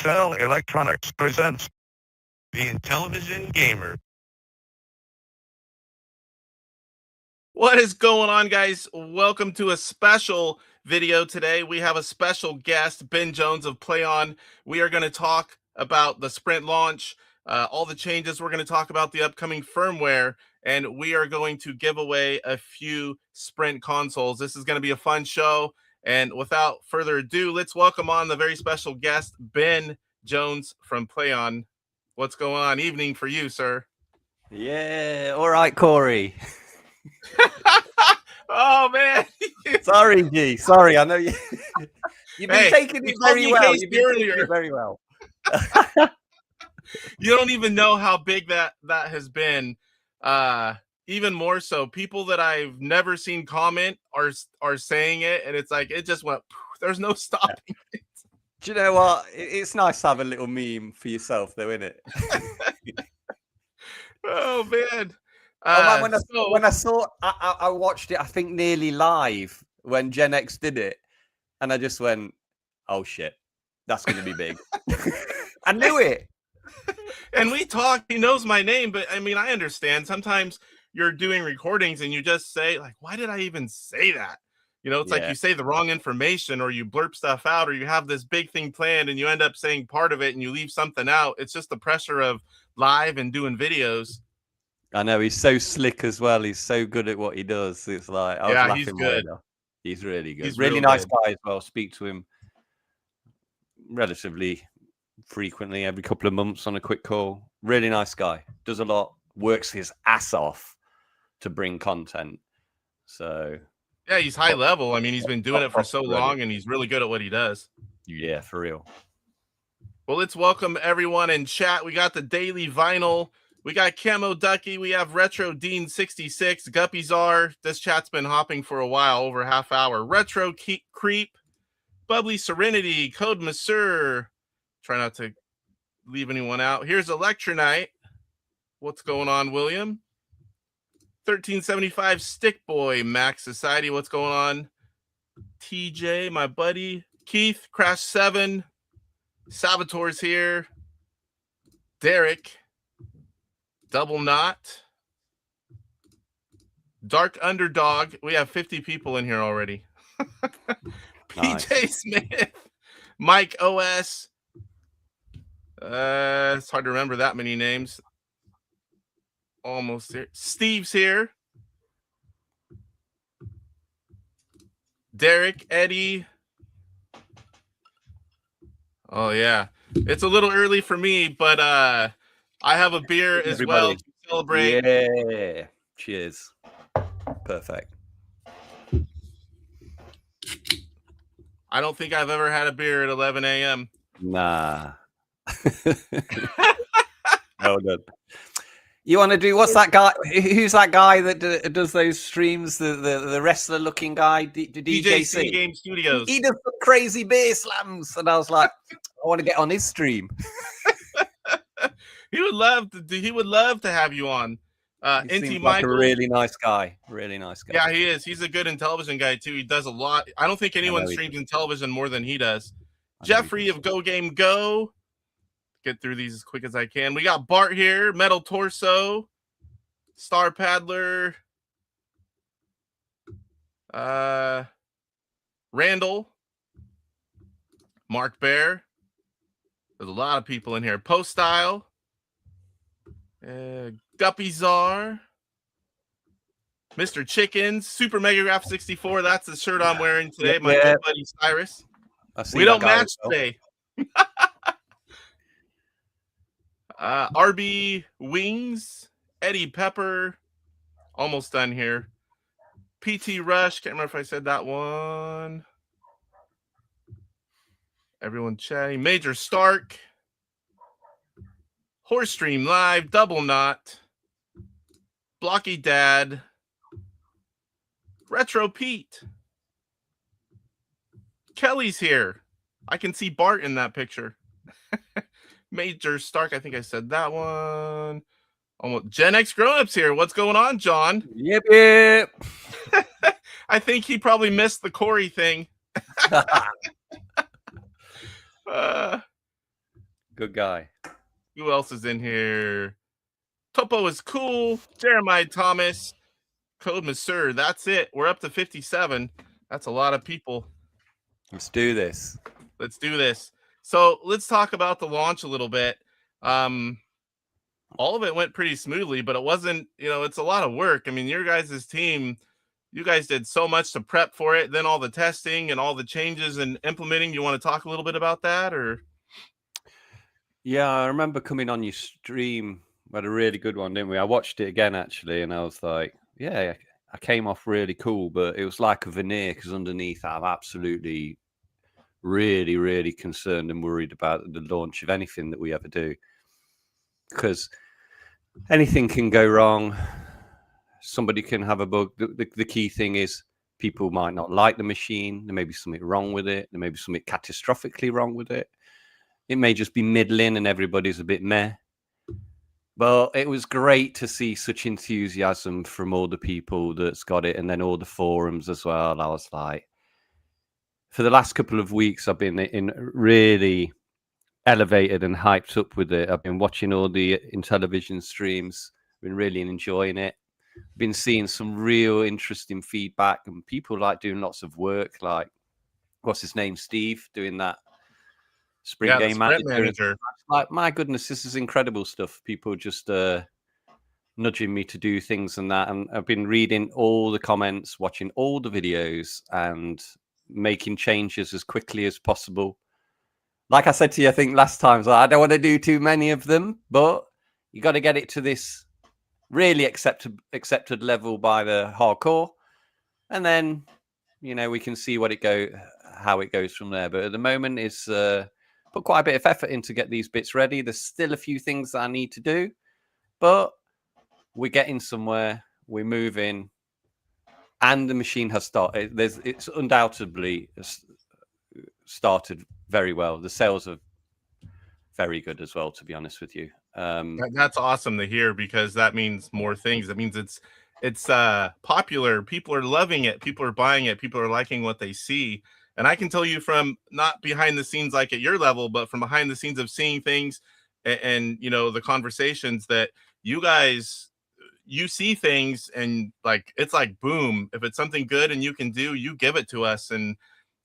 Intel Electronics presents the Intellivision Gamer. What is going on, guys? Welcome to a special video today. We have a special guest, Ben Jones of Plaion. We are going to talk about the Sprint launch, all the changes. We're going to talk about the upcoming firmware, and we are going to give away a few Sprint consoles. This is going to be a fun show. And without further ado, let's welcome on the very special guest, Ben Jones from Plaion. What's going on? Evening for you, sir. Yeah, all right, Corey. Oh man, sorry, G. Sorry, I know you. You've been taking it very well. You've been taking it very well. You don't even know how big that has been. Even more so, people that I've never seen comment are saying it, and it's like it just went. There's no stopping it. Do you know what? It's nice to have a little meme for yourself, though, isn't it? Oh man. When I watched it, I think nearly live when Gen X did it, and I just went, "Oh shit, that's going to be big." I knew it. And we talked. He knows my name, but I mean, I understand. Sometimes you're doing recordings and you just say, like, "Why did I even say that?" You know, it's like you say the wrong information, or you blurb stuff out, or you have this big thing planned and you end up saying part of it and you leave something out. It's just the pressure of live and doing videos. I know, he's so slick as well. He's so good at what he does. It's like, I was laughing. He's good. He's really good. He's really nice guy as well. Speak to him relatively frequently, every couple of months on a quick call. Really nice guy. Does a lot. Works his ass off to bring content. So yeah, he's high level. I mean, he's been doing it for so long, and he's really good at what he does. Yeah, for real. Well, let's welcome everyone in chat. We got the Daily Vinyl. We got Camo Ducky. We have Retro Dean 66. Guppyzar. This chat's been hopping for a while, over half hour. Retro Creep. Bubbly Serenity. Code Monsieur. Try not to leave anyone out. Here's Electronite. What's going on, William? 1375 Stick Boy. Max Society. What's going on? TJ, my buddy. Keith. Crash 7. Salvatore's here. Derek. Double Knot. Dark Underdog. We have 50 people in here already. PJ Smith. Mike OS. It's hard to remember that many names. Almost here. Steve's here. Derek, Eddie. Oh, yeah. It's a little early for me, but I have a beer as well to celebrate. Yeah. Cheers. Perfect. I don't think I've ever had a beer at 11 a.m. Nah. Well done. You want to do, what's that guy? Who's that guy that does those streams? The wrestler looking guy, DJC Game Studios. He does some crazy beer slams, and I was like, I want to get on his stream. He would love to have you on. He seems like a really nice guy. Really nice guy. Yeah, he is. He's a good Intellivision guy too. He does a lot. I don't think anyone streams Intellivision more than he does. Jeffrey of Go Game Go. Get through these as quick as I can. We got Bart here, Metal Torso, Star Paddler, Randall, Mark Bear. There's a lot of people in here. Post Style, Guppyzar, Mr. Chickens, Super Megagraph 64. That's the shirt I'm wearing today. My good buddy Cyrus. We don't match today. RB Wings, Eddie Pepper, almost done here. PT Rush, can't remember if I said that one. Everyone chatting. Major Stark, Horse Stream Live, Double Knot, Blocky Dad, Retro Pete. Kelly's here. I can see Bart in that picture. Major Stark, I think I said that one. Almost Gen X Grown-Ups here. What's going on, John? Yep. I think he probably missed the Corey thing. Good guy. Who else is in here? Topo is cool. Jeremiah Thomas. Code Monsieur. That's it. We're up to 57. That's a lot of people. Let's do this. Let's do this. So let's talk about the launch a little bit. All of it went pretty smoothly, but it wasn't, it's a lot of work. I mean, your guys' team, you guys did so much to prep for it, then all the testing and all the changes and implementing. You want to talk a little bit about that, or? Yeah, I remember coming on your stream. We had a really good one, didn't we? I watched it again, actually, and I was like, yeah, I came off really cool, but it was like a veneer because underneath I'm absolutely really, really concerned and worried about the launch of anything that we ever do. Because anything can go wrong. Somebody can have a bug. The key thing is people might not like the machine. There may be something wrong with it. There may be something catastrophically wrong with it. It may just be middling and everybody's a bit meh. But it was great to see such enthusiasm from all the people that's got it, and then all the forums as well. I was like, for the last couple of weeks, I've been in really elevated and hyped up with it. I've been watching all the Intellivision streams, been really enjoying it. Been seeing some real interesting feedback, and people like doing lots of work. Like, what's his name, Steve, doing that sprint game manager. Like, my goodness, this is incredible stuff. People just nudging me to do things and that. And I've been reading all the comments, watching all the videos, and making changes as quickly as possible. Like I said to you, I think last time, so I don't want to do too many of them, but you got to get it to this really accepted level by the hardcore, and then we can see how it goes from there. But at the moment, it's put quite a bit of effort in to get these bits ready. There's still a few things that I need to do, but we're getting somewhere. We're moving, and the machine has started. It's undoubtedly started very well. The sales are very good as well, to be honest with you. That's awesome to hear, because that means more things. It means it's popular. People are loving it. People are buying it. People are liking what they see. And I can tell you from not behind the scenes like at your level, but from behind the scenes of seeing things and the conversations that you guys, you see things, and like, it's like, boom, if it's something good and you can do, you give it to us. And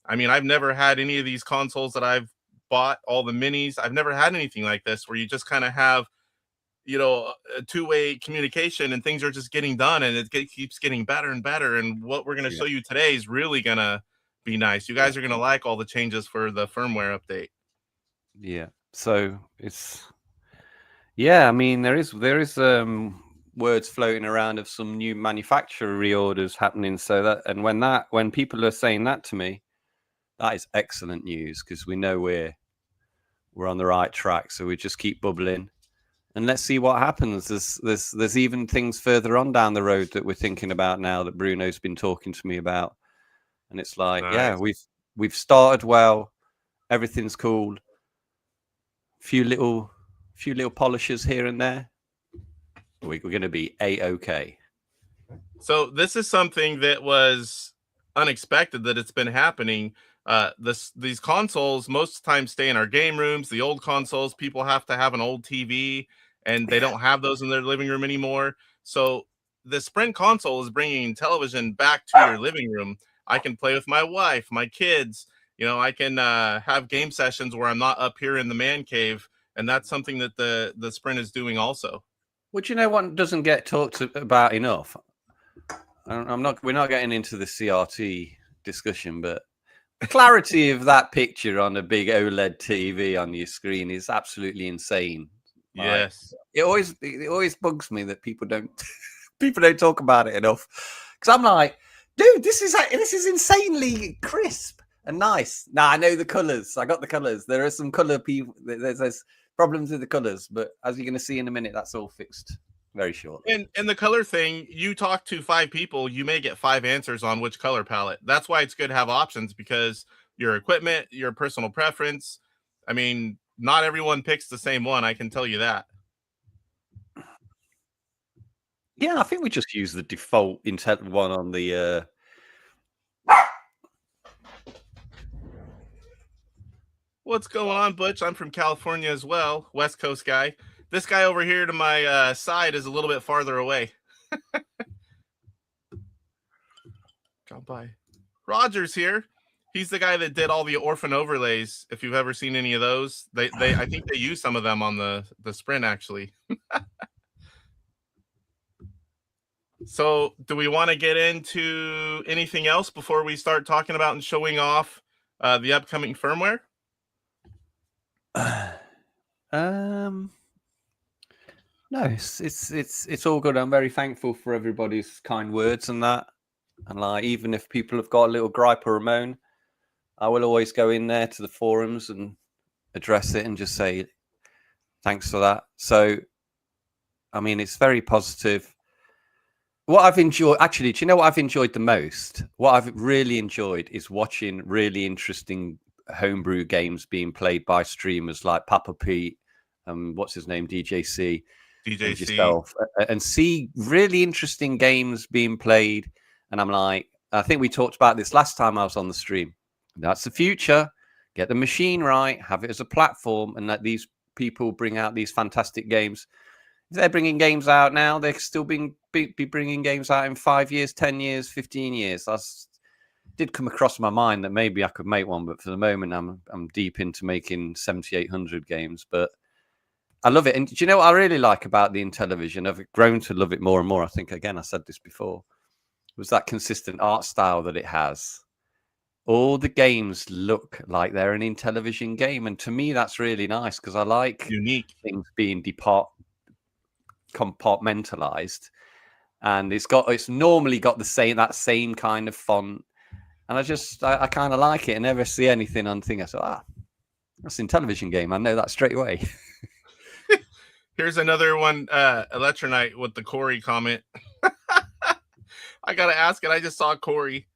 I mean, I've never had any of these consoles that I've bought, all the minis. I've never had anything like this where you just kind of have, a two-way communication, and things are just getting done, and it keeps getting better and better. And what we're going to show you today is really going to be nice. You guys are going to like all the changes for the firmware update. Yeah. So I mean, there is words floating around of some new manufacturer reorders happening. So that, and when people are saying that to me, that is excellent news, because we know we're on the right track. So we just keep bubbling, and let's see what happens. There's even things further on down the road that we're thinking about now that Bruno's been talking to me about, and it's like, nice. Yeah, we've started well, everything's cool. Few little polishes here and there. We're going to be A-okay. So this is something that was unexpected, that it's been happening. These consoles most of the time stay in our game rooms. The old consoles, people have to have an old TV, and they don't have those in their living room anymore. So the Sprint console is bringing television back to your living room. I can play with my wife, my kids. I can have game sessions where I'm not up here in the man cave, and that's something that the Sprint is doing also. Well, do you know what doesn't get talked about enough? We're not getting into the CRT discussion, but the clarity of that picture on a big OLED TV on your screen is absolutely insane. Yes. It always bugs me that people don't talk about it enough. Because I'm like, dude, this is insanely crisp and nice. Now, I know the colors. I got the colors. There are some color people. There's problems with the colors, but as you're going to see in a minute, that's all fixed very shortly. And the color thing, you talk to 5 people, you may get 5 answers on which color palette. That's why it's good to have options, because your equipment, your personal preference. I mean, not everyone picks the same one. I can tell you that. Yeah, I think we just use the default Intel one on the. What's going on, Butch? I'm from California as well, West Coast guy. This guy over here to my side is a little bit farther away. Gone by. Roger's here. He's the guy that did all the orphan overlays. If you've ever seen any of those, I think they use some of them on the Sprint actually. So, do we want to get into anything else before we start talking about and showing off the upcoming firmware? No, it's all good. I'm very thankful for everybody's kind words and that. And like, even if people have got a little gripe or a moan, I will always go in there to the forums and address it and just say thanks for that. So, I mean, it's very positive. What I've enjoyed, actually, do you know what I've enjoyed the most? What I've really enjoyed is watching really interesting homebrew games being played by streamers like Papa Pete, what's his name, DJC, and yourself, and see really interesting games being played. And I'm like, I think we talked about this last time I was on the stream. That's the future. Get the machine right, have it as a platform, and let these people bring out these fantastic games. If they're bringing games out now, they're still be bringing games out in 5 years, 10 years, 15 years. That's did come across my mind that maybe I could make one, but for the moment, I'm deep into making 7800 games. But I love it. And do you know what I really like about the Intellivision? I've grown to love it more and more. I think, again, I said this before, was that consistent art style that it has. All the games look like they're an Intellivision game. And to me, that's really nice because I like unique things being compartmentalized, and it's normally got that same kind of font, and I kind of like it. I never see anything on thing I say, that's an Intellivision game. I know that straight away. Here's another one, Electronite with the Corey comment. I gotta ask it. I just saw Corey.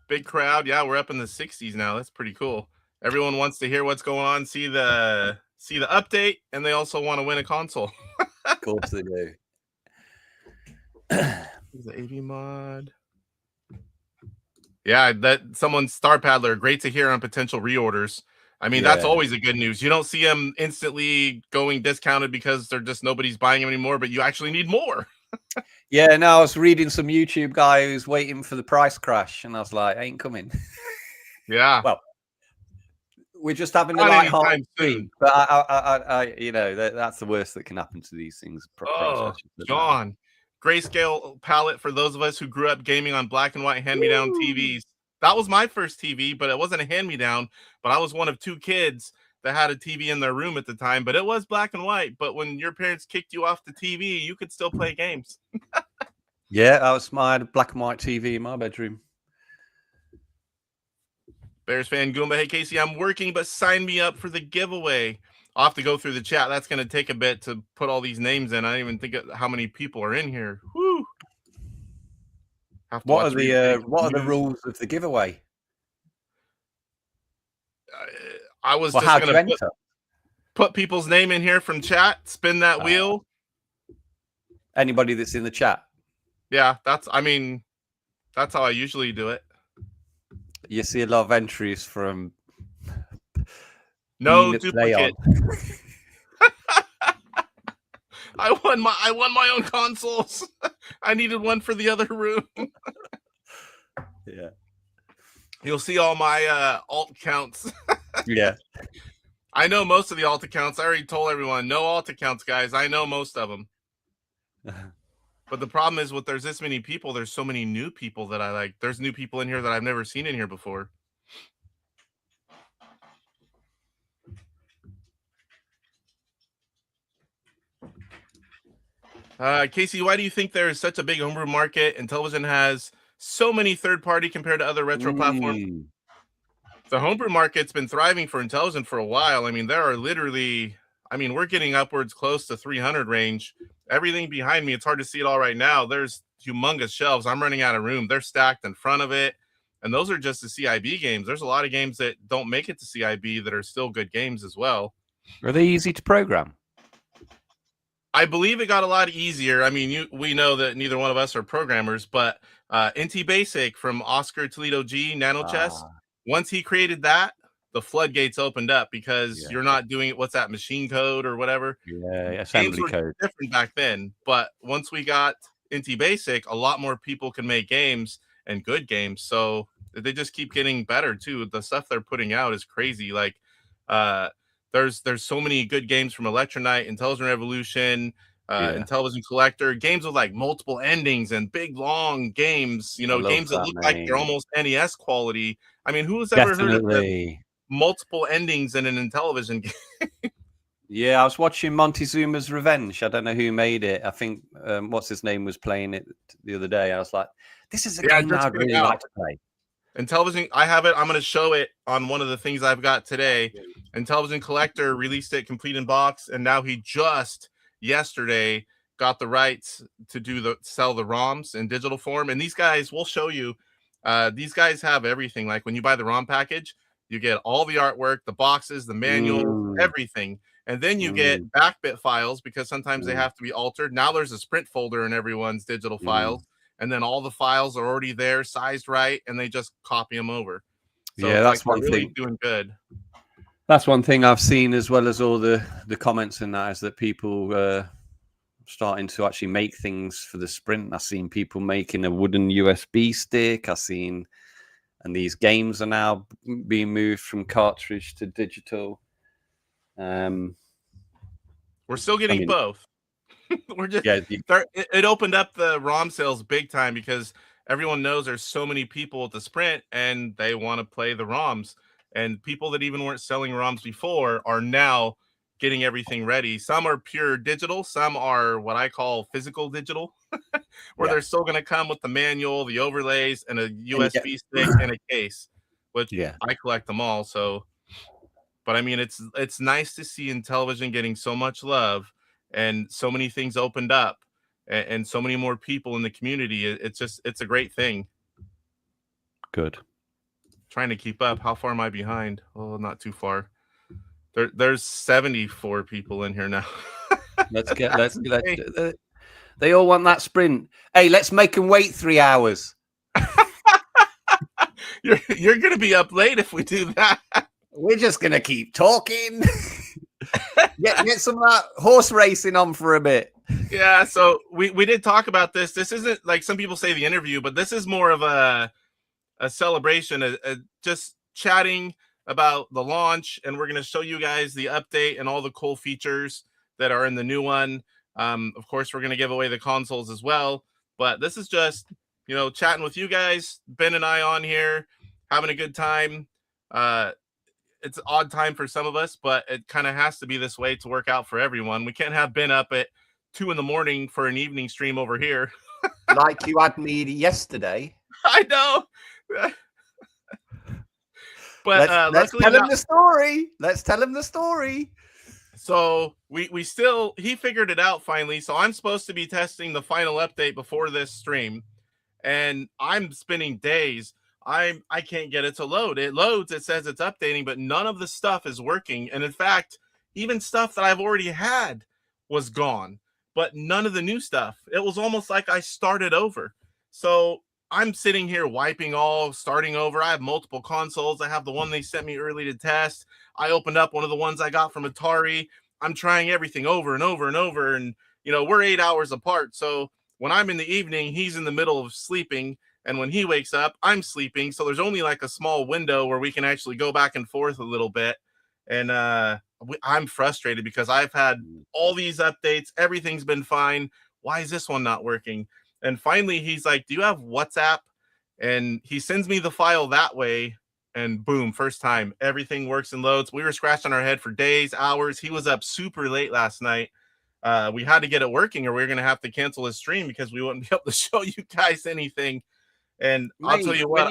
Big crowd. Yeah, we're up in the 60s now. That's pretty cool. Everyone wants to hear what's going on, see the update, and they also want to win a console. Of course they do. The AV mod. Yeah, that someone's Star Paddler. Great to hear on potential reorders. I mean, that's always a good news. You don't see them instantly going discounted because they're just nobody's buying them anymore, but you actually need more. Yeah, no, I was reading some YouTube guy who's waiting for the price crash, and I was like, ain't coming. Yeah. Well, we're just having a light-hearted stream, but I you know, that's the worst that can happen to these things. Oh, John. Grayscale palette for those of us who grew up gaming on black and white hand-me-down TVs. That was my first TV, but it wasn't a hand-me-down. But I was one of two kids that had a TV in their room at the time. But it was black and white. But when your parents kicked you off the TV, you could still play games. Yeah, I had a black and white TV in my bedroom. Bears fan Goomba, hey Casey, I'm working, but sign me up for the giveaway. I'll have to go through the chat. That's going to take a bit to put all these names in. I don't even think of how many people are in here. Woo! What are the rules of the giveaway? I was just going to put people's name in here from chat. Spin that wheel. Anybody that's in the chat. Yeah, that's how I usually do it. You see a lot of entries from no duplicate. I won my own consoles. I needed one for the other room. Yeah. You'll see all my alt accounts. Yeah. I know most of the alt accounts. I already told everyone, no alt accounts, guys. I know most of them. But the problem is there's this many people, there's so many new people that I like. There's new people in here that I've never seen in here before. Casey, why do you think there is such a big homebrew market and television has so many third-party compared to other retro platforms? The homebrew market's been thriving for Intellivision for a while. I mean, there are literally, we're getting upwards close to 300 range. Everything behind me, it's hard to see it all right now. There's humongous shelves. I'm running out of room. They're stacked in front of it. And those are just the CIB games. There's a lot of games that don't make it to CIB that are still good games as well. Are they easy to program? I believe it got a lot easier. I mean, we know that neither one of us are programmers, but NT Basic from Oscar Toledo G, Nano Chess, once he created that, the floodgates opened up because you're not doing it. What's that, machine code or whatever? Yeah, Games assembly were code. different back then, but once we got into basic, a lot more people can make games and good games. So they just keep getting better too. The stuff they're putting out is crazy. Like there's so many good games from Electronite, Intelligent Revolution, Intelligent Collector, games with like multiple endings and big long games, I love games that that, look like they're mate. almost NES quality. I mean, who has ever heard of the Definitely. multiple endings in an Intellivision game? Yeah, I was watching Montezuma's Revenge. I don't know who made it. I think what's his name was playing it the other day. I was like, this is a Yeah, it game just that I'd came really out. like to play. Intellivision, I have it. I'm going to show it on one of the things I've got today. Intellivision Collector released it complete in box, and now he just yesterday got the rights to sell the ROMs in digital form. And these guys, we'll show you. These guys have everything. Like when you buy the ROM package, you get all the artwork, the boxes, the manuals, everything. And then you get backbit files because sometimes they have to be altered. Now there's a Sprint folder in everyone's digital files, and then all the files are already there, sized right, and they just copy them over. So Yeah, it's that's like they're one really thing. doing good. That's one thing I've seen, as well as all the comments in that, is that people starting to actually make things for the Sprint. I've seen people making a wooden USB stick. I've seen, and these games are now being moved from cartridge to digital. We're still getting both. We're just it opened up the ROM sales big time because everyone knows there's so many people at the Sprint and they want to play the ROMs. And people that even weren't selling ROMs before are now getting everything ready. Some are pure digital, some are what I call physical digital, where they're still going to come with the manual, the overlays, and a USB stick and a case, which I collect them all. So, but I mean, it's nice to see Intellivision getting so much love and so many things opened up and so many more people in the community. It's a great thing. Good. Trying to keep up. How far am I behind? Oh, not too far. There's 74 people in here now. let's they all want that Sprint. Hey, let's make them wait 3 hours. You're gonna be up late if we do that. We're just gonna keep talking. get some of that horse racing on for a bit. Yeah, so we did talk about this. This isn't like some people say the interview, but this is more of a celebration, just chatting about the launch, and we're going to show you guys the update and all the cool features that are in the new one. Of course, we're going to give away the consoles as well, but this is just, chatting with you guys, Ben and I on here, having a good time. It's an odd time for some of us, but it kind of has to be this way to work out for everyone. We can't have Ben up at 2 a.m. for an evening stream over here. Like you had me yesterday. I know. But let's tell him the story. Let's tell him the story. So he figured it out finally. So I'm supposed to be testing the final update before this stream, and I'm spending days. I can't get it to load. It loads, it says it's updating, but none of the stuff is working. And in fact, even stuff that I've already had was gone, but none of the new stuff. It was almost like I started over. So I'm sitting here starting over. I have multiple consoles. I have the one they sent me early to test. I opened up one of the ones I got from Atari. I'm trying everything over and over and over. And, we're 8 hours apart. So when I'm in the evening, he's in the middle of sleeping. And when he wakes up, I'm sleeping. So there's only like a small window where we can actually go back and forth a little bit. And I'm frustrated because I've had all these updates. Everything's been fine. Why is this one not working? And finally, he's like, do you have WhatsApp? And he sends me the file that way. And boom, first time, everything works and loads. We were scratching our head for days, hours. He was up super late last night. We had to get it working or we were going to have to cancel his stream because we wouldn't be able to show you guys anything. And mate, I'll tell you what,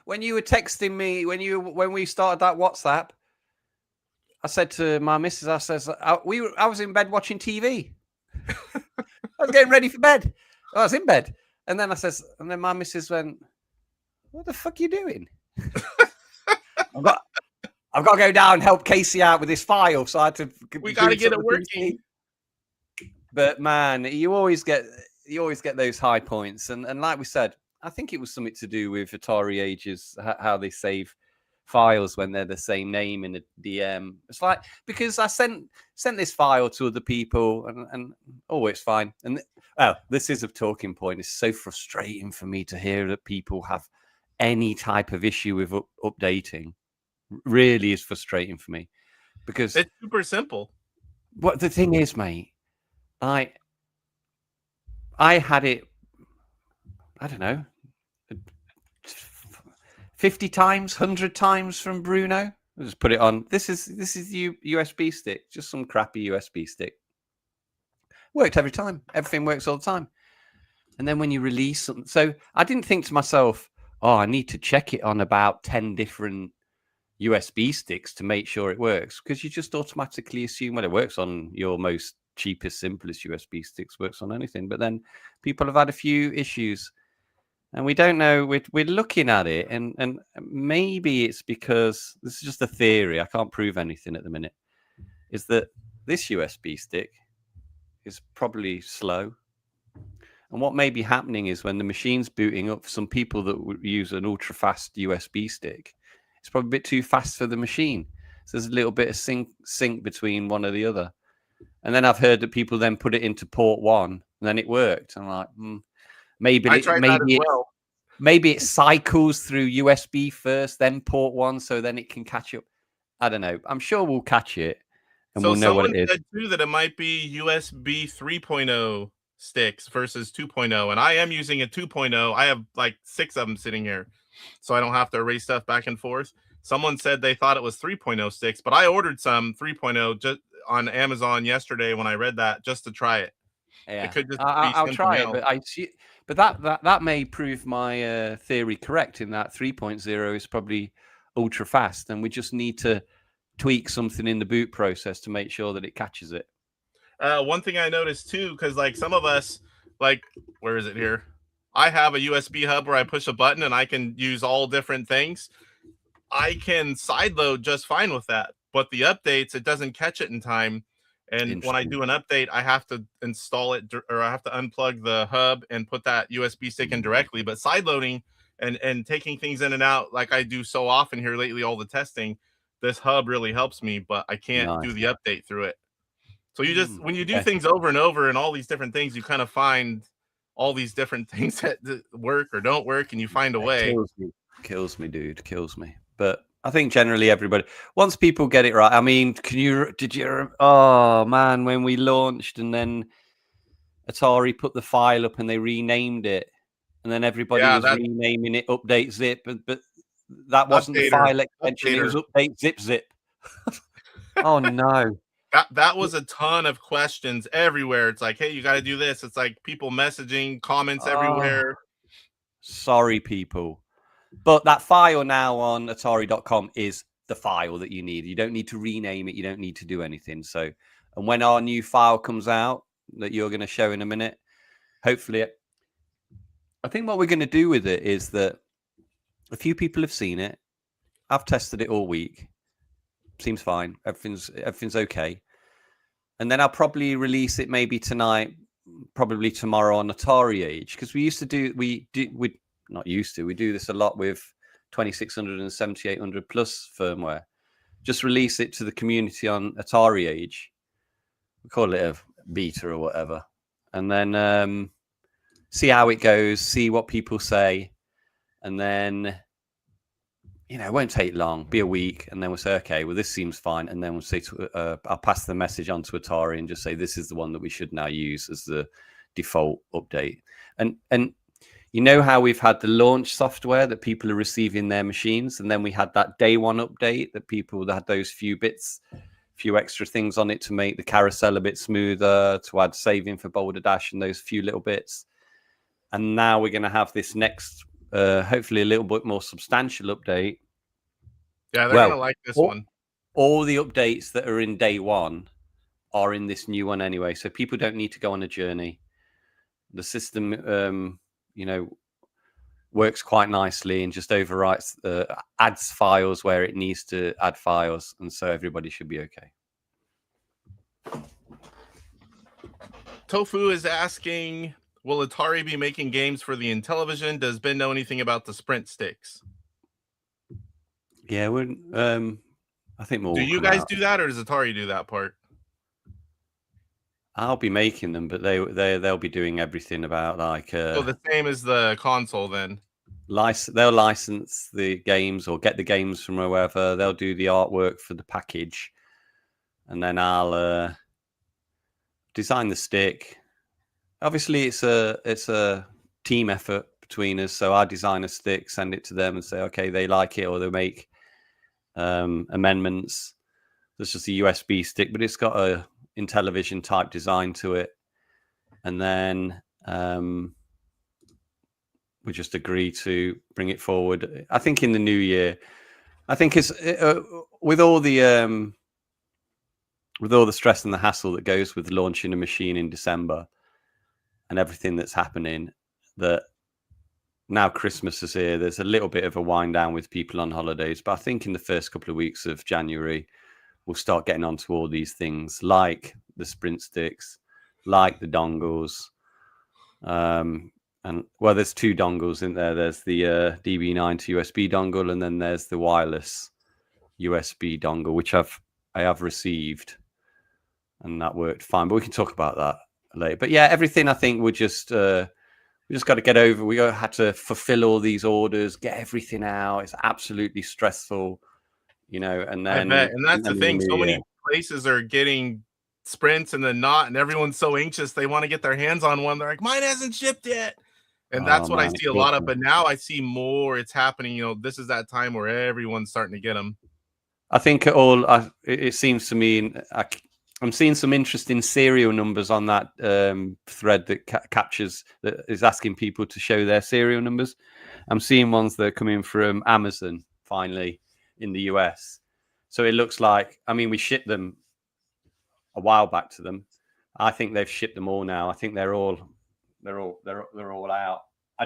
when you were texting me, when we started that WhatsApp, I said to my missus, I was in bed watching TV. I was getting ready for bed. I was in bed. And then and then my missus went, what the fuck are you doing? I've got to go down and help Casey out with this file. So I had to. We got to get it working. But man, you always get those high points. And like we said, I think it was something to do with AtariAge's, how they save files when they're the same name in a DM. It's like, because I sent this file to other people and oh, it's fine. And this is a talking point. It's so frustrating for me to hear that people have any type of issue with updating. Really is frustrating for me, because it's super simple. What the thing is, mate, I had it, I don't know, 50 times, 100 times from Bruno. I'll just put it on. This is USB stick, just some crappy USB stick. Worked every time. Everything works all the time. And then when you release something, so I didn't think to myself, oh, I need to check it on about 10 different USB sticks to make sure it works, because you just automatically assume, well, it works on your most cheapest, simplest USB sticks, works on anything. But then people have had a few issues, and we don't know. We're looking at it, and maybe it's because this is just a theory. I can't prove anything at the minute. Is that this USB stick is probably slow, and what may be happening is when the machine's booting up, for some people that would use an ultra fast USB stick, it's probably a bit too fast for the machine. So there's a little bit of sync between one or the other. And then I've heard that people then put it into port 1 and then it worked. I'm like, maybe maybe it cycles through USB first, then port 1, so then it can catch up. I don't know. I'm sure we'll catch it, and we'll know what it is. Said too that it might be USB 3.0 sticks versus 2.0, and I am using a 2.0. I have like 6 of them sitting here, so I don't have to erase stuff back and forth. Someone said they thought it was 3.0 sticks, but I ordered some 3.0 just on Amazon yesterday when I read that, just to try it. Yeah, it could just I'll try it, but that may prove my theory correct, in that 3.0 is probably ultra fast, and we just need to tweak something in the boot process to make sure that it catches it. One thing I noticed too, because like some of us, like, where is it here? I have a USB hub where I push a button and I can use all different things. I can sideload just fine with that, but the updates, it doesn't catch it in time. And when I do an update, I have to install it, or I have to unplug the hub and put that USB stick in directly. But sideloading and taking things in and out, like I do so often here lately, all the testing, this hub really helps me, but I can't do the update through it. So you just, when you do things over and over and all these different things, you kind of find all these different things that work or don't work, and you find a way. Kills me, dude. Kills me. But I think generally everybody, once people get it right, I mean, oh man, when we launched and then Atari put the file up and they renamed it, and then everybody was renaming it Update Zip, but that wasn't the file extension, it was Update Zip. Oh no. That was a ton of questions everywhere. It's like, hey, you got to do this. It's like people messaging, comments everywhere. Sorry, people. But that file now on Atari.com is the file that you need. You don't need to rename it. You don't need to do anything. So, and when our new file comes out that you're going to show in a minute, hopefully, I think what we're going to do with it is that a few people have seen it. I've tested it all week. Seems fine. Everything's okay. And then I'll probably release it maybe tonight, probably tomorrow on AtariAge, because we do this a lot with 2600 and 7800 plus firmware. Just release it to the community on AtariAge. We call it a beta or whatever, and then see how it goes, see what people say, and then, you know, it won't take long, be a week, and then we'll say, okay, well, this seems fine. And then we'll say, I'll pass the message on to Atari and just say, this is the one that we should now use as the default update. And you know how we've had the launch software that people are receiving their machines, and then we had that day one update that people had those few extra things on it to make the carousel a bit smoother, to add saving for Boulder Dash and those few little bits. And now we're going to have this next, hopefully a little bit more substantial update. Yeah, they're going to like this one. All the updates that are in day one are in this new one anyway, so people don't need to go on a journey. The system, works quite nicely and just overwrites, adds files where it needs to add files, and so everybody should be okay. Tofu is asking, will Atari be making games for the Intellivision? Does Ben know anything about the Sprint sticks? Yeah, I think more. Do will you come guys out. do that, or does Atari do that part? I'll be making them, but they'll be doing everything about like. So the same as the console, then. They'll license the games or get the games from wherever. They'll do the artwork for the package, and then I'll design the stick. Obviously, it's a team effort between us. So I design a stick, send it to them, and say, okay, they like it, or they make amendments. There's just a USB stick, but it's got a Intellivision type design to it, and then we just agree to bring it forward. I think in the new year. I think it's with all the stress and the hassle that goes with launching a machine in December and everything that's happening, that now Christmas is here. There's a little bit of a wind down with people on holidays, but I think in the first couple of weeks of January, we'll start getting onto all these things like the sprint sticks, like the dongles. And well, there's two dongles in there. There's the DB9 to USB dongle, and then there's the wireless USB dongle, which I have received, and that worked fine. But we can talk about that later. But yeah, everything I think we just got to get over. We had to fulfill all these orders, get everything out. It's absolutely stressful, you know. And then, I bet, and that's the thing. So many places are getting sprints and then not, and everyone's so anxious they want to get their hands on one. They're like, mine hasn't shipped yet. And that's what I see a lot of. But now I see more. It's happening. You know, this is that time where everyone's starting to get them. I think it seems to me, I'm seeing some interesting serial numbers on that thread that captures, that is asking people to show their serial numbers. I'm seeing ones that are coming from Amazon finally in the US. So it looks like, I mean, we shipped them a while back to them. I think they've shipped them all now. I think they're all out. I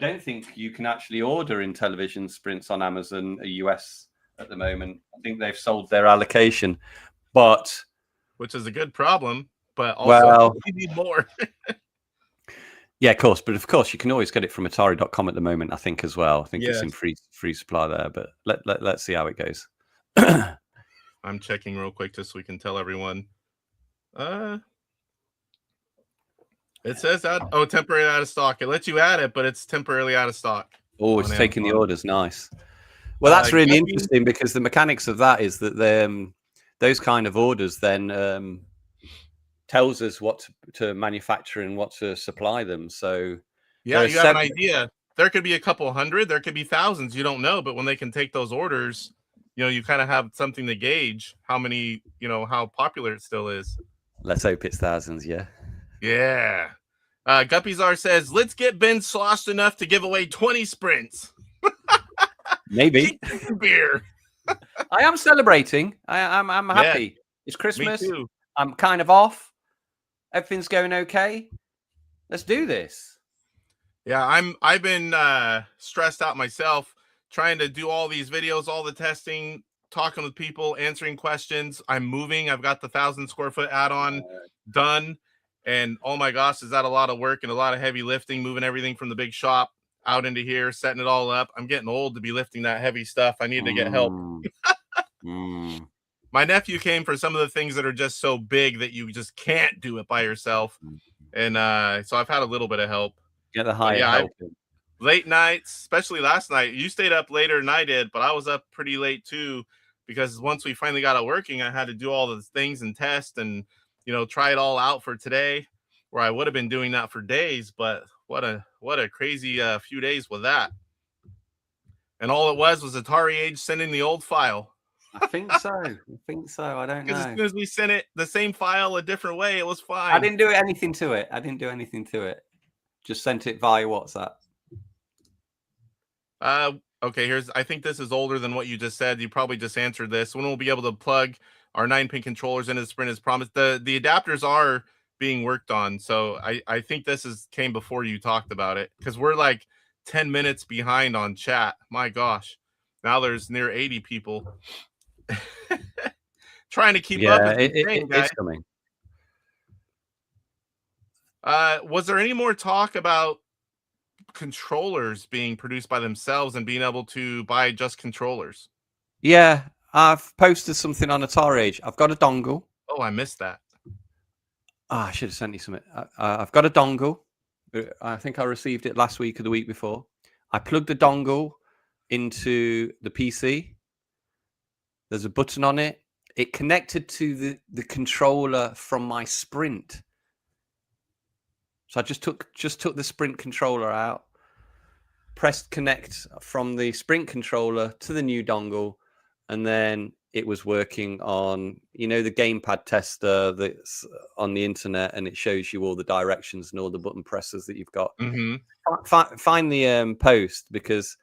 don't think you can actually order Intellivision sprints on Amazon US at the moment. I think they've sold their allocation, but which is a good problem. But also, we need more. Yeah, of course. But of course, you can always get it from Atari.com at the moment, I think, as well. I think it's in free supply there. But let's see how it goes. I'm checking real quick just so we can tell everyone. It says that temporarily out of stock. It lets you add it, but it's temporarily out of stock. Oh, it's taking the orders. Nice. Well, that's really interesting, because the mechanics of that is that those kind of orders then tells us what to manufacture and what to supply them. So yeah, you have an idea. There could be a couple hundred, there could be thousands. You don't know, but when they can take those orders, you know, you kind of have something to gauge how many, you know, how popular it still is. Let's hope it's thousands. Yeah. Yeah. Guppyzar says, let's get Ben sloshed enough to give away 20 sprints. Maybe. Beer. I am celebrating. I'm happy. Yeah, it's Christmas. Me too. I'm kind of off. Everything's going okay. Let's do this. Yeah, I've been stressed out myself, trying to do all these videos, all the testing, talking with people, answering questions. I'm moving. I've got the 1,000 square foot add-on done. And oh my gosh, is that a lot of work and a lot of heavy lifting, moving everything from the big shop out into here, setting it all up. I'm getting old to be lifting that heavy stuff. I need to get help. My nephew came for some of the things that are just so big that you just can't do it by yourself. And so I've had a little bit of help. Get the higher help. Late nights, especially last night. You stayed up later than I did, but I was up pretty late too, because once we finally got it working, I had to do all the things and test and, you know, try it all out for today, where I would have been doing that for days. But what a crazy few days with that. And all it was AtariAge sending the old file. I think so. I don't know. Because as soon as we sent it the same file a different way, it was fine. I didn't do anything to it. Just sent it via WhatsApp. Okay, I think this is older than what you just said. You probably just answered this. When we'll be able to plug our 9-pin controllers into the sprint as promised. The adapters are being worked on. So I think this came before you talked about it, because we're like 10 minutes behind on chat. My gosh. Now there's near 80 people. Trying to keep up. It's coming. Was there any more talk about controllers being produced by themselves and being able to buy just controllers. Yeah, I've posted something on AtariAge. I've got a dongle. Oh, I missed that. I should have sent you something. I've got a dongle. I think I received it last week or the week before. I plugged the dongle into the PC. There's a button on it. It connected to the controller from my Sprint. So I just took the Sprint controller out, pressed connect from the Sprint controller to the new dongle, and then it was working on, the gamepad tester that's on the internet, and it shows you all the directions and all the button presses that you've got. Find the post, because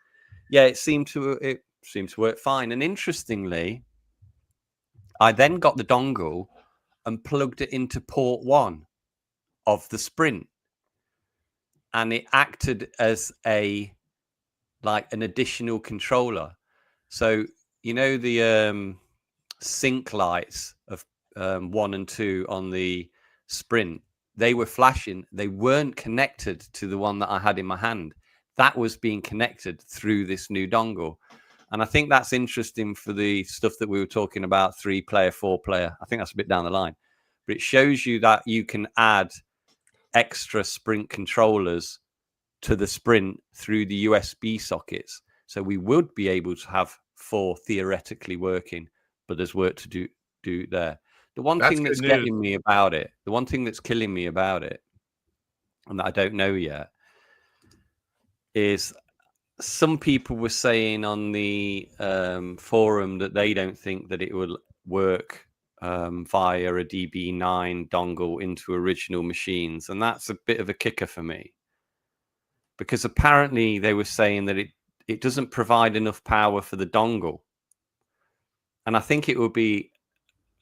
it seemed to work fine. And interestingly, I then got the dongle and plugged it into port 1 of the Sprint, and it acted as an additional controller. So the sync lights of 1 and 2 on the Sprint, they were flashing. They weren't connected to the one that I had in my hand. That was being connected through this new dongle. And I think that's interesting for the stuff that we were talking about, 3-player, 4-player. I think that's a bit down the line. But it shows you that you can add extra Sprint controllers to the Sprint through the USB sockets. So we would be able to have 4 theoretically working, but there's work to do there. The one thing that's getting me about it, the one thing that's killing me about it, and that I don't know yet, is some people were saying on the forum that they don't think that it will work via a DB9 dongle into original machines. And that's a bit of a kicker for me, because apparently they were saying that it doesn't provide enough power for the dongle. And I think it would be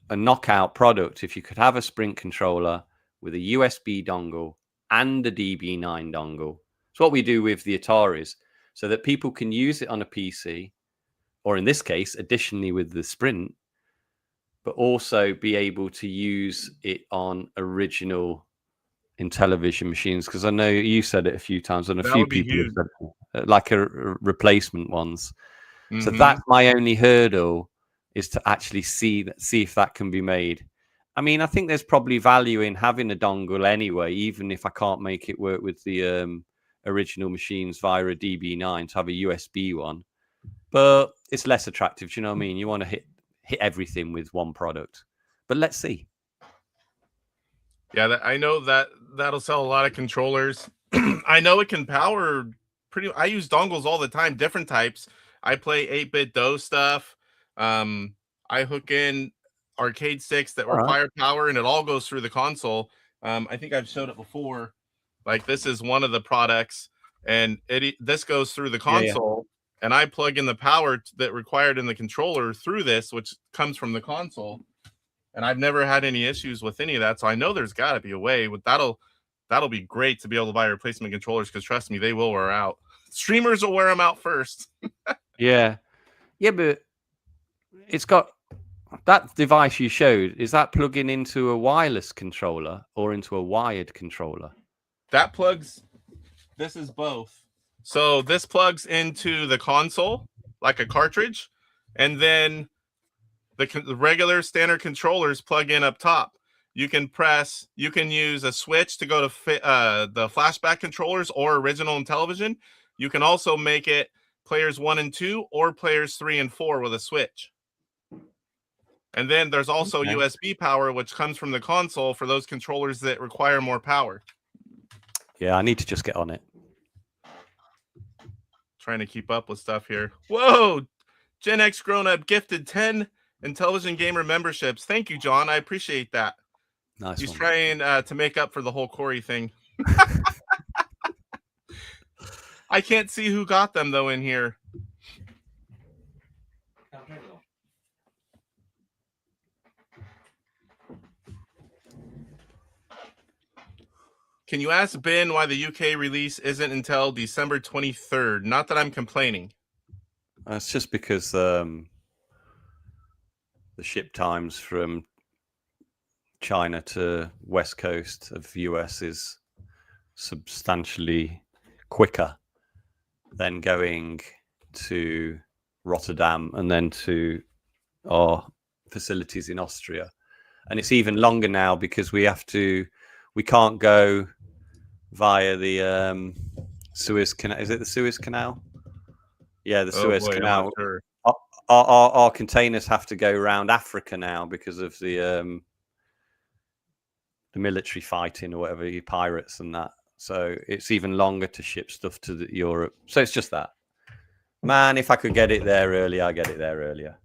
a knockout product if you could have a Sprint controller with a USB dongle and a DB9 dongle. It's what we do with the Ataris, so that people can use it on a PC, or in this case, additionally with the Sprint, but also be able to use it on original Intellivision machines. Because I know you said it a few times, and a few people have said it, like a replacement ones. So that's my only hurdle, is to actually see if that can be made. I mean, I think there's probably value in having a dongle anyway, even if I can't make it work with the original machines via a DB9, to have a USB one. But it's less attractive. Do you know what I mean? You want to hit everything with one product. But let's see. Yeah, I know that'll sell a lot of controllers. I know it can power I use dongles all the time, different types. I play 8-bit DOS stuff. I hook in arcade sticks that require power, and it all goes through the console. I think I've showed it before. Like, this is one of the products, and this goes through the console, and I plug in the power that required in the controller through this, which comes from the console. And I've never had any issues with any of that. So I know there's got to be a way. That'll be great to be able to buy replacement controllers, because trust me, they will wear out. Streamers will wear them out first. Yeah, but it's got that device you showed. Is that plugging into a wireless controller or into a wired controller? This is both. So this plugs into the console like a cartridge, and then the regular standard controllers plug in up top. You can use a switch to go to the flashback controllers or original Intellivision. You can also make it players 1 and 2 or players 3 and 4 with a switch. And then there's also USB power, which comes from the console for those controllers that require more power. Yeah, I need to just get on it. Trying to keep up with stuff here. Whoa! Gen X Grown Up gifted 10 Intellivision Gamer memberships. Thank you, John. I appreciate that. Nice. He's trying to make up for the whole Corey thing. I can't see who got them, though, in here. Can you ask Ben why the UK release isn't until December 23rd? Not that I'm complaining. It's just because the ship times from China to West Coast of US is substantially quicker. then going to Rotterdam, and then to our facilities in Austria. And it's even longer now because we can't go via the Suez Canal. Is it the Suez Canal? Yeah, the Suez Canal. I'm not sure. Our containers have to go around Africa now because of the military fighting or whatever, you pirates and that. So it's even longer to ship stuff to Europe. So it's just that. Man, if I could get it there earlier, I'd get it there earlier.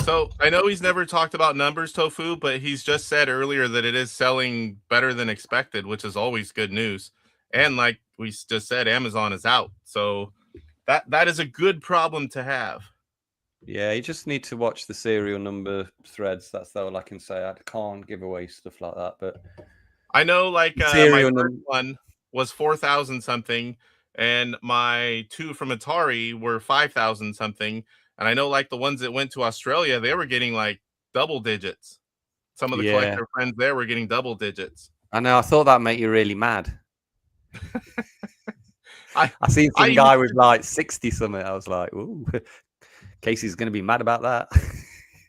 So I know he's never talked about numbers, Tofu, but he's just said earlier that it is selling better than expected, which is always good news. And like we just said, Amazon is out. So that is a good problem to have. Yeah, you just need to watch the serial number threads. That's all I can say. I can't give away stuff like that, but I know, like my serial first one was 4,000 something, and my two from Atari were 5,000 something. And I know, like the ones that went to Australia, they were getting like double digits. Some of the collector friends there were getting double digits. I know. I thought that made you really mad. I seen some I guy with like 60 something. I was like, ooh, Casey's going to be mad about that.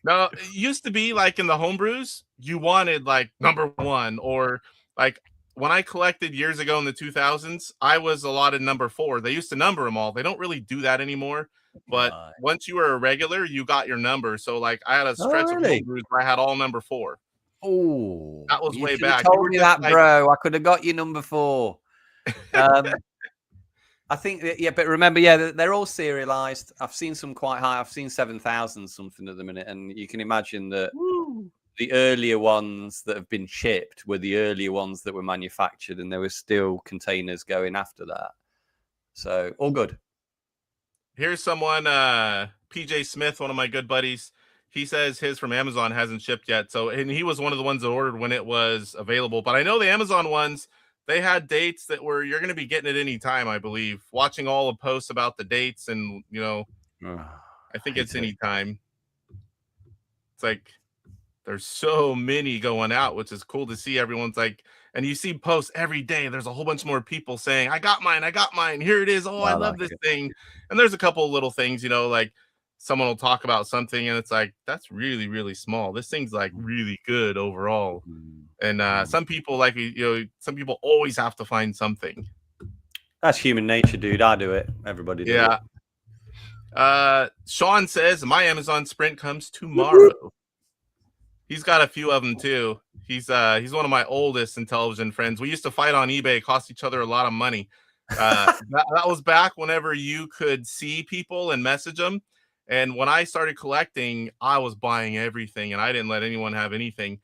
No, it used to be like in the homebrews, you wanted like number one, or like when I collected years ago in the 2000s, I was allotted number 4. They used to number them all. They don't really do that anymore. But once you were a regular, you got your number. So like I had a stretch of homebrews where I had all number 4. Oh, that was you way should have back. told me that, bro. I could have got you number 4. I think, yeah, but remember, yeah, they're all serialized. I've seen some quite high. I've seen 7,000 something at the minute, and you can imagine that the earlier ones that have been shipped were the earlier ones that were manufactured, and there were still containers going after that. So all good. Here's someone, PJ Smith, one of my good buddies. He says his from Amazon hasn't shipped yet. So, and he was one of the ones that ordered when it was available. But I know the Amazon ones, they had dates that were, you're going to be getting it any time, I believe. Watching all the posts about the dates, and I think it's any time. It's like there's so many going out, which is cool to see. Everyone's like, and you see posts every day. There's a whole bunch more people saying, I got mine. Here it is. Oh, I love this thing. And there's a couple of little things, like someone will talk about something and it's like, that's really, really small. This thing's like really good overall. And some people like, some people always have to find something. That's human nature, dude. I do it. Everybody does it. Sean says my Amazon Sprint comes tomorrow. He's got a few of them too. He's one of my oldest Intellivision friends. We used to fight on eBay, cost each other a lot of money. That was back whenever you could see people and message them. And when I started collecting, I was buying everything, and I didn't let anyone have anything.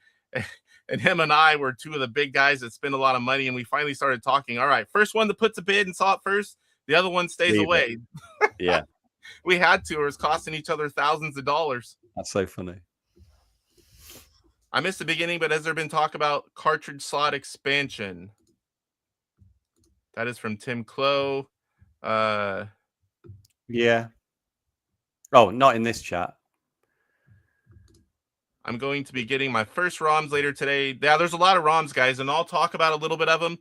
And him and I were two of the big guys that spend a lot of money. And we finally started talking. All right, first one that puts a bid and saw it first, the other one stays away. Yeah, we had to, or it's costing each other thousands of dollars. That's so funny. I missed the beginning, but has there been talk about cartridge slot expansion? That is from Tim Clow. Yeah. Oh, not in this chat. I'm going to be getting my first ROMs later today. Yeah, there's a lot of ROMs, guys, and I'll talk about a little bit of them.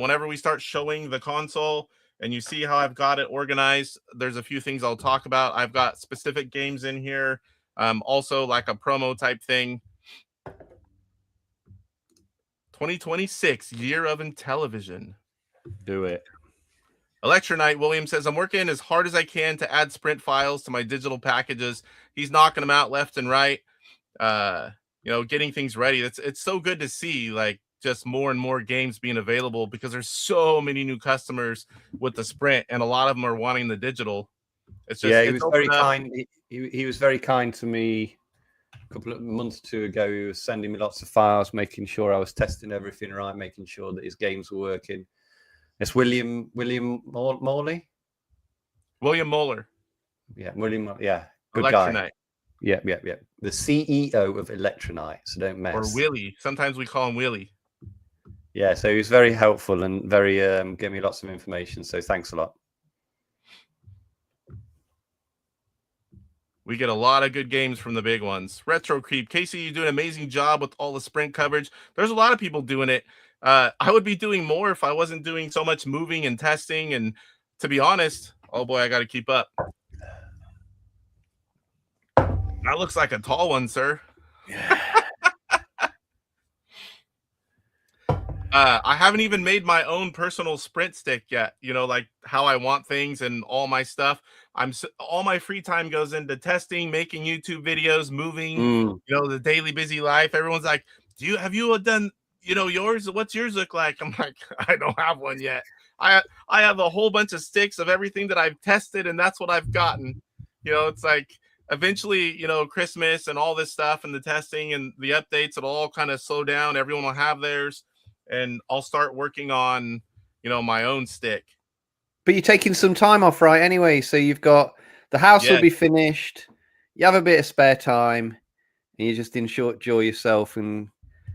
Whenever we start showing the console and you see how I've got it organized, there's a few things I'll talk about. I've got specific games in here, also like a promo type thing. 2026, year of Intellivision. Do it. Electronite Williams says, I'm working as hard as I can to add Sprint files to my digital packages. He's knocking them out left and right, getting things ready. It's so good to see, like, just more and more games being available, because there's so many new customers with the Sprint, and a lot of them are wanting the digital. It's just, he was very kind. He was very kind to me. A couple of months or 2 ago, he was sending me lots of files, making sure I was testing everything right, making sure that his games were working. It's William Morley? William Moeller. Yeah, William. Yeah, good Electronite. guy. Yeah. The CEO of Electronite, so don't mess. Or Willie. Sometimes we call him Willie. Yeah, so he was very helpful and very gave me lots of information. So thanks a lot. We get a lot of good games from the big ones. Retro Creep. Casey, you do an amazing job with all the Sprint coverage. There's a lot of people doing it. I would be doing more if I wasn't doing so much moving and testing. And to be honest, oh boy, I got to keep up. That looks like a tall one, sir. I haven't even made my own personal sprint stick yet. You know, like how I want things and all my stuff. All my free time goes into testing, making YouTube videos, moving. You know, the daily busy life. Everyone's like, have you done, you know, yours? What's yours look like? I'm like, I don't have one yet. I have a whole bunch of sticks of everything that I've tested, and that's what I've gotten. You know, it's like eventually, you know, Christmas and all this stuff and the testing and the updates, it'll all kind of slow down. Everyone will have theirs, and I'll start working on, you know, my own stick. But you're taking some time off, right? Anyway, so you've got the house will be finished. You have a bit of spare time, and you just enjoy yourself. And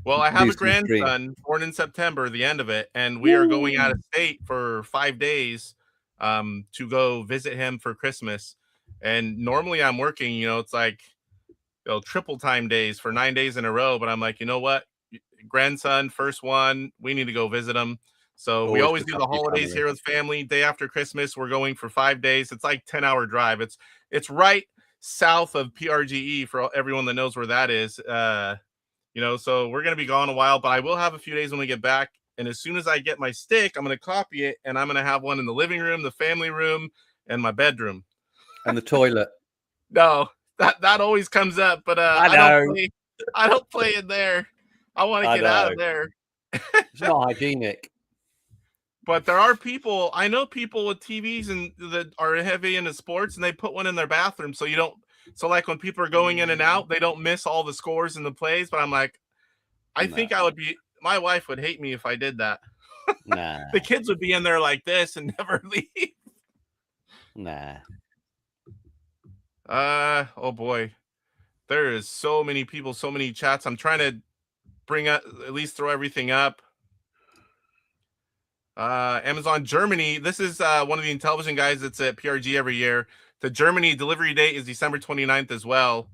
well, I have a grandson born in September, the end of it, and we are going out of state for 5 days to go visit him for Christmas. And normally I'm working, you know, it's like, you know, triple time days for 9 days in a row. But I'm like, you know what? Grandson, first one, we need to go visit him. So we always do the holidays here with family. Day after Christmas, we're going for 5 days. It's like 10-hour drive. It's right south of PRGE for everyone that knows where that is. You know, so we're going to be gone a while, but I will have a few days when we get back. And as soon as I get my stick, I'm going to copy it, and I'm going to have one in the living room, the family room, and my bedroom. And the toilet. No, that always comes up, but I don't play in there. I want to get out of there. It's not hygienic. But there are people, I know people with TVs and that are heavy into sports, and they put one in their bathroom so you don't. So like when people are going in and out, they don't miss all the scores and the plays. But I'm like, I think I would be. My wife would hate me if I did that. Nah. The kids would be in there like this and never leave. Nah. Oh boy, there is so many people, so many chats. I'm trying to bring up, at least throw everything up. Amazon Germany. This is one of the Intellivision guys that's at PRG every year. The Germany delivery date is December 29th as well.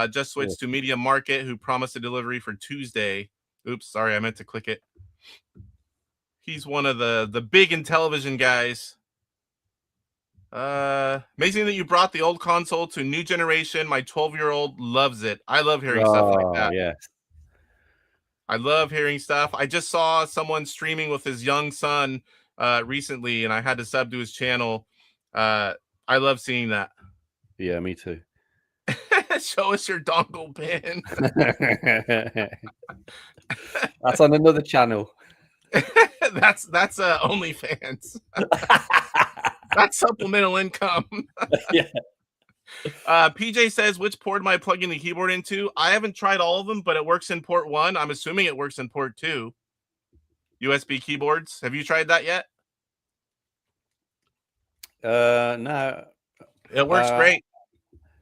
Just switched to Media Market, who promised a delivery for Tuesday. Oops, sorry, I meant to click it. He's one of the big Intellivision guys. Amazing that you brought the old console to new generation. My 12-year-old loves it. I love hearing stuff like that. Yeah. I love hearing stuff. I just saw someone streaming with his young son recently, and I had to sub to his channel. I love seeing that. Yeah, me too. Show us your dongle pin. That's on another channel. That's OnlyFans. That's supplemental income. Yeah. PJ says, which port am I plugging the keyboard into? I haven't tried all of them, but it works in port 1. I'm assuming it works in port 2. USB keyboards. Have you tried that yet? No. It works great.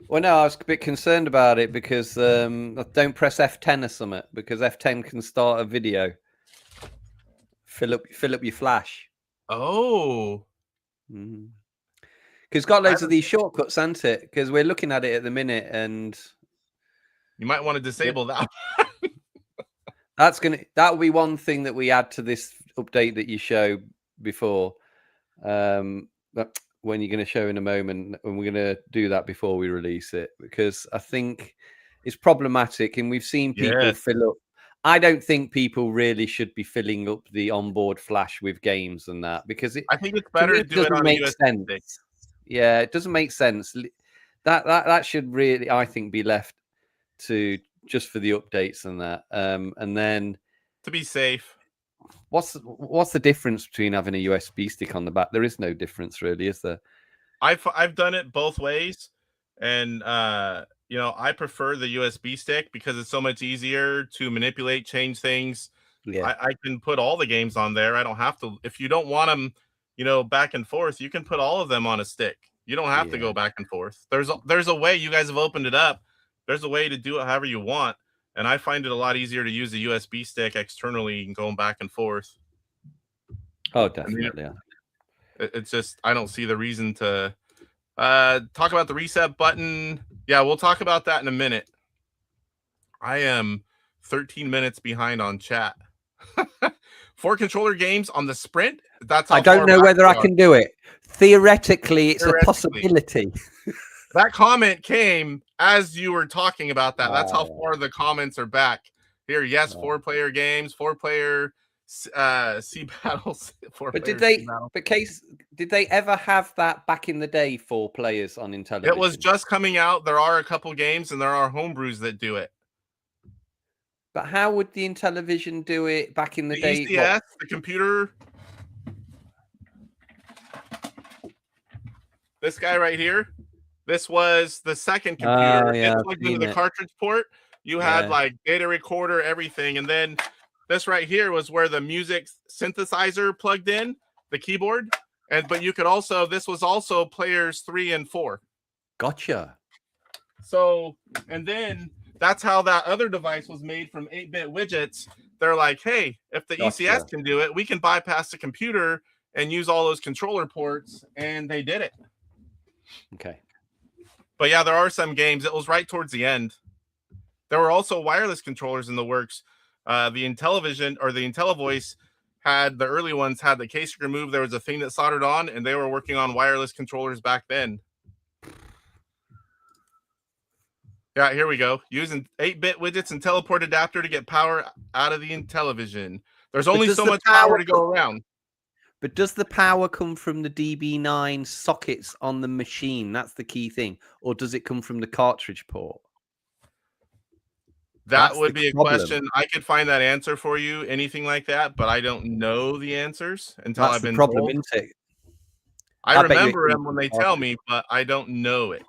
Well, no, I was a bit concerned about it because don't press F10 or something, because F10 can start a video. Fill up your flash. Oh. Because it's got loads of these shortcuts, hasn't it? Because we're looking at it at the minute, and you might want to disable that. That'll be one thing that we add to this update that you show before. When you're going to show in a moment, and we're going to do that before we release it, because I think it's problematic, and we've seen people fill up. I don't think people really should be filling up the onboard flash with games and that, because I think it's better to do it on make sense. Stick. Yeah, it doesn't make sense. That should really, I think, be left to just for the updates and that. And then to be safe. What's the difference between having a USB stick on the back? There is no difference, really, is there? I've done it both ways, and you know, I prefer the USB stick because it's so much easier to manipulate, change things. Yeah, I can put all the games on there. I don't have to. If you don't want them, you know, back and forth, you can put all of them on a stick. You don't have to go back and forth. There's a way. You guys have opened it up. There's a way to do it however you want. And I find it a lot easier to use a USB stick externally and going back and forth. Oh, definitely. It's just, I don't see the reason to talk about the reset button. Yeah, we'll talk about that in a minute. I am 13 minutes behind on chat. 4 controller games on the Sprint. That's how I don't far know back whether we I are. can do it. Theoretically, it's a Theoretically. possibility. That comment came as you were talking about that. That's how Oh, far the comments are back. Here, yes, Oh. 4-player games, 4-player sea battles. But did they ever have that back in the day, 4 players on Intellivision? It was just coming out. There are a couple games, and there are homebrews that do it. But how would the Intellivision do it back in the day? ECS, the computer. This guy right here. This was the second computer. Oh, yeah, It plugged into the cartridge port. You had like data recorder, everything. And then this right here was where the music synthesizer plugged in, the keyboard. But you could also, this was also players 3 and 4. Gotcha. So, and then that's how that other device was made from 8-bit widgets. They're like, hey, if the ECS can do it, we can bypass the computer and use all those controller ports. And they did it. Okay. But yeah, there are some games. It was right towards the end. There were also wireless controllers in the works. The Intellivision or the IntelliVoice had the early ones had the case removed. There was a thing that soldered on, and they were working on wireless controllers back then. Yeah, here we go. Using 8-bit widgets and teleport adapter to get power out of the Intellivision. There's only so much power to go around. But does the power come from the DB9 sockets on the machine? That's the key thing. Or does it come from the cartridge port? That would be a question. I could find that answer for you, anything like that, but I don't know the answers until I've been told. Isn't it? I remember them when they tell me, but I don't know it.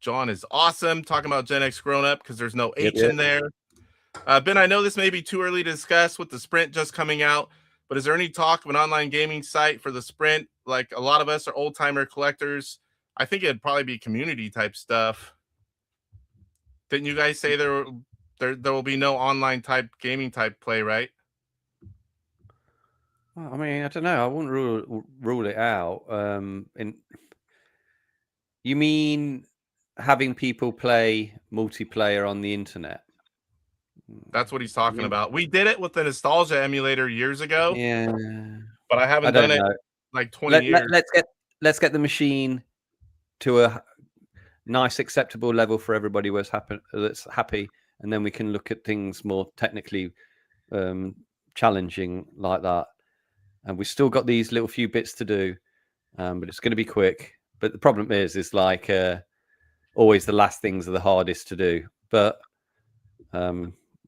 John is awesome. Talking about Gen X grown up because there's no H in there. Ben, I know this may be too early to discuss with the Sprint just coming out, but is there any talk of an online gaming site for the Sprint? Like a lot of us are old timer collectors. I think it'd probably be community type stuff. Didn't you guys say there will be no online type gaming type play, right? Well, I mean, I don't know. I wouldn't rule it out. You mean having people play multiplayer on the internet? That's what he's talking about. We did it with the nostalgia emulator years ago. Yeah, but I haven't done it like 20 years. Let's get the machine to a nice, acceptable level for everybody that's happy, and then we can look at things more technically challenging like that. And we've still got these little few bits to do, but it's going to be quick. But the problem is like always the last things are the hardest to do. But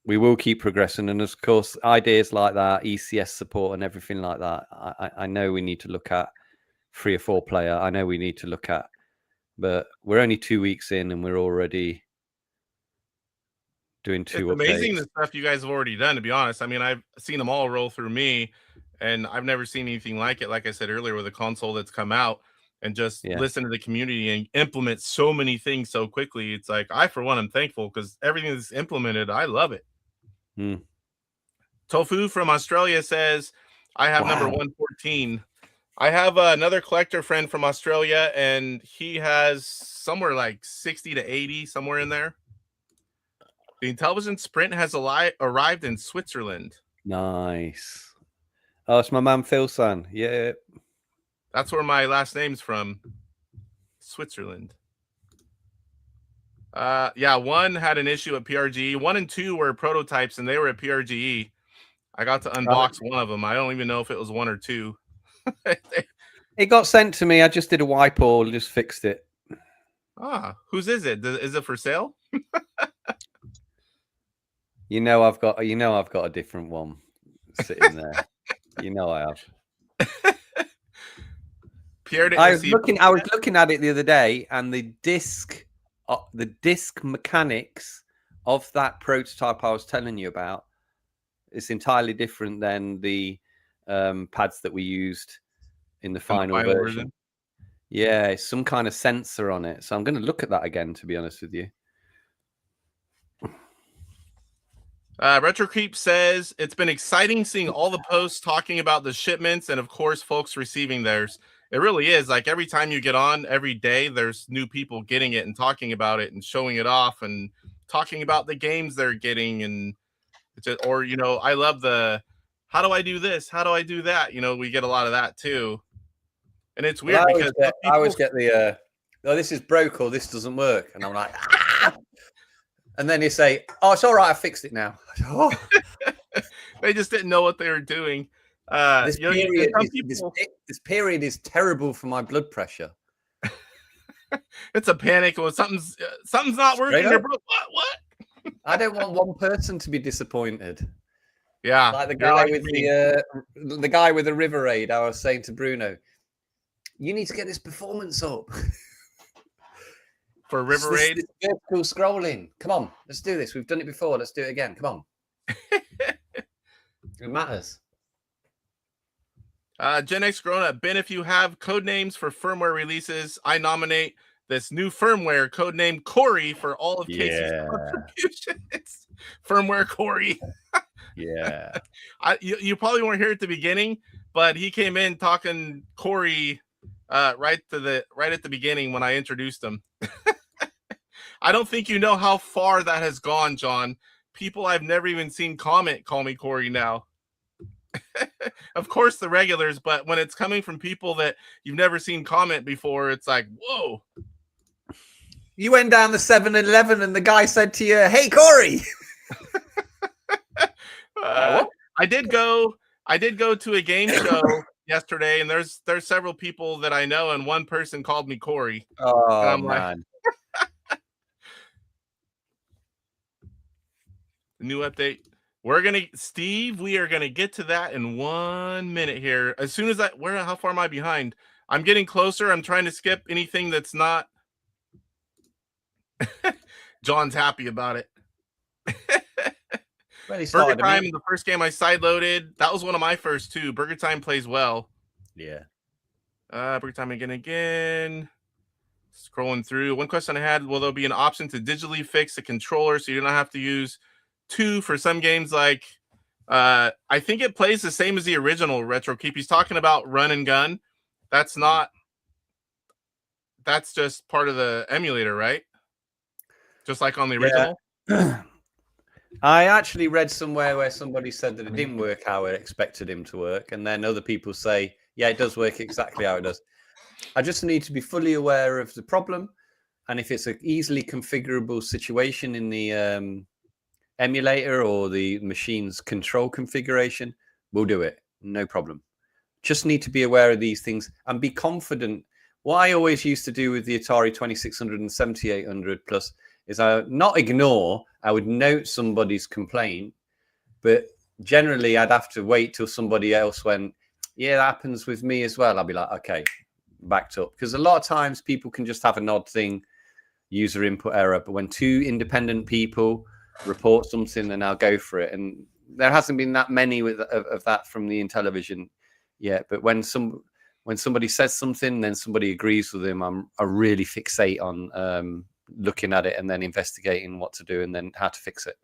we will keep progressing. And of course, ideas like that, ECS support and everything like that, I know we need to look at 3 or 4 player. I know we need to look at, but we're only 2 weeks in and we're already doing 2 updates. It's amazing the stuff you guys have already done, to be honest. I mean, I've seen them all roll through me, and I've never seen anything like it. Like I said earlier, with a console that's come out and just listen to the community and implement so many things so quickly. It's like, I, for one, am thankful because everything that's implemented, I love it. Tofu from Australia says, I have number 114. I have another collector friend from Australia, and he has somewhere like 60 to 80, somewhere in there. The Intellivision Sprint has arrived in Switzerland. Nice. Oh, it's my man Phil's son. Yeah. That's where my last name's from. Switzerland. Yeah, 1 had an issue at PRGE. 1 and 2 were prototypes, and they were at PRGE. I got to unbox one of them. I don't even know if it was 1 or 2. It got sent to me. I just did a wipe all, just fixed it. Whose is it? Is it for sale? You know I've got a different one sitting there. You know I have. I was looking at it the other day, and the disc mechanics of that prototype I was telling you about is entirely different than the pads that we used in the final version. Yeah, it's some kind of sensor on it. So I'm going to look at that again, to be honest with you. Retro Creep says, it's been exciting seeing all the posts talking about the shipments and, of course, folks receiving theirs. It really is. Like, every time you get on, every day, there's new people getting it and talking about it and showing it off and talking about the games they're getting, and just, or I love the how do I do this? How do I do that? We get a lot of that too, and it's weird because I always get the oh, this is broke or this doesn't work, and I'm like, ah! And then you say, oh, it's all right, I fixed it now. Oh. They just didn't know what they were doing. This period is terrible for my blood pressure. It's a panic when something's not working. What? I don't want one person to be disappointed. Yeah, like the guy with the guy with the River Raid. I was saying to Bruno, you need to get this performance up for River Raid. This vertical scrolling. Come on, let's do this. We've done it before. Let's do it again. Come on. It matters. Gen X Grown Up. Ben, if you have code names for firmware releases, I nominate this new firmware codename Corey for all of Casey's contributions. Firmware Corey. Yeah. You probably weren't here at the beginning, but he came in talking Corey right at the beginning when I introduced him. I don't think you know how far that has gone, John. People I've never even seen comment call me Corey now. Of course the regulars, but when it's coming from people that you've never seen comment before, it's like, whoa. You went down the 7-Eleven and the guy said to you, hey, Corey. I did go to a game show yesterday, and there's several people that I know, and one person called me Corey. Oh, man. New update. Steve, we are gonna get to that in 1 minute here. As soon as how far am I behind? I'm getting closer. I'm trying to skip anything that's not. John's happy about it. Burger Time, the first game I sideloaded. That was one of my first too. Burger Time plays well. Yeah. Burger Time again. Scrolling through. One question I had: will there be an option to digitally fix the controller so you don't have to use two for some games? Like, I think it plays the same as the original Retro Keep. He's talking about Run and Gun. That's just part of the emulator, right? Just like on the original. Yeah. I actually read somewhere where somebody said that it didn't work how I expected him to work, and then other people say, yeah, it does work exactly how it does. I just need to be fully aware of the problem, and if it's an easily configurable situation in the emulator or the machine's control configuration, we'll do it. No problem. Just need to be aware of these things and be confident. What I always used to do with the Atari 2600 and 7800 Plus is I not ignore, I would note somebody's complaint, but generally I'd have to wait till somebody else went, yeah, that happens with me as well. I'll be like, okay, backed up. Because a lot of times people can just have an odd thing, user input error, but when two independent people report something, then I'll go for it. And there hasn't been that many of that from the Intellivision yet. But when somebody says something, then somebody agrees with them, I really fixate on looking at it and then investigating what to do and then how to fix it.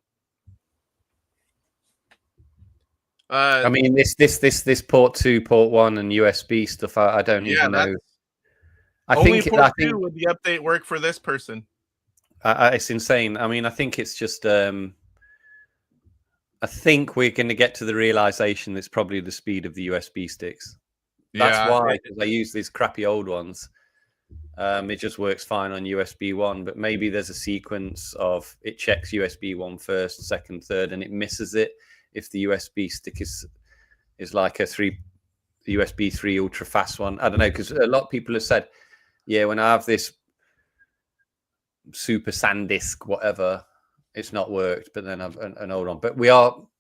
I mean, this port 2, port 1, and USB stuff. I don't even know. I think port 2 would the update work for this person. It's insane. I mean, I think it's just. I think we're going to get to the realization that's probably the speed of the USB sticks. That's why, because I use these crappy old ones. It just works fine on USB 1, but maybe there's a sequence of it checks USB 1 first, second, third, and it misses it if the USB stick is like a USB 3 ultra fast one. I don't know, because a lot of people have said, yeah, when I have this super SanDisk, whatever, it's not worked, but then I've an old one. But we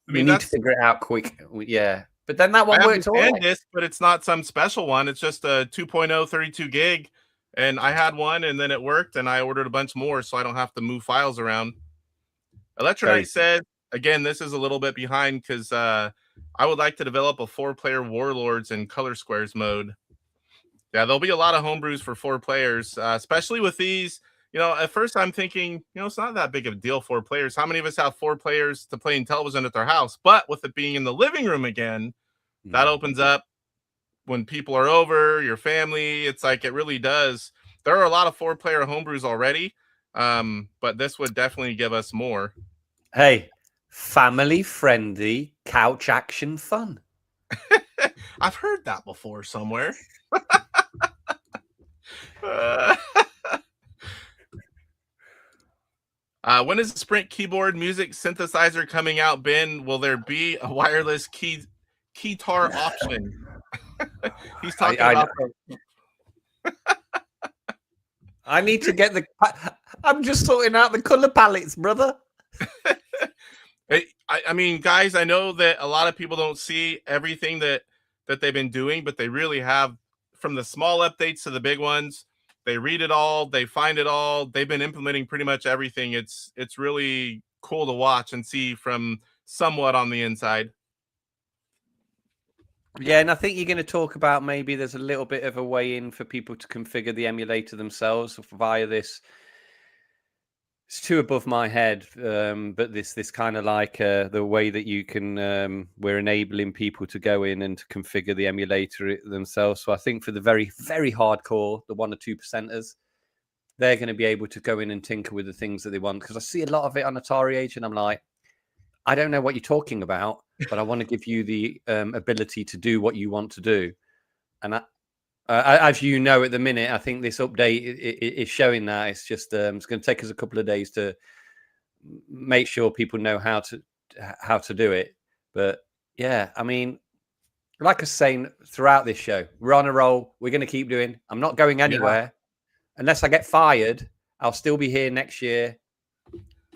need to figure it out quick. Yeah. But then that one worked all right. But it's not some special one. It's just a 2.0 32 gig. And I had one, and then it worked, and I ordered a bunch more, so I don't have to move files around. Electronite said, again, this is a little bit behind because I would like to develop a 4-player Warlords and Color Squares mode. Yeah, there'll be a lot of homebrews for 4 players, especially with these. At first I'm thinking, it's not that big of a deal, 4 players. How many of us have 4 players to play in television at their house? But with it being in the living room again, that opens up when people are over, your family. It's like it really does. There are a lot of 4-player homebrews already. But this would definitely give us more. Hey, family-friendly couch action fun. I've heard that before somewhere. When is the Sprint keyboard music synthesizer coming out, Ben? Will there be a wireless keytar option? He's talking about I need to get the. I'm just sorting out the color palettes, brother. I mean, guys, I know that a lot of people don't see everything that they've been doing, but they really have, from the small updates to the big ones. They read it all, they find it all. They've been implementing pretty much everything. It's really cool to watch and see from somewhat on the inside. Yeah, and I think you're going to talk about maybe there's a little bit of a way in for people to configure the emulator themselves via this. It's too above my head, but this kind of like the way that you can, we're enabling people to go in and to configure the emulator themselves. So I think for the very, very hardcore, the 1 or 2%ers, they're going to be able to go in and tinker with the things that they want. Because I see a lot of it on AtariAge, and I'm like, I don't know what you're talking about, but I want to give you the ability to do what you want to do. And as you know, at the minute, I think this update is showing that. It's just it's going to take us a couple of days to make sure people know how to do it. But yeah, I mean, like I was saying throughout this show, we're on a roll. We're going to keep doing. I'm not going anywhere unless I get fired. I'll still be here next year.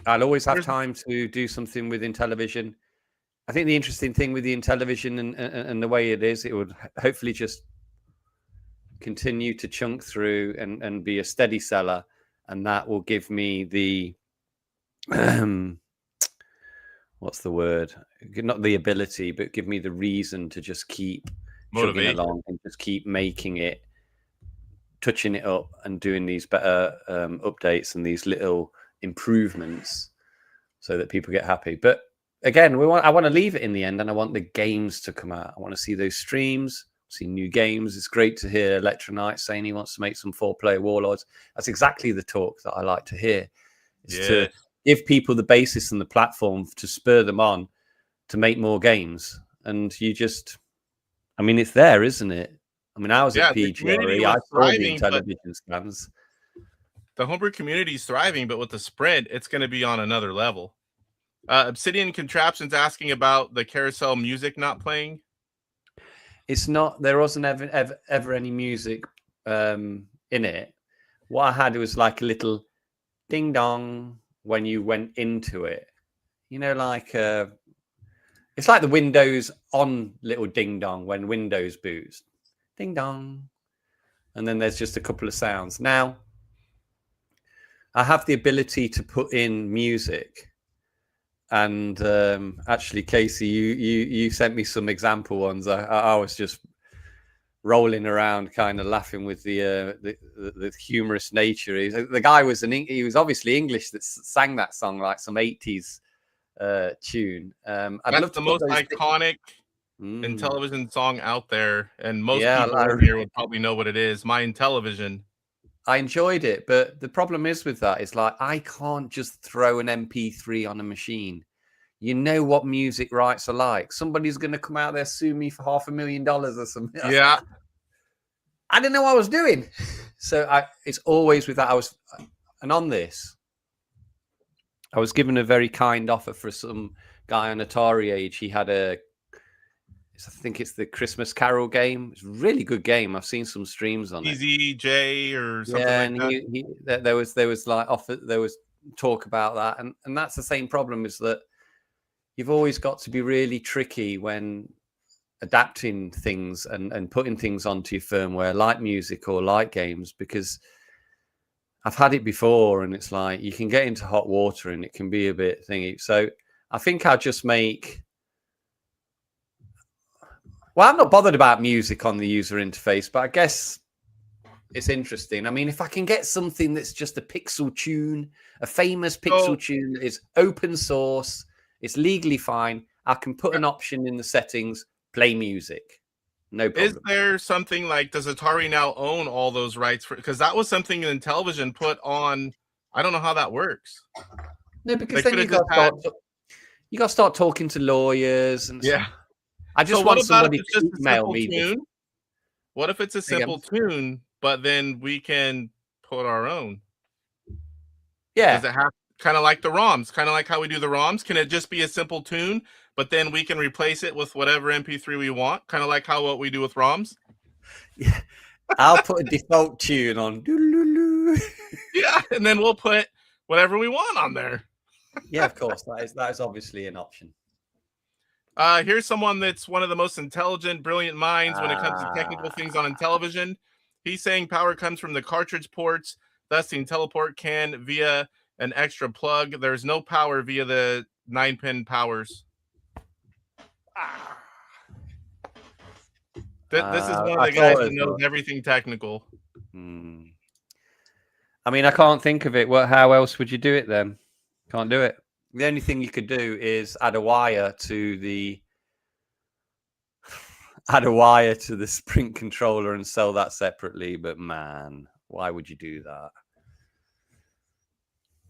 I'll always have time to do something with Intellivision. I think the interesting thing with the Intellivision and the way it is, it would hopefully just continue to chunk through and be a steady seller, and that will give me the what's the word? Not the ability, but give me the reason to just keep chugging along and just keep making it, touching it up, and doing these better updates and these little improvements so that people get happy. But again, I want to leave it in the end, and I want the games to come out. I want to see those streams, see new games. It's great to hear Electronite saying he wants to make some 4-player Warlords. That's exactly the talk that I like to hear. Is to give people the basis and the platform to spur them on to make more games. And you just, I mean, it's there, isn't it? I mean, I was at PGRE. I saw the television scans. The homebrew community is thriving, but with the Sprint, it's going to be on another level. Obsidian Contraption's asking about the carousel music not playing. It's not. There wasn't ever any music in it. What I had was like a little ding dong when you went into it. You know, like it's like the Windows on little ding dong when Windows boots. Ding dong. And then there's just a couple of sounds. Now, I have the ability to put in music. And actually, Casey, you sent me some example ones. I was just rolling around, kind of laughing with the humorous nature. The guy was he was obviously English that sang that song, like some 80s tune. That's the most iconic Intellivision song out there, and most people here would probably know what it is. My Intellivision. I enjoyed it, but the problem is with that is like I can't just throw an MP3 on a machine. You know what music rights are like. Somebody's going to come out there, sue me for $500,000 or something. Yeah. I didn't know what I was doing. So it's always with that. And on this, I was given a very kind offer for some guy on AtariAge. He had I think it's the Christmas Carol game. It's a really good game. I've seen some streams on EZJ or something like that. There was like offer. There was talk about that, and that's the same problem. Is that you've always got to be really tricky when adapting things and putting things onto your firmware, like music or like games, because I've had it before, and it's like you can get into hot water, and it can be a bit thingy. So I think I'll just make. Well, I'm not bothered about music on the user interface, but I guess it's interesting. I mean, if I can get something that's just a pixel tune, a famous pixel tune that is open source, it's legally fine, I can put an option in the settings, play music. No problem. Is there something like, does Atari now own all those rights? Because that was something Intellivision put on I don't know how that works. No, because They then coulda you just got to start talking to lawyers and Yeah. I just So want what about if somebody it's to just a email simple me. tune? What if it's a simple tune, but then we can put our own? Does Yeah. it have kind of like the ROMs, kind of like how we do the ROMs? Can it just be a simple tune, but then we can replace it with whatever MP3 we want, kind of like how what we do with ROMs? Yeah. I'll put a default tune on. Yeah, and then we'll put whatever we want on there. Yeah, of course. That is obviously an option. Here's someone that's one of the most intelligent, brilliant minds when it comes to technical things on television. He's saying power comes from the cartridge ports, thus the teleport can via an extra plug. There's no power via the 9-pin powers. This is one of the guys that knows everything technical. I mean, I can't think of it. How else would you do it then? Can't do it. The only thing you could do is add a wire to the Sprint controller and sell that separately. But man, why would you do that?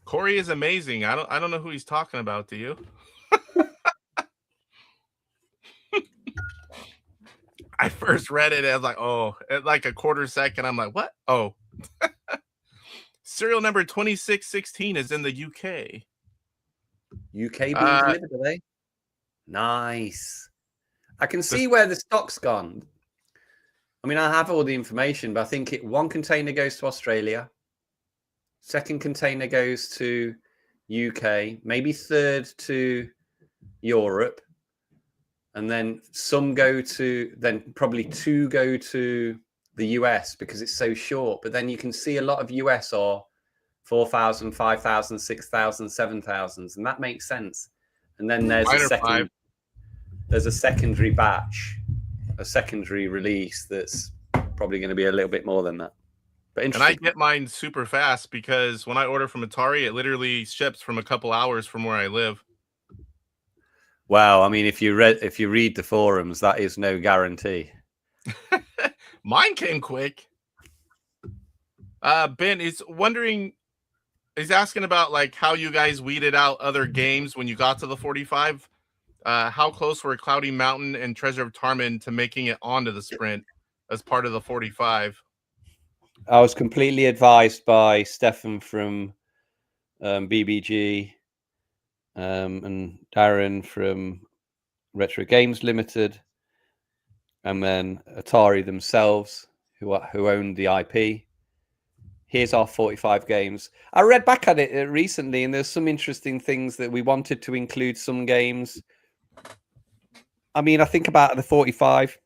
Corey is amazing. I don't know who he's talking about. Do you? I first read it. I was like, oh, at like a quarter second. I'm like, what? Oh. Serial number 2616 is in the UK. UK being delivered today. Nice. I can see where the stock's gone. I mean, I have all the information, but I think one container goes to Australia. Second container goes to UK, maybe third to Europe. And then probably 2 go to the US because it's so short. But then you can see a lot of US are 4,000, 5,000, 6,000, 7,000. And that makes sense. And then there's a secondary batch, a secondary release that's probably going to be a little bit more than that. But interesting. And I get mine super fast because when I order from Atari, it literally ships from a couple hours from where I live. Wow, I mean, if you read the forums, that is no guarantee. Mine came quick. Ben is wondering, he's asking about like how you guys weeded out other games when you got to the 45. How close were Cloudy Mountain and Treasure of Tarman to making it onto the Sprint as part of the 45? I was completely advised by Stefan from BBG and Darren from Retro Games Limited, and then Atari themselves, who owned the IP. Here's our 45 games. I read back at it recently, and there's some interesting things that we wanted to include some games. I mean, I think about the 45.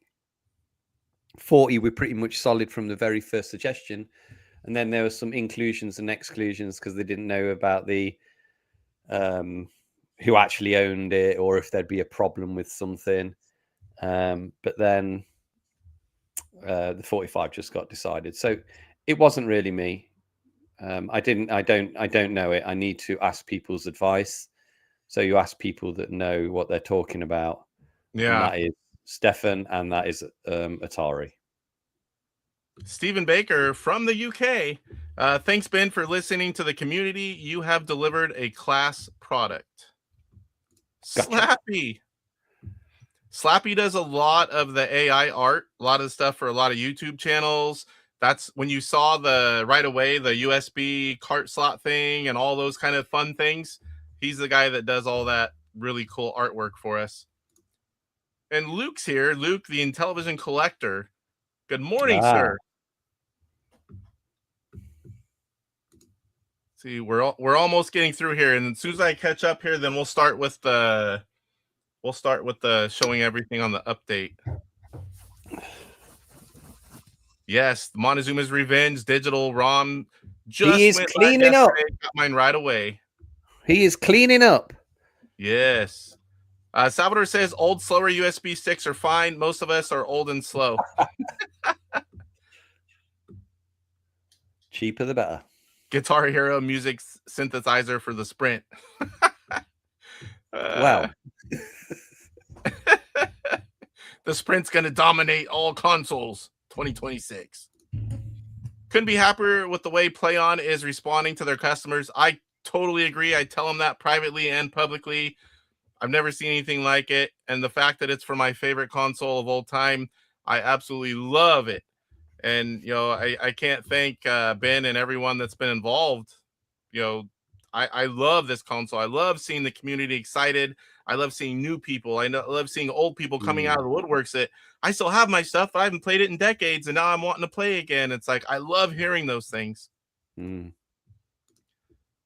40 were pretty much solid from the very first suggestion. And then there were some inclusions and exclusions because they didn't know about the who actually owned it or if there'd be a problem with something. But then the 45 just got decided. So it wasn't really me. I don't know it. I need to ask people's advice. So you ask people that know what they're talking about. Yeah. And that is Stefan and that is Atari. Stephen Baker from the UK. Thanks, Ben, for listening to the community. You have delivered a class product. Gotcha. Slappy does a lot of the AI art, a lot of stuff for a lot of YouTube channels. That's when you saw right away the USB cart slot thing and all those kind of fun things. He's the guy that does all that really cool artwork for us. And Luke's here. Luke, the Intellivision collector. Good morning, sir. See, we're almost getting through here, and as soon as I catch up here, then we'll start with the showing everything on the update. Yes, Montezuma's Revenge digital ROM just he is cleaning up. Got mine right away. He is cleaning up. Yes. Salvador says old, slower USB sticks are fine. Most of us are old and slow. Cheaper the better. Guitar Hero music synthesizer for the Sprint. Wow. The Sprint's going to dominate all consoles 2026. couldn't be happier with the way Plaion is responding to their customers. I totally agree. I tell them that privately and publicly. I've never seen anything like it. And the fact that it's for my favorite console of all time, I absolutely love it. And, I can't thank Ben and everyone that's been involved. I love this console. I love seeing the community excited. I love seeing new people. I love seeing old people coming out of the woodworks that I still have my stuff, but I haven't played it in decades, and now I'm wanting to play again. It's like, I love hearing those things. Will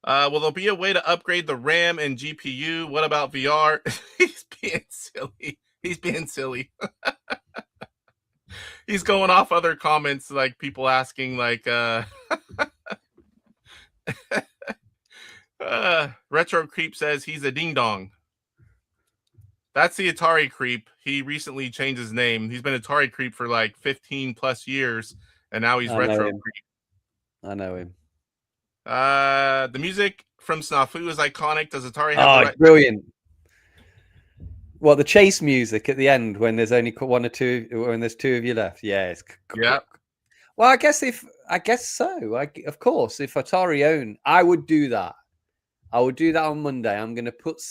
there be a way to upgrade the RAM and GPU? What about VR? He's being silly. He's being silly. He's going off other comments, like people asking, like, Retro Creep says he's a ding dong. That's the Atari Creep. He recently changed his name. He's been Atari Creep for like 15 plus years, and now he's Retro Creep. I know him. The music from Snafu is iconic. Does Atari have the right? Brilliant. Well, the chase music at the end when there's only one or two, when there's two of you left. Yeah, yeah. Well, I guess so. Of course, if Atari own, I would do that. I would do that on Monday. I'm going to put,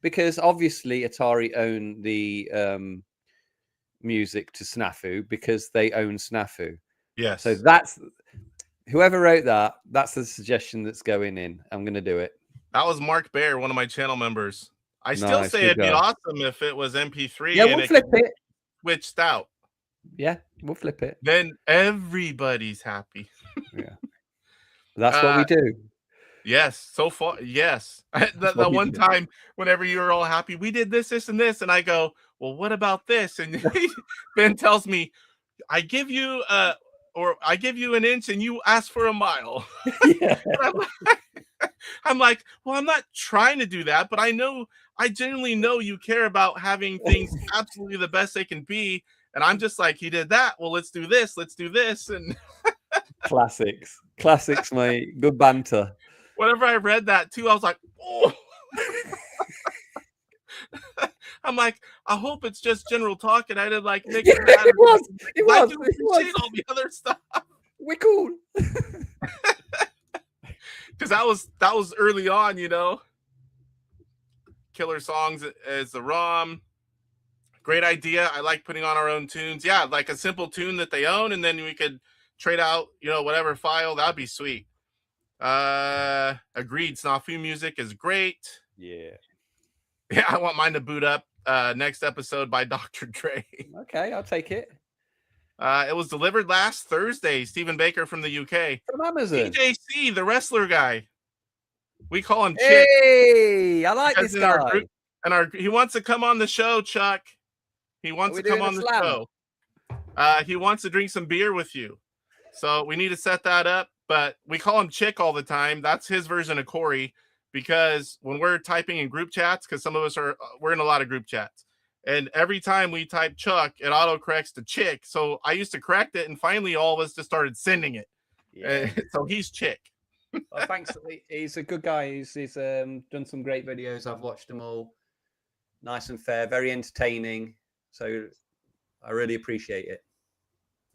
because obviously Atari own the music to Snafu because they own Snafu. Yes. So that's whoever wrote that. That's the suggestion that's going in. I'm going to do it. That was Mark Baer, one of my channel members. I still say it'd be awesome if it was MP3. Yeah, we'll flip it. Switched out. Yeah, we'll flip it. Then everybody's happy. Yeah, that's what we do. Yes, so far, yes. The one time, whenever you were all happy, we did this, this, and this, and I go, well, what about this? And Ben tells me, I give you an inch, and you ask for a mile. Yeah. I'm like, well, I'm not trying to do that, but I genuinely know you care about having things absolutely the best they can be. And I'm just like, he did that. Well, let's do this. And classics, mate. Good banter. Whenever I read that too, I was like, oh. I'm like, I hope it's just general talk, and I did like Nick. It was. I do appreciate all the other stuff. We're cool. Because that was early on, Killer songs as the ROM. Great idea. I like putting on our own tunes. Yeah, like a simple tune that they own, and then we could trade out, whatever file. That'd be sweet. Agreed. Snafu music is great. Yeah. Yeah, I want mine to boot up next episode by Dr. Dre. Okay, I'll take it. It was delivered last Thursday. Stephen Baker from the UK. From Amazon. TJC, the wrestler guy. We call him Chick. Hey, I like this guy. He wants to come on the show, Chuck. He wants to come on the show. He wants to drink some beer with you. So we need to set that up. But we call him Chick all the time. That's his version of Corey. Because when we're typing in group chats, because some of us we're in a lot of group chats. And every time we type Chuck, it auto-corrects to Chick. So I used to correct it, and finally all of us just started sending it. Yeah. So he's Chick. Well, thanks. He's a good guy. He's done some great videos. I've watched them all. Nice and fair, very entertaining. So I really appreciate it.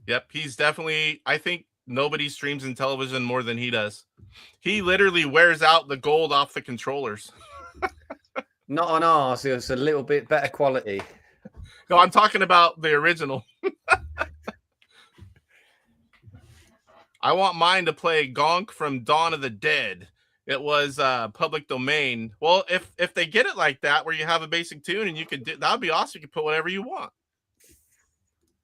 Yep, he's definitely, I think nobody streams in television more than he does. He literally wears out the gold off the controllers. Not on ours. It's a little bit better quality. No, I'm talking about the original. I want mine to play Gonk from Dawn of the Dead. It was public domain. Well, if they get it like that, where you have a basic tune and you could that would be awesome. You could put whatever you want.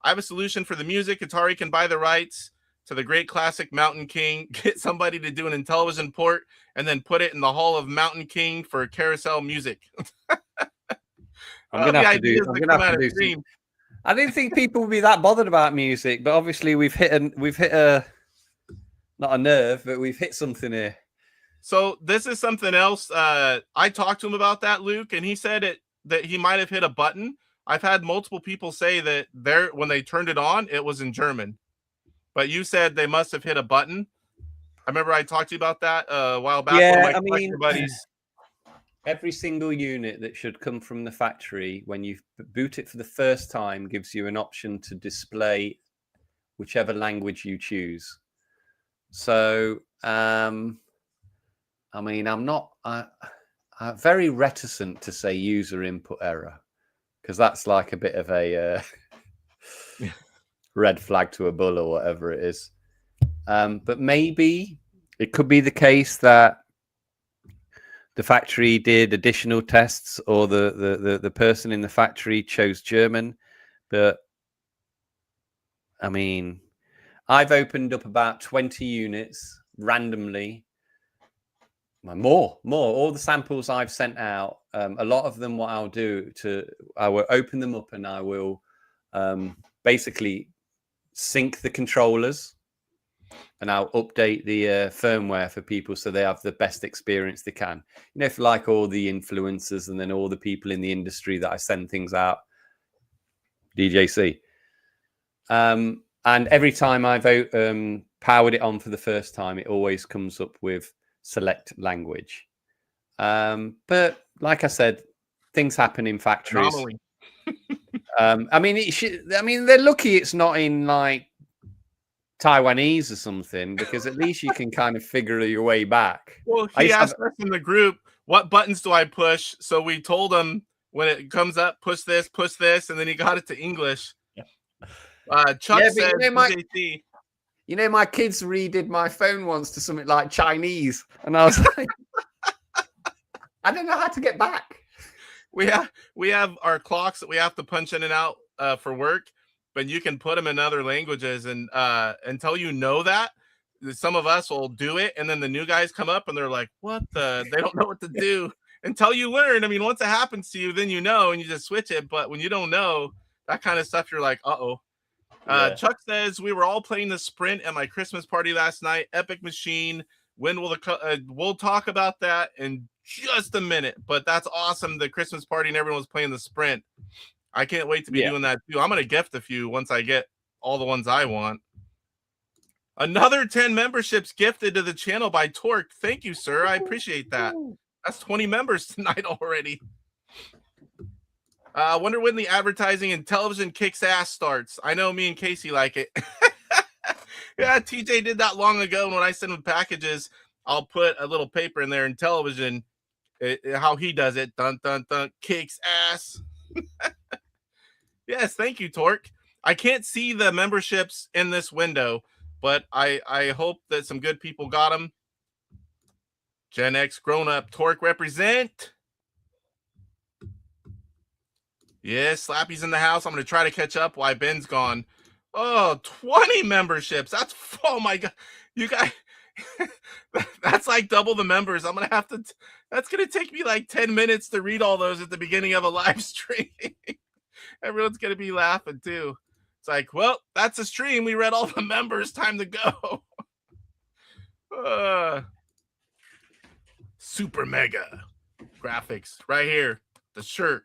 I have a solution for the music. Atari can buy the rights to the great classic Mountain King, get somebody to do an Intellivision port, and then put it in the Hall of Mountain King for carousel music. I'm gonna have to do some. I didn't think people would be that bothered about music, but obviously we've hit a not a nerve, but we've hit something here. So this is something else. I talked to him about that, Luke, and he said that he might have hit a button. I've had multiple people say that when they turned it on, it was in German. But you said they must have hit a button. I remember I talked to you about that a while back. Yeah, I mean, buddies. Every single unit that should come from the factory, when you boot it for the first time, gives you an option to display whichever language you choose. So, I mean, I'm very reticent to say user input error, because that's like a bit of a red flag to a bull or whatever it is. But maybe it could be the case that the factory did additional tests, or the person in the factory chose German. But I mean, I've opened up about 20 units randomly. More. All the samples I've sent out, a lot of them, what I'll do I will open them up and I will basically sync the controllers, and I'll update the firmware for people so they have the best experience they can. You know, for like all the influencers and then all the people in the industry that I send things out, DJC. And every time I've powered it on for the first time, it always comes up with select language. But like I said, things happen in factories. Anomaly. I mean, they're lucky it's not in like Taiwanese or something, because at least you can kind of figure your way back. Well, he asked us in the group, what buttons do I push? So we told him, when it comes up, push this, and then he got it to English. Chuck said, you know, my kids redid my phone once to something like Chinese, and I was like, I don't know how to get back. We have our clocks that we have to punch in and out for work, but you can put them in other languages, and until you know that, some of us will do it, and then the new guys come up and they're like, what the? They don't know what to do until you learn. I mean, once it happens to you, then you know, and you just switch it. But when you don't know that kind of stuff, you're like, uh-oh. Chuck says, we were all playing the Sprint at my Christmas party last night. Epic machine. When will we'll talk about that in just a minute, but that's awesome. The Christmas party and everyone's playing the Sprint. I can't wait to be doing that too. I'm going to gift a few once I get all the ones I want. Another 10 memberships gifted to the channel by Torque. Thank you, sir. I appreciate that. That's 20 members tonight already. I wonder when the advertising and television kicks ass starts. I know me and Casey like it. Yeah, TJ did that long ago. When I send him packages, I'll put a little paper in there in television. How he does it. Dun, dun, dun. Kicks ass. Yes, thank you, Torque. I can't see the memberships in this window, but I hope that some good people got them. Gen X grown up. Torque represent. Yes, Slappy's in the house. I'm going to try to catch up while Ben's gone. Oh, 20 memberships. That's, oh my God. You guys, that's like double the members. I'm going to have to, that's going to take me like 10 minutes to read all those at the beginning of a live stream. Everyone's going to be laughing too. It's like, well, that's a stream. We read all the members. Time to go. Super mega graphics right here. The shirt.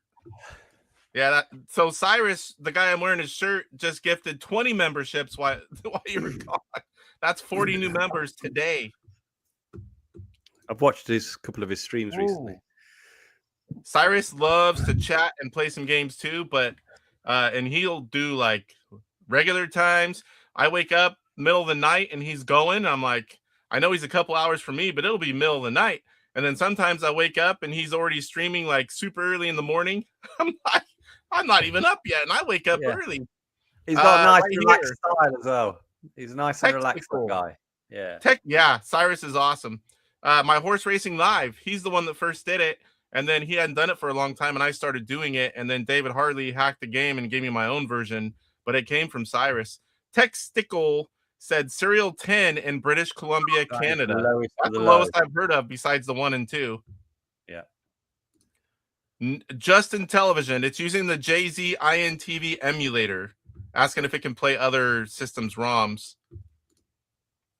Yeah, so Cyrus, the guy I'm wearing his shirt, just gifted 20 memberships while you were gone. That's 40 new members today. I've watched a couple of his streams recently. Cyrus loves to chat and play some games too, but and he'll do like regular times. I wake up middle of the night and he's going. I'm like, I know he's a couple hours from me, but it'll be middle of the night. And then sometimes I wake up and he's already streaming like super early in the morning. I'm not even up yet, and I wake up early. He's got a nice relaxed style as well. He's a nice and relaxed guy. Yeah. Cyrus is awesome. My horse racing live. He's the one that first did it, and then he hadn't done it for a long time, and I started doing it. And then David Hartley hacked the game and gave me my own version, but it came from Cyrus. Texticle said Serial 10 in British Columbia, Canada. That's the lowest I've heard of, besides the 1 and 2. Yeah. Just in television, it's using the JZ INTV emulator, asking if it can play other systems' ROMs.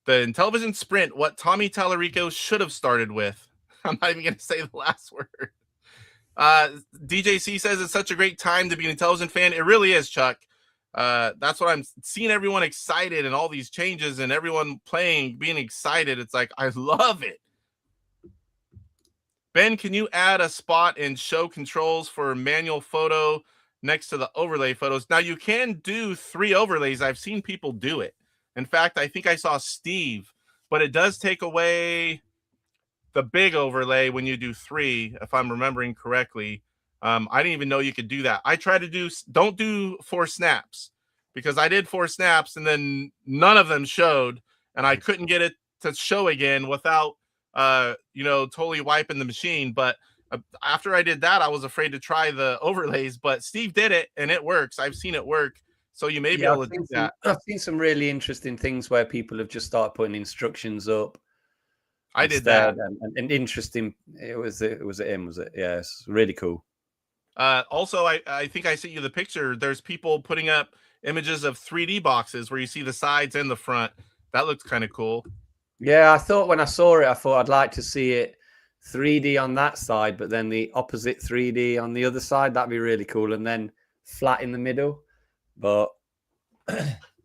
The Intellivision Sprint, what Tommy Tallarico should have started with. I'm not even going to say the last word. DJC says it's such a great time to be an Intellivision fan. It really is, Chuck. That's what I'm seeing, everyone excited and all these changes and everyone playing, being excited. It's like, I love it. Ben, can you add a spot in show controls for manual photo next to the overlay photos? Now, you can do 3 overlays. I've seen people do it. In fact, I think I saw Steve but it does take away the big overlay when you do 3, if I'm remembering correctly. I didn't even know you could do that. I try to don't do 4 snaps, because I did 4 snaps and then none of them showed, and I couldn't get it to show again without totally wiping the machine. But after I did that, I was afraid to try the overlays, but Steve did it and it works. I've seen it work. So you may be able to do that. I've seen some really interesting things where people have just started putting instructions up. I did that. And interesting. Was it him? Was it? Yeah, it's really cool. Also, I think I sent you the picture. There's people putting up images of 3D boxes where you see the sides and the front. That looks kind of cool. Yeah, I thought when I saw it, I thought I'd like to see it 3D on that side, but then the opposite 3D on the other side. That'd be really cool. And then flat in the middle. But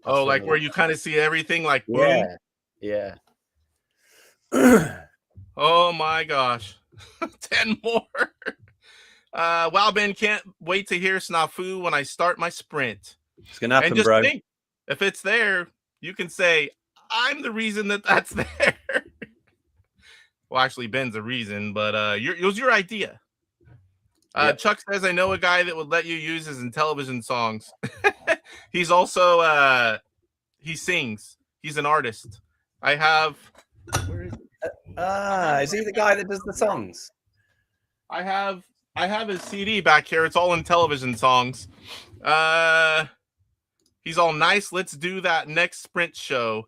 oh, like where you kind of see everything, like boom. Yeah. Oh my gosh. 10 more. Wow, Ben, can't wait to hear Snafu when I start my sprint. It's gonna happen, and just bro. Think, if it's there, you can say, I'm the reason that's there. Well, actually, Ben's the reason, but it was your idea. Yep. Chuck says, I know a guy that would let you use his Intellivision songs. He's also, he sings. He's an artist. I have... Where is it? Is he the guy that does the songs? I have his CD back here. It's all Intellivision songs. He's all nice. Let's do that next sprint show.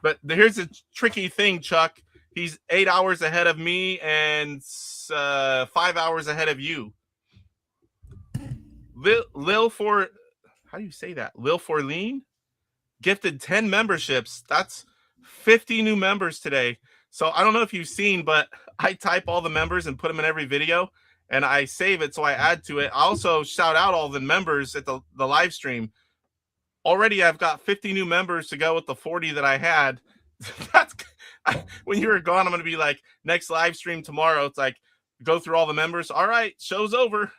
But here's a tricky thing, Chuck. He's 8 hours ahead of me and 5 hours ahead of you. Lil for, how do you say that? Lil Forlean gifted 10 memberships. That's 50 new members today. So I don't know if you've seen, but I type all the members and put them in every video, and I save it so I add to it. I also shout out all the members at the live stream. Already I've got 50 new members to go with the 40 that I had. When you were gone, I'm going to be like, next live stream tomorrow. It's like, go through all the members. All right, show's over.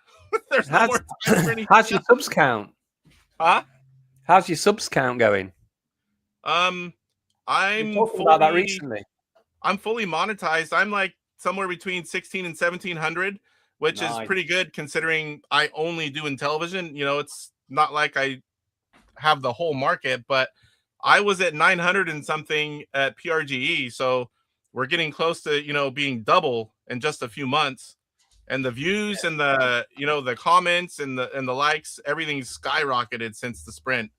There's no more time for anything. How's your subs count? Huh? How's your subs count going? I'm talking about that recently. I'm fully monetized. I'm like somewhere between 16 and 1700, which is pretty good considering I only do Intellivision. You know, it's not like I have the whole market, but I was at 900 and something at PRGE. So we're getting close to, being double in just a few months. And the views and the, the comments and the likes, everything's skyrocketed since the sprint.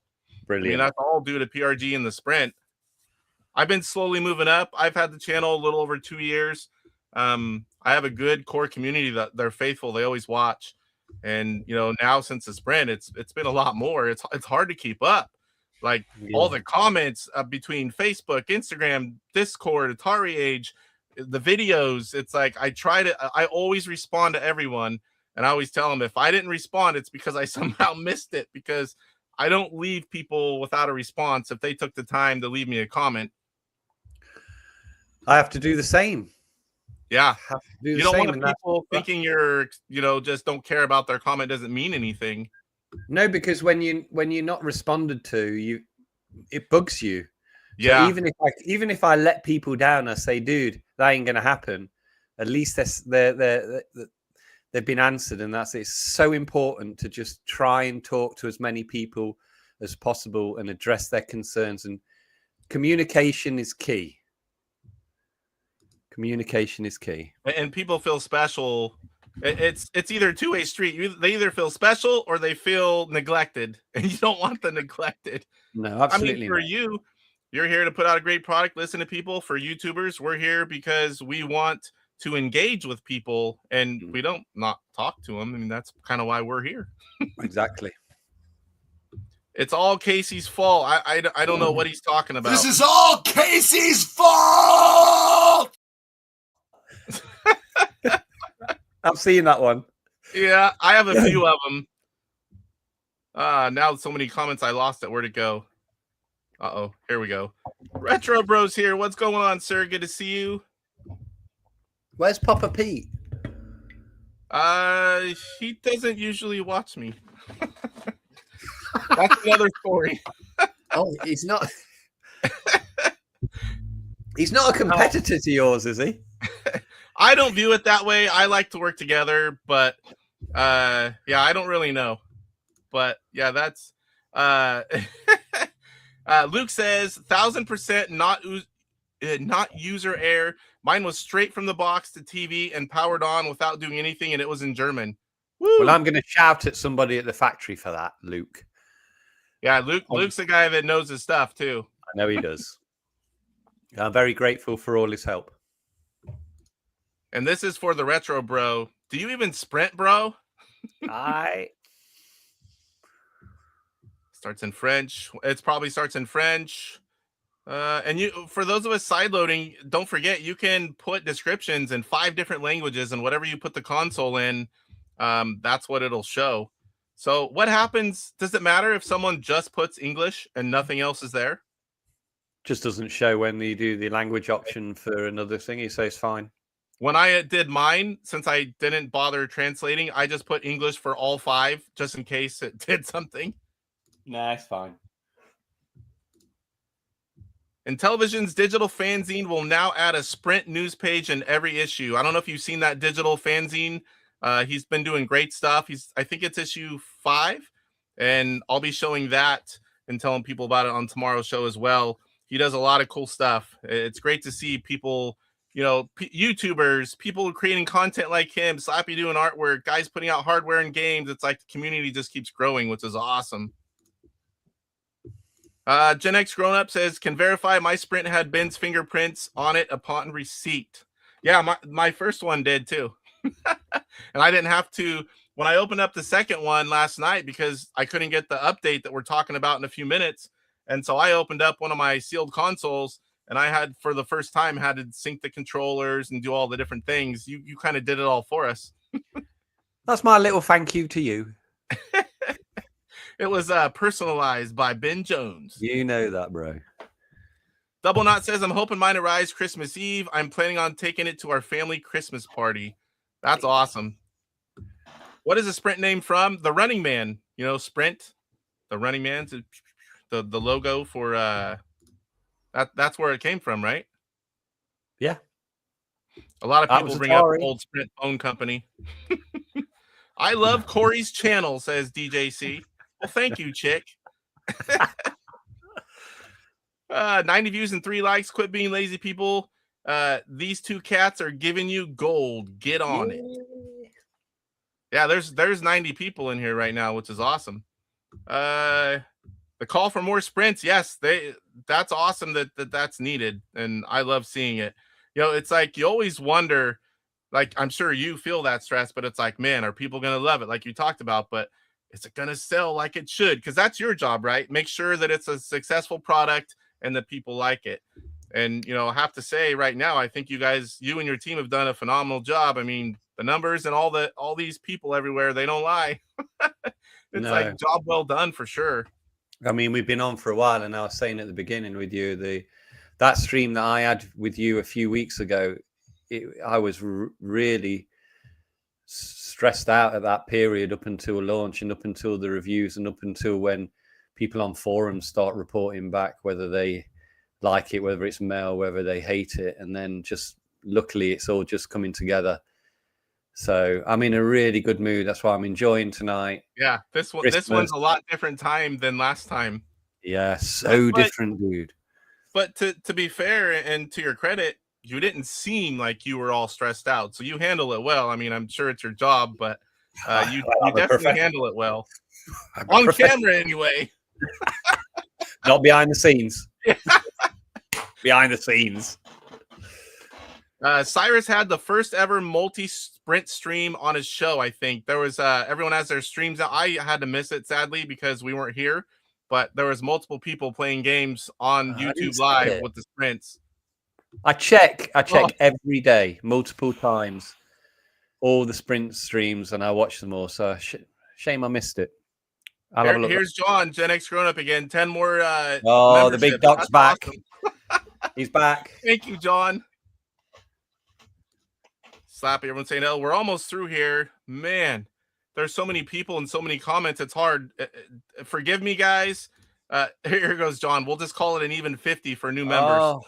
Brilliant. I mean, that's all due to PRG and the sprint. I've been slowly moving up. I've had the channel a little over 2 years. I have a good core community that they're faithful. They always watch. And, now since the sprint, it's been a lot more. It's hard to keep up. Like all the comments between Facebook, Instagram, Discord, AtariAge, the videos. It's like I always respond to everyone. And I always tell them if I didn't respond, it's because I somehow missed it, because I don't leave people without a response if they took the time to leave me a comment. I have to do the same. Yeah. You don't want people thinking you're, just don't care about their comment doesn't mean anything. No, because when you're not responded to, it bugs you. Yeah. So even if I let people down, I say, dude, that ain't gonna happen. At least they've been answered, and it's so important to just try and talk to as many people as possible and address their concerns. And communication is key. Communication is key. And people feel special. It's either a two-way street. They either feel special or they feel neglected, and you don't want the neglected. No, absolutely. I mean, for you, you're here to put out a great product, listen to people. For YouTubers, we're here because we want to engage with people, and we don't not talk to them. I mean, that's kind of why we're here. Exactly. It's all Casey's fault. I don't know what he's talking about. This is all Casey's fault. I've seen that one. Yeah, I have a few of them. Now so many comments, I lost it. Where'd it go? Uh-oh, here we go. Retro Bros here. What's going on, sir? Good to see you. Where's Papa Pete? He doesn't usually watch me. That's another story. Oh, he's not. He's not a competitor to yours, is he? I don't view it that way. I like to work together, but yeah, I don't really know. But yeah, that's Luke says 1000% not user error. Mine was straight from the box to TV and powered on without doing anything, and it was in German. Woo! Well, I'm going to shout at somebody at the factory for that, Luke. Yeah, Luke's a guy that knows his stuff too. I know he does. I'm very grateful for all his help. And this is for the retro bro. Do you even sprint, bro? Starts in French. It probably starts in French. And you, for those of us sideloading, don't forget you can put descriptions in 5 different languages, and whatever you put the console in, that's what it'll show. So what happens? Does it matter if someone just puts English and nothing else is there? Just doesn't show when you do the language option for another thing. He says fine. When I did mine, since I didn't bother translating, I just put English for all 5 just in case it did something. Nah, it's fine. Intellivision's digital fanzine will now add a Sprint news page in every issue. I don't know if you've seen that digital fanzine. He's been doing great stuff. I think it's issue 5, and I'll be showing that and telling people about it on tomorrow's show as well. He does a lot of cool stuff. It's great to see people, YouTubers, people creating content like him, Slappy doing artwork, guys putting out hardware and games. It's like the community just keeps growing, which is awesome. Gen X Grown Up says, can verify my Sprint had Ben's fingerprints on it upon receipt. Yeah, my first one did too. And I didn't have to, when I opened up the second one last night, because I couldn't get the update that we're talking about in a few minutes. And so I opened up one of my sealed consoles, and I had, for the first time, had to sync the controllers and do all the different things. You kind of did it all for us. That's my little thank you to you. It was personalized by Ben Jones. You know that, bro. Double Knot says, I'm hoping mine arrives Christmas Eve. I'm planning on taking it to our family Christmas party. That's awesome. What is the Sprint name from? The Running Man. Sprint. The Running Man. The logo for that's where it came from, right? Yeah. A lot of people bring up old Sprint phone company. I love Corey's channel, says DJC. Well, thank you, chick. 90 views and 3 likes. Quit being lazy, people. These 2 cats are giving you gold. Get on it. Yeah, there's 90 people in here right now, which is awesome. The call for more sprints. Yes, that's awesome that's needed, and I love seeing it. It's like you always wonder, like, I'm sure you feel that stress, but it's like, man, are people going to love it? Like you talked about, but is it going to sell like it should? Because that's your job, right? Make sure that it's a successful product and that people like it. And, I have to say right now, I think you and your team have done a phenomenal job. I mean, the numbers and all these people everywhere, they don't lie. It's like job well done for sure. I mean, we've been on for a while, and I was saying at the beginning with you, that stream that I had with you a few weeks ago, I was really stressed out at that period up until launch and up until the reviews and up until when people on forums start reporting back whether they like it, whether it's mail, whether they hate it. And then just luckily it's all just coming together. So I'm in a really good mood. That's why I'm enjoying tonight. Yeah, this one's a lot different time than last time. Yeah, so different, dude. But to be fair and to your credit, you didn't seem like you were all stressed out. So you handle it well. I mean, I'm sure it's your job, but you definitely handle it well. On camera, anyway. Not behind the scenes. Behind the scenes. Cyrus had the first ever multi-sprint stream on his show, I think. There was everyone has their streams out. I had to miss it, sadly, because we weren't here. But there was multiple people playing games on YouTube Live with the sprints. I check every day, multiple times, all the sprint streams, and I watch them all. So shame I missed it. Here's John, Gen X Grown Up again. 10 more. The big dog's back. Awesome. He's back. Thank you, John. Slappy, everyone's saying, "Oh, we're almost through here." Man, there's so many people and so many comments. It's hard. Forgive me, guys. Here goes John. We'll just call it an even 50 for new members.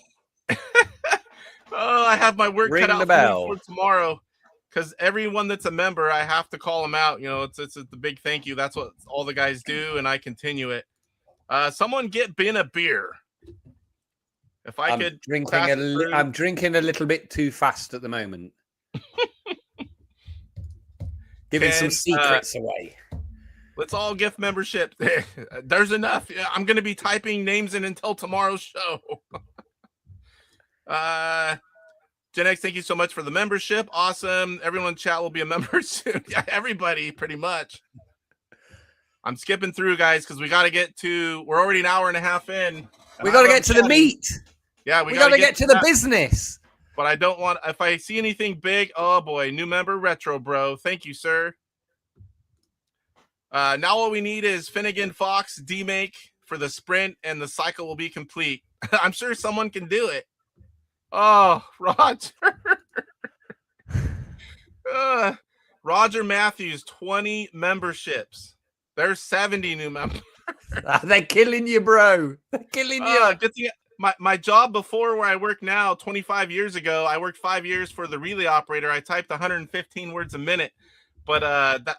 Oh, I have my work Ring cut the out for me bell. for tomorrow. Because everyone that's a member, I have to call them out. You know, it's the big thank you. That's what all the guys do, and I continue it. Someone get Ben a beer. If I could pass it through. I'm drinking a little bit too fast at the moment. Giving some secrets away. Let's all gift membership. There's enough. I'm going to be typing names in until tomorrow's show. Gen X, thank you so much for the membership. Awesome. Everyone in chat will be a member soon. Yeah, everybody, pretty much. I'm skipping through, guys, because we got to get to. We're already an hour and a half in. We got to get to the meat. Yeah, we got to get to the business. But I don't want. If I see anything big, oh boy, new member Retro Bro. Thank you, sir. Now all we need is Finnegan Fox demake for the sprint, and the cycle will be complete. I'm sure someone can do it. Oh, Roger. Roger Matthews, 20 memberships. There's 70 new members. They're killing you, bro. They're killing you. My job before where I work now, 25 years ago, I worked 5 years for the relay operator. I typed 115 words a minute. But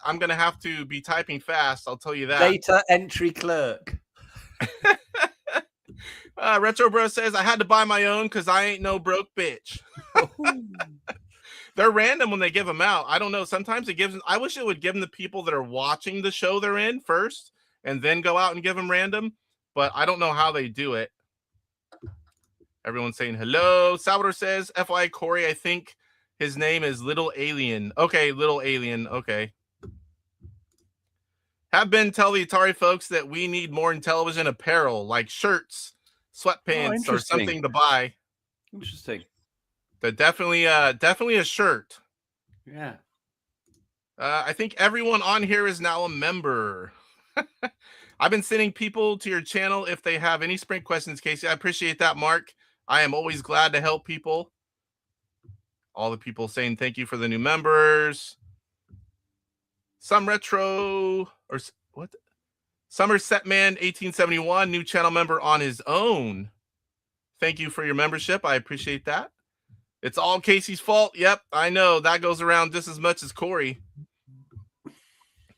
I'm going to have to be typing fast. I'll tell you that. Data entry clerk. Retro Bro says, I had to buy my own because I ain't no broke bitch. They're random when they give them out. I don't know. Sometimes it gives them. I wish it would give them the people that are watching the show they're in first and then go out and give them random. But I don't know how they do it. Everyone's saying hello. Salvador says, FYI, Corey, I think his name is Little Alien. Okay, Little Alien. Okay. Have been tell the Atari folks that we need more in television apparel, like shirts, sweatpants, or something to buy. Interesting. But definitely a shirt. Yeah. I think everyone on here is now a member. I've been sending people to your channel if they have any sprint questions, Casey. I appreciate that, Mark. I am always glad to help people. All the people saying thank you for the new members. Some retro or what? Somerset Man 1871, new channel member on his own. Thank you for your membership. I appreciate that. It's all Casey's fault. Yep, I know. That goes around just as much as Corey.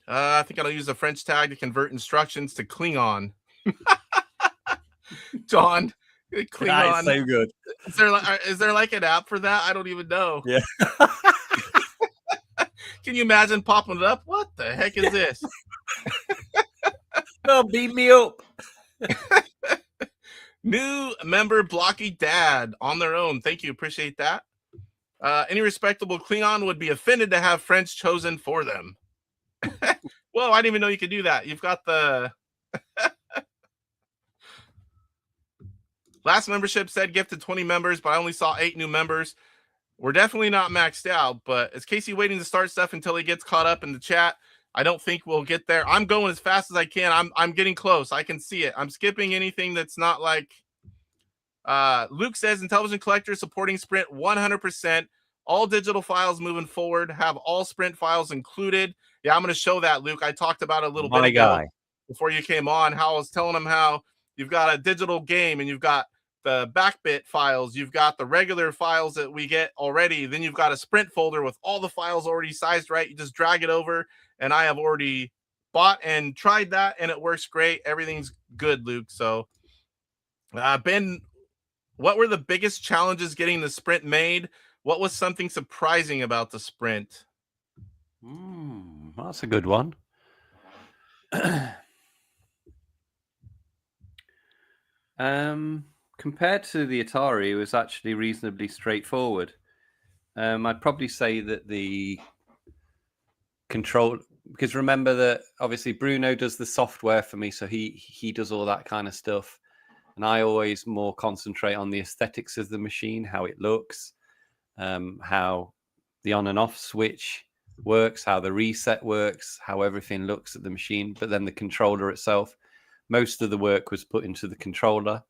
I think I'll use a French tag to convert instructions to Klingon. John, Klingon. That's so good. Is there like an app for that? I don't even know. Yeah. Can you imagine popping it up? What the heck is this? Oh, beat me up. New member Blocky Dad on their own. Thank you. Appreciate that. Any respectable Klingon would be offended to have French chosen for them. Whoa, I didn't even know you could do that. You've got the last membership said gifted 20 members, but I only saw 8 new members. We're definitely not maxed out, but is Casey waiting to start stuff until he gets caught up in the chat? I don't think we'll get there. I'm going as fast as I can. I'm getting close. I can see it. I'm skipping anything that's not like Luke says, Intelligent Collector supporting Sprint 100%. All digital files moving forward have all Sprint files included. Yeah, I'm going to show that, Luke. I talked about it a little bit ago before you came on, how I was telling him how you've got a digital game and you've got the backbit files, you've got the regular files that we get already, then you've got a Sprint folder with all the files already sized right. You just drag it over, and I have already bought and tried that, and it works great. Everything's good, Luke. So, Ben, what were the biggest challenges getting the Sprint made? What was something surprising about the Sprint? That's a good one. Compared to the Atari, it was actually reasonably straightforward. I'd probably say that the control, because remember that obviously Bruno does the software for me, so he does all that kind of stuff, and I always more concentrate on the aesthetics of the machine, how it looks, how the on and off switch works, how the reset works, how everything looks at the machine. But then the controller itself, most of the work was put into the controller,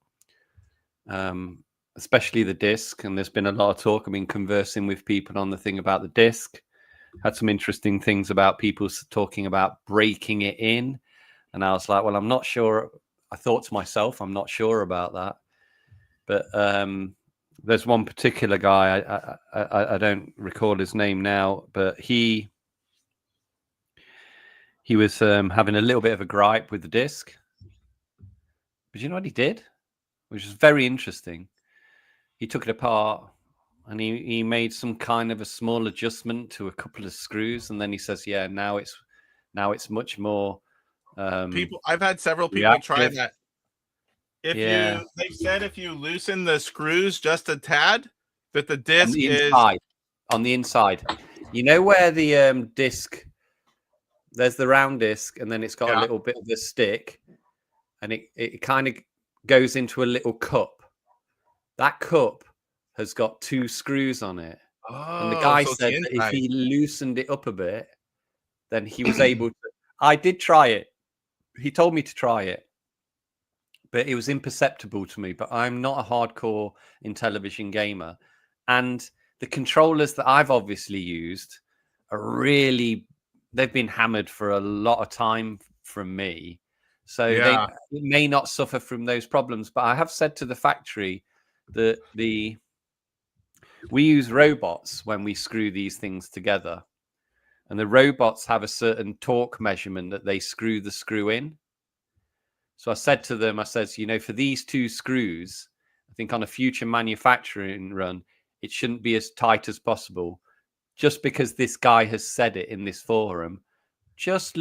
especially the disc. And there's been a lot of talk. I've been conversing with people on the thing about the disc. Had some interesting things about people talking about breaking it in. And I was like, well, I'm not sure. I thought to myself, I'm not sure about that. But There's one particular guy, I don't recall his name now, but he was having a little bit of a gripe with the disc. But you know what he did? Which is very interesting. He took it apart and he made some kind of a small adjustment to a couple of screws, and then he says, "Yeah, now it's much more." I've had several people try that. They've said if you loosen the screws just a tad, that the disc on the inside. You know where the disc, there's the round disc, and then it's got a little bit of the stick, and it kind of goes into a little cup. That cup has got 2 screws on it. And the guy said that if he loosened it up a bit, then he was able to. I did try it. He told me to try it, but it was imperceptible to me. But I'm not a hardcore Intellivision gamer. And the controllers that I've obviously used are really, they've been hammered for a lot of time from me. So they may not suffer from those problems. But I have said to the factory that we use robots when we screw these things together. And the robots have a certain torque measurement that they screw the screw in. So I said to them, for these 2 screws, I think on a future manufacturing run, it shouldn't be as tight as possible. Just because this guy has said it in this forum, just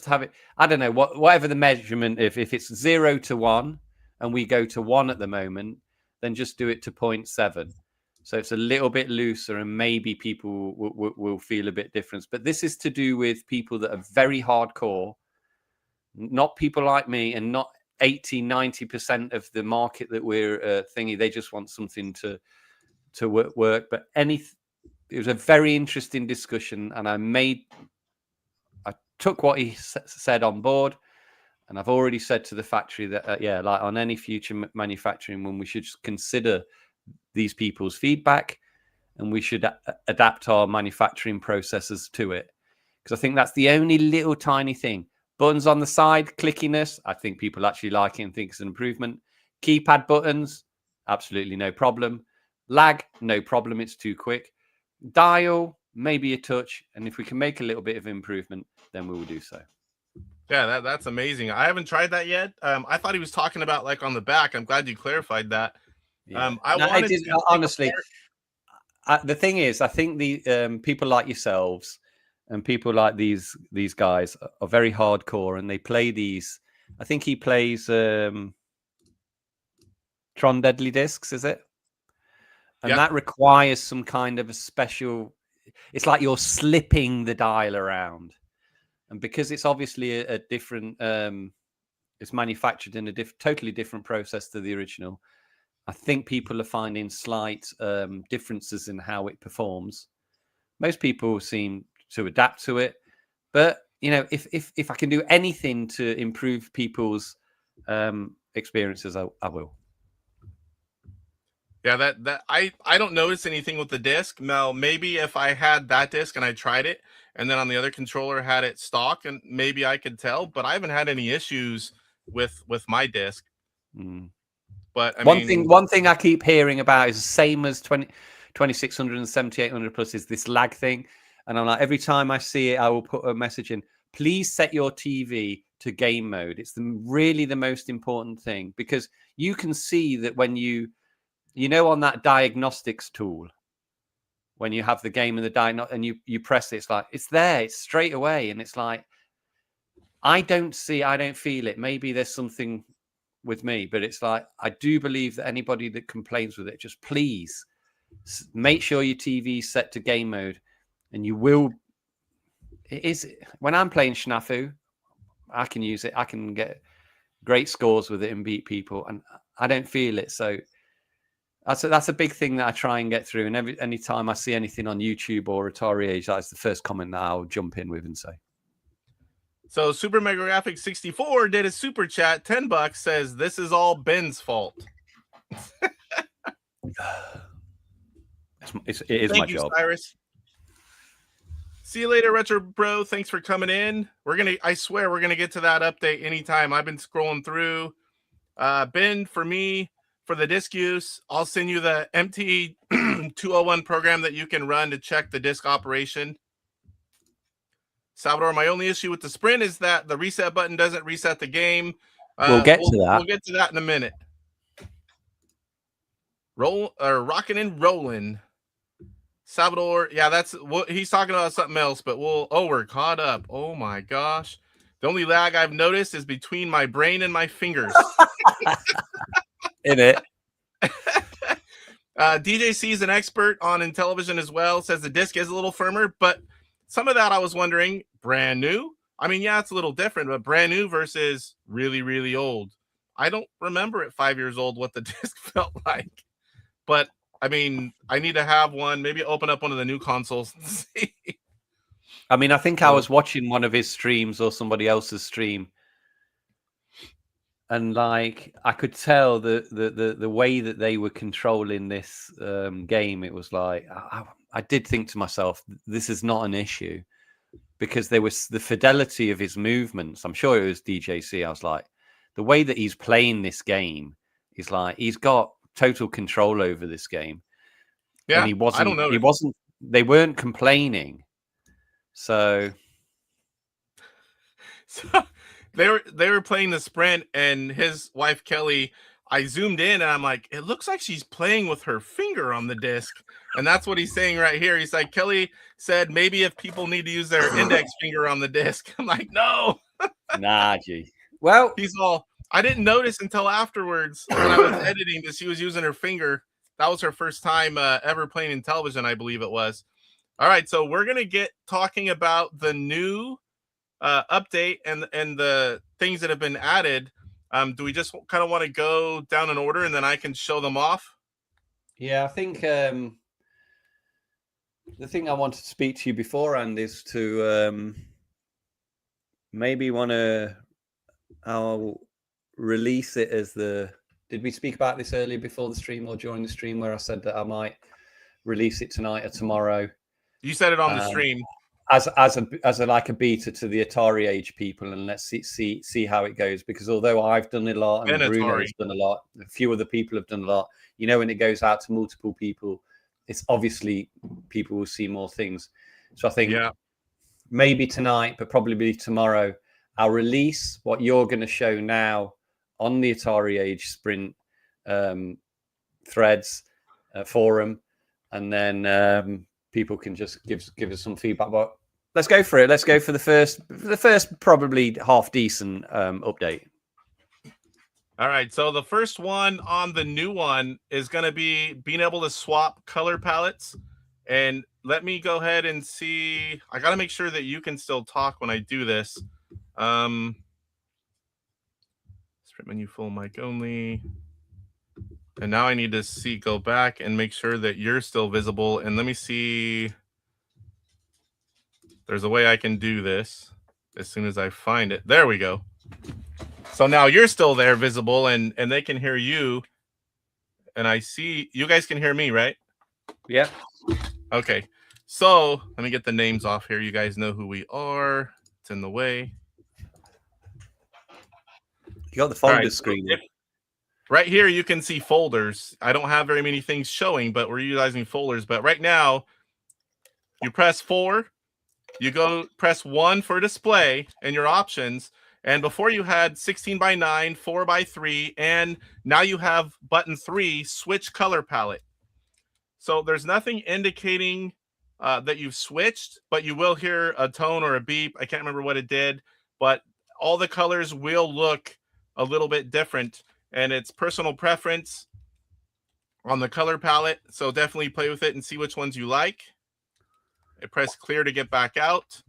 have it. I don't know, whatever the measurement, if it's 0 to 1 and we go to 1 at the moment, then just do it to 0.7. So it's a little bit looser, and maybe people will feel a bit different. But this is to do with people that are very hardcore, not people like me, and not 80-90% of the market that we're thingy. They just want something to work. But it was a very interesting discussion, and I took what he said on board. And I've already said to the factory that, like on any future manufacturing one, we should consider these people's feedback, and we should adapt our manufacturing processes to it. Because I think that's the only little tiny thing. Buttons on the side, clickiness, I think people actually like it and think it's an improvement. Keypad buttons, absolutely no problem. Lag, no problem, it's too quick. Dial, maybe a touch, and if we can make a little bit of improvement, then we will do so. Yeah, that's amazing. I haven't tried that yet. I thought he was talking about like on the back. I'm glad you clarified that. Yeah. Honestly, the thing is, I think the people like yourselves and people like these guys are very hardcore, and they play these. I think he plays Tron Deadly Discs, is it? And that requires some kind of a special. It's like you're slipping the dial around, and because it's obviously a different. It's manufactured in a totally different process to the original. I think people are finding slight differences in how it performs. Most people seem to adapt to it, but if I can do anything to improve people's experiences, I will. Yeah, that I don't notice anything with the disc. Now, maybe if I had that disc and I tried it, and then on the other controller had it stock, and maybe I could tell. But I haven't had any issues with my disc. But one thing I keep hearing about is the same as 2600 and 7800 plus is this lag thing. And I'm like, every time I see it, I will put a message in, please set your TV to game mode. It's really the most important thing, because you can see that when on that diagnostics tool, when you have the game and the and you press it, it's like, it's there, it's straight away. And it's like, I don't feel it. Maybe there's something with me, but it's like, I do believe that anybody that complains with it, just please make sure your TV's set to game mode, and you will. It is, when I'm playing Snafu, I can use it. I can get great scores with it and beat people, and I don't feel it. So that's a big thing that I try and get through. And any time I see anything on YouTube or AtariAge, that's the first comment that I'll jump in with and say. So Super Mega Graphics 64 did a super chat, $10, says this is all Ben's fault. It is my job. Cyrus. See you later, Retro Bro. Thanks for coming in. I swear we're gonna get to that update anytime. I've been scrolling through. Ben, for me, for the disk use, I'll send you the MT201 program that you can run to check the disk operation. Salvador, my only issue with the Sprint is that the reset button doesn't reset the game. We'll get to that. We'll get to that in a minute. Rocking and rolling. Salvador, yeah, that's what he's talking about, something else, but we're caught up. Oh my gosh. The only lag I've noticed is between my brain and my fingers. In it. DJC is an expert on Intellivision as well, says the disc is a little firmer, but some of that I was wondering, brand new? I mean, yeah, it's a little different, but brand new versus really, really old. I don't remember at 5 years old what the disc felt like, but I mean, I need to have one, maybe open up one of the new consoles and see. I mean, I think I was watching one of his streams or somebody else's stream, and like I could tell the way that they were controlling this game. It was like I did think to myself, this is not an issue, because there was the fidelity of his movements. I'm sure it was DJC. I was like, the way that he's playing this game is like he's got total control over this game. Yeah, and he wasn't. I don't know. He wasn't. They weren't complaining. So they were playing the Sprint, and his wife Kelly, I zoomed in and I'm like, it looks like she's playing with her finger on the disc. And that's what he's saying right here. He's like, Kelly said maybe if people need to use their index finger on the disc. I'm like, no. Nah, gee. Well, he's all, I didn't notice until afterwards when I was editing that she was using her finger. That was her first time ever playing Intellivision, I believe it was. All right, so we're going to get talking about the new update and the things that have been added. Do we just kind of want to go down in order and then I can show them off? Yeah, I think the thing I wanted to speak to you beforehand is to maybe want to I'll release it as the. Did we speak about this earlier before the stream or during the stream where I said that I might release it tonight or tomorrow? You said it on the stream. As a like a beta to the AtariAge people, and let's see how it goes. Because although I've done a lot and Bruno's done a lot, a few other people have done a lot. You know, when it goes out to multiple people, it's obviously people will see more things. So I think maybe tonight, but probably tomorrow, I'll release what you're going to show now on the AtariAge Sprint threads forum, and then people can just give us some feedback. But let's go for it. Let's go for the first probably half decent update. All right. So the first one on the new one is going to be being able to swap color palettes. And let me go ahead and see. I got to make sure that you can still talk when I do this. Sprint menu full mic only. And now I need to go back and make sure that you're still visible. And let me see. There's a way I can do this as soon as I find it. There we go. So now you're still there visible and they can hear you. And I see you guys can hear me, right? Yeah. Okay. So let me get the names off here. You guys know who we are. It's in the way. You got the folder screen. Right here, you can see folders. I don't have very many things showing, but we're utilizing folders. But right now, you press 4. You go press 1 for display and your options. And before you had 16:9, 4:3, and now you have button 3, switch color palette. So there's nothing indicating that you've switched, but you will hear a tone or a beep. I can't remember what it did, but all the colors will look a little bit different, and it's personal preference on the color palette. So definitely play with it and see which ones you like. I press clear to get back out.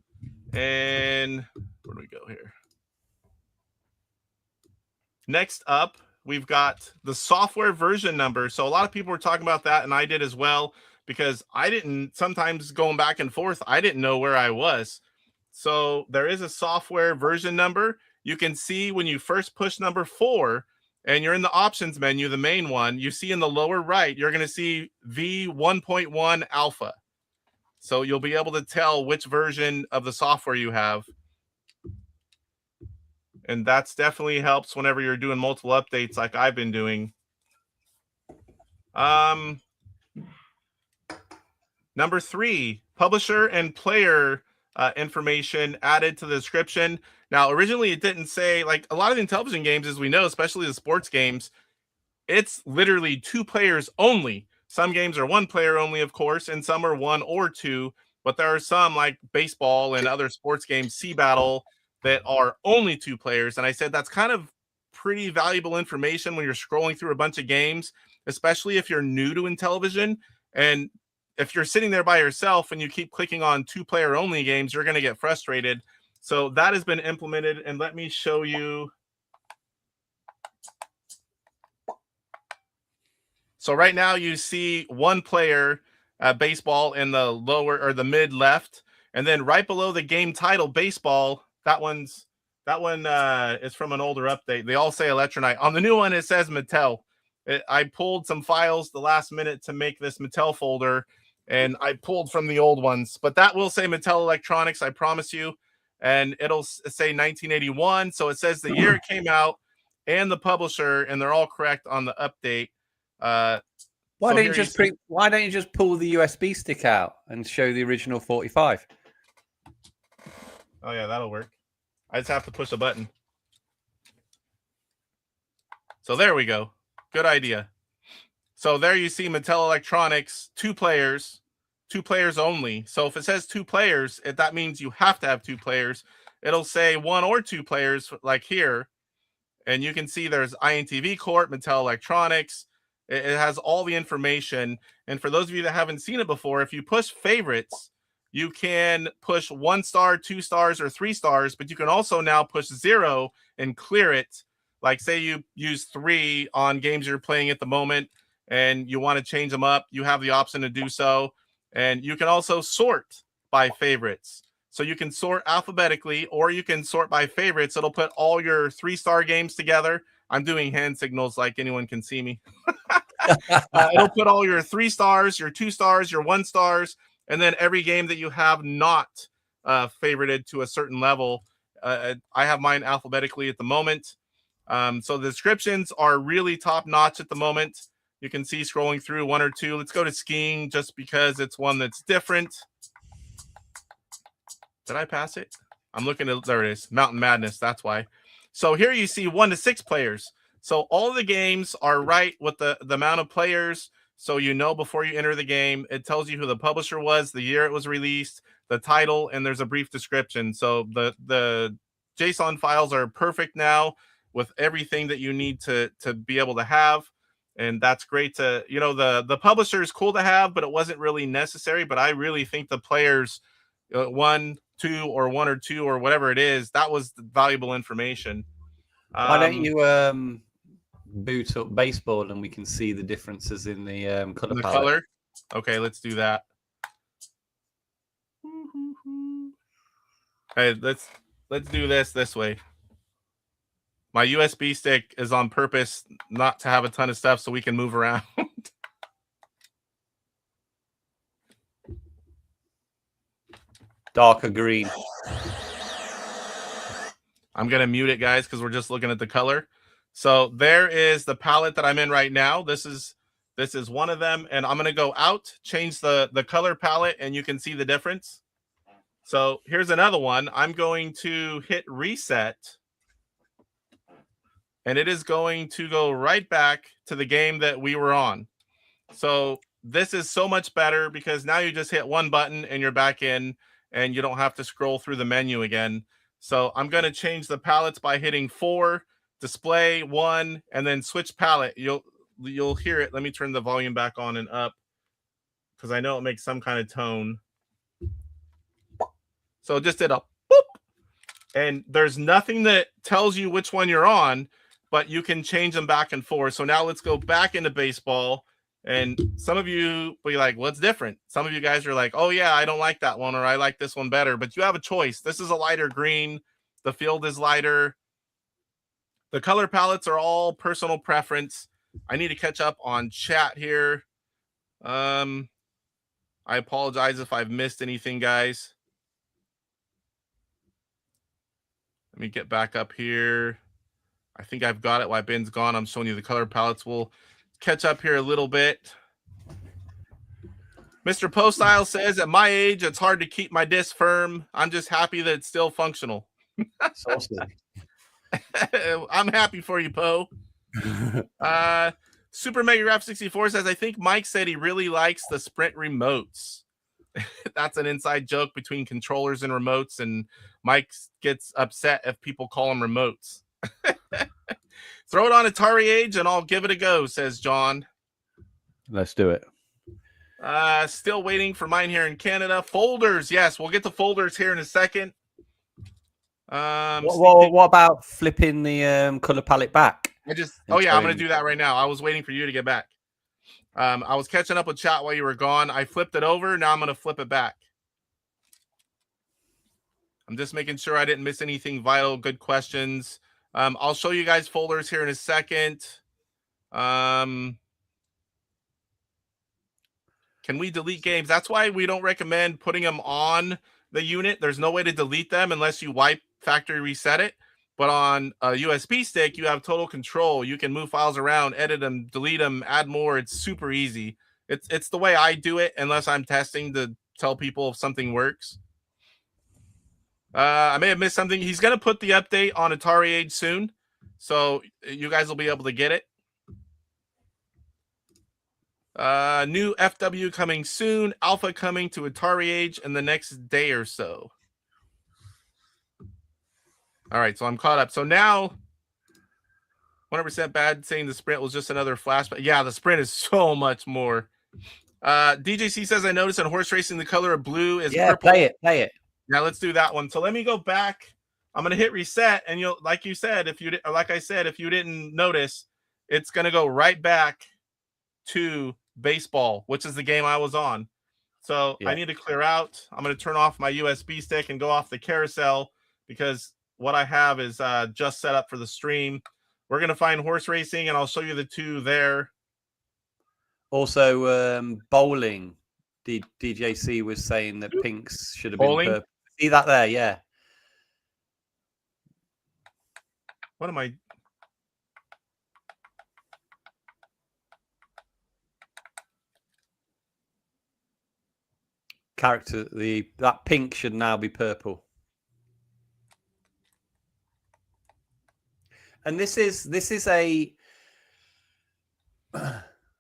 And where do we go here? Next up, we've got the software version number. So a lot of people were talking about that, and I did as well, because I didn't, sometimes going back and forth, I didn't know where I was. So there is a software version number. You can see when you first push number 4 and you're in the options menu, the main one, you see in the lower right, you're going to see V1.1 alpha. So you'll be able to tell which version of the software you have. And that's definitely helps whenever you're doing multiple updates like I've been doing. Number 3, publisher and player information added to the description. Now, originally it didn't say, like a lot of the Intellivision games, as we know, especially the sports games, it's literally 2 players only. Some games are 1 player only, of course, and some are 1 or 2. But there are some like baseball and other sports games, Sea Battle, that are only 2 players. And I said that's kind of pretty valuable information when you're scrolling through a bunch of games, especially if you're new to Intellivision. And if you're sitting there by yourself and you keep clicking on 2 player only games, you're going to get frustrated. So that has been implemented. And let me show you. So right now you see 1 player baseball in the lower or the mid left, and then right below the game title baseball, that one is from an older update. They all say Electronite. On the new one it says Mattel. I pulled some files the last minute to make this Mattel folder, and I pulled from the old ones, but that will say Mattel Electronics, I promise you, and it'll say 1981. So it says the year it came out and the publisher, and they're all correct on the update. Why don't you just pull the USB stick out and show the original 45? Oh yeah, that'll work. I just have to push a button. So there we go. Good idea. So there you see Mattel Electronics, 2 players only. So if it says 2 players, that means you have to have 2 players. It'll say 1 or 2 players like here. And you can see there's INTV Corp, Mattel Electronics. It has all the information. And for those of you that haven't seen it before, if you push favorites, you can push 1 star, 2 stars, or 3 stars, but you can also now push 0 and clear it. Like say you use 3 on games you're playing at the moment and you want to change them up, you have the option to do so. And you can also sort by favorites. So you can sort alphabetically, or you can sort by favorites. It'll put all your 3-star games together. I'm doing hand signals like anyone can see me. It'll put all your 3 stars, your 2 stars, your 1 stars, and then every game that you have not favorited to a certain level. I have mine alphabetically at the moment. So the descriptions are really top notch at the moment. You can see scrolling through 1 or 2. Let's go to skiing just because it's one that's different. Did I pass it? I'm looking at, there it is, Mountain Madness. That's why. So here you see 1 to 6 players. So all the games are right with the amount of players. So you know before you enter the game, it tells you who the publisher was, the year it was released, the title, and there's a brief description. So the JSON files are perfect now with everything that you need to be able to have. And that's great to, you know, the publisher is cool to have, but it wasn't really necessary. But I really think the players, 1, 2, or 1 or 2 or whatever it is, that was valuable information. Why don't you boot up baseball and we can see the differences in the color palette? Color? Okay, let's do that. Hey, let's do this way. My USB stick is on purpose not to have a ton of stuff so we can move around. Darker green. I'm going to mute it, guys, because we're just looking at the color. So there is the palette that I'm in right now. This is one of them. And I'm going to go out, change the color palette, and you can see the difference. So here's another one. I'm going to hit reset. And it is going to go right back to the game that we were on. So this is so much better because now you just hit 1 button and you're back in and you don't have to scroll through the menu again. So I'm going to change the palettes by hitting 4, display 1, and then switch palette. You'll hear it. Let me turn the volume back on and up because I know it makes some kind of tone. So it just did a boop. And there's nothing that tells you which one you're on, but you can change them back and forth. So now let's go back into baseball. And some of you will be like, what's different? Some of you guys are like, oh yeah, I don't like that one, or I like this one better. But you have a choice. This is a lighter green. The field is lighter. The color palettes are all personal preference. I need to catch up on chat here. I apologize if I've missed anything, guys. Let me get back up here. I think I've got it while Ben's gone. I'm showing you the color palettes. We'll catch up here a little bit. Mr. Postile says, at my age, it's hard to keep my disc firm. I'm just happy that it's still functional. It's awesome. I'm happy for you, Poe. Super Mega Graph 64 says, I think Mike said he really likes the Sprint remotes. That's an inside joke between controllers and remotes, and Mike gets upset if people call them remotes. Throw it on AtariAge and I'll give it a go, says John. Let's do it. Still waiting for mine here in Canada. Folders, yes, we'll get the folders here in a second. What about flipping the color palette back? I'm going to do that right now. I was waiting for you to get back. I was catching up with chat while you were gone. I flipped it over. Now I'm going to flip it back. I'm just making sure I didn't miss anything vital. Good questions. I'll show you guys folders here in a second. Can we delete games? That's why we don't recommend putting them on the unit. There's no way to delete them unless you wipe factory reset it. But on a USB stick, you have total control. You can move files around, edit them, delete them, add more. It's super easy. It's the way I do it, unless I'm testing to tell people if something works. I may have missed something. He's going to put the update on AtariAge soon, so you guys will be able to get it. New FW coming soon. Alpha coming to AtariAge in the next day or so. All right, so I'm caught up. So now, 100% bad saying the Sprint was just another flash. But yeah, the Sprint is so much more. DJC says, I noticed in horse racing the color of blue is purple. Play it. Now let's do that one. So let me go back. I'm going to hit reset, and you'll, like you said, if you didn't notice, it's going to go right back to baseball, which is the game I was on. So I need to clear out. I'm going to turn off my USB stick and go off the carousel, because what I have is just set up for the stream. We're going to find horse racing, and I'll show you the two there. Also, bowling. DJC was saying that pinks should have been purple. See that there? Yeah. What am I? That pink should now be purple. And this is a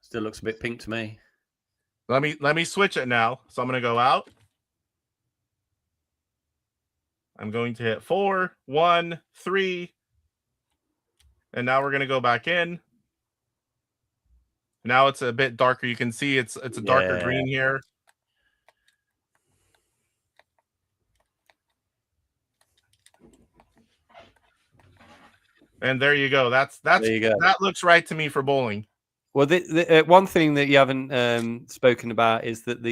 still looks a bit pink to me. Let me switch it now. So I'm going to go out. I'm going to hit 4, 1, 3. And now we're going to go back in. Now it's a bit darker. You can see it's a darker green here. And there you go. That looks right to me for bowling. Well, the one thing that you haven't spoken about is that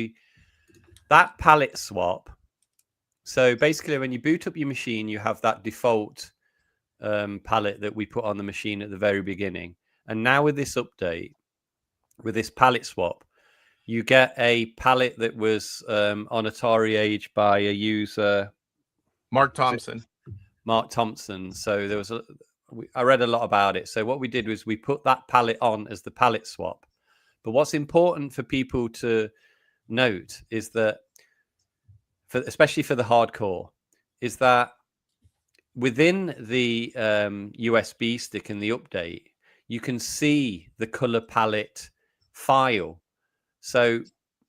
that palette swap. So basically, when you boot up your machine, you have that default palette that we put on the machine at the very beginning. And now with this update, with this palette swap, you get a palette that was on AtariAge by a user, Mark Thompson. So there was I read a lot about it. So what we did was we put that palette on as the palette swap. But what's important for people to note is that, especially for the hardcore, is that within the USB stick and the update, you can see the color palette file. So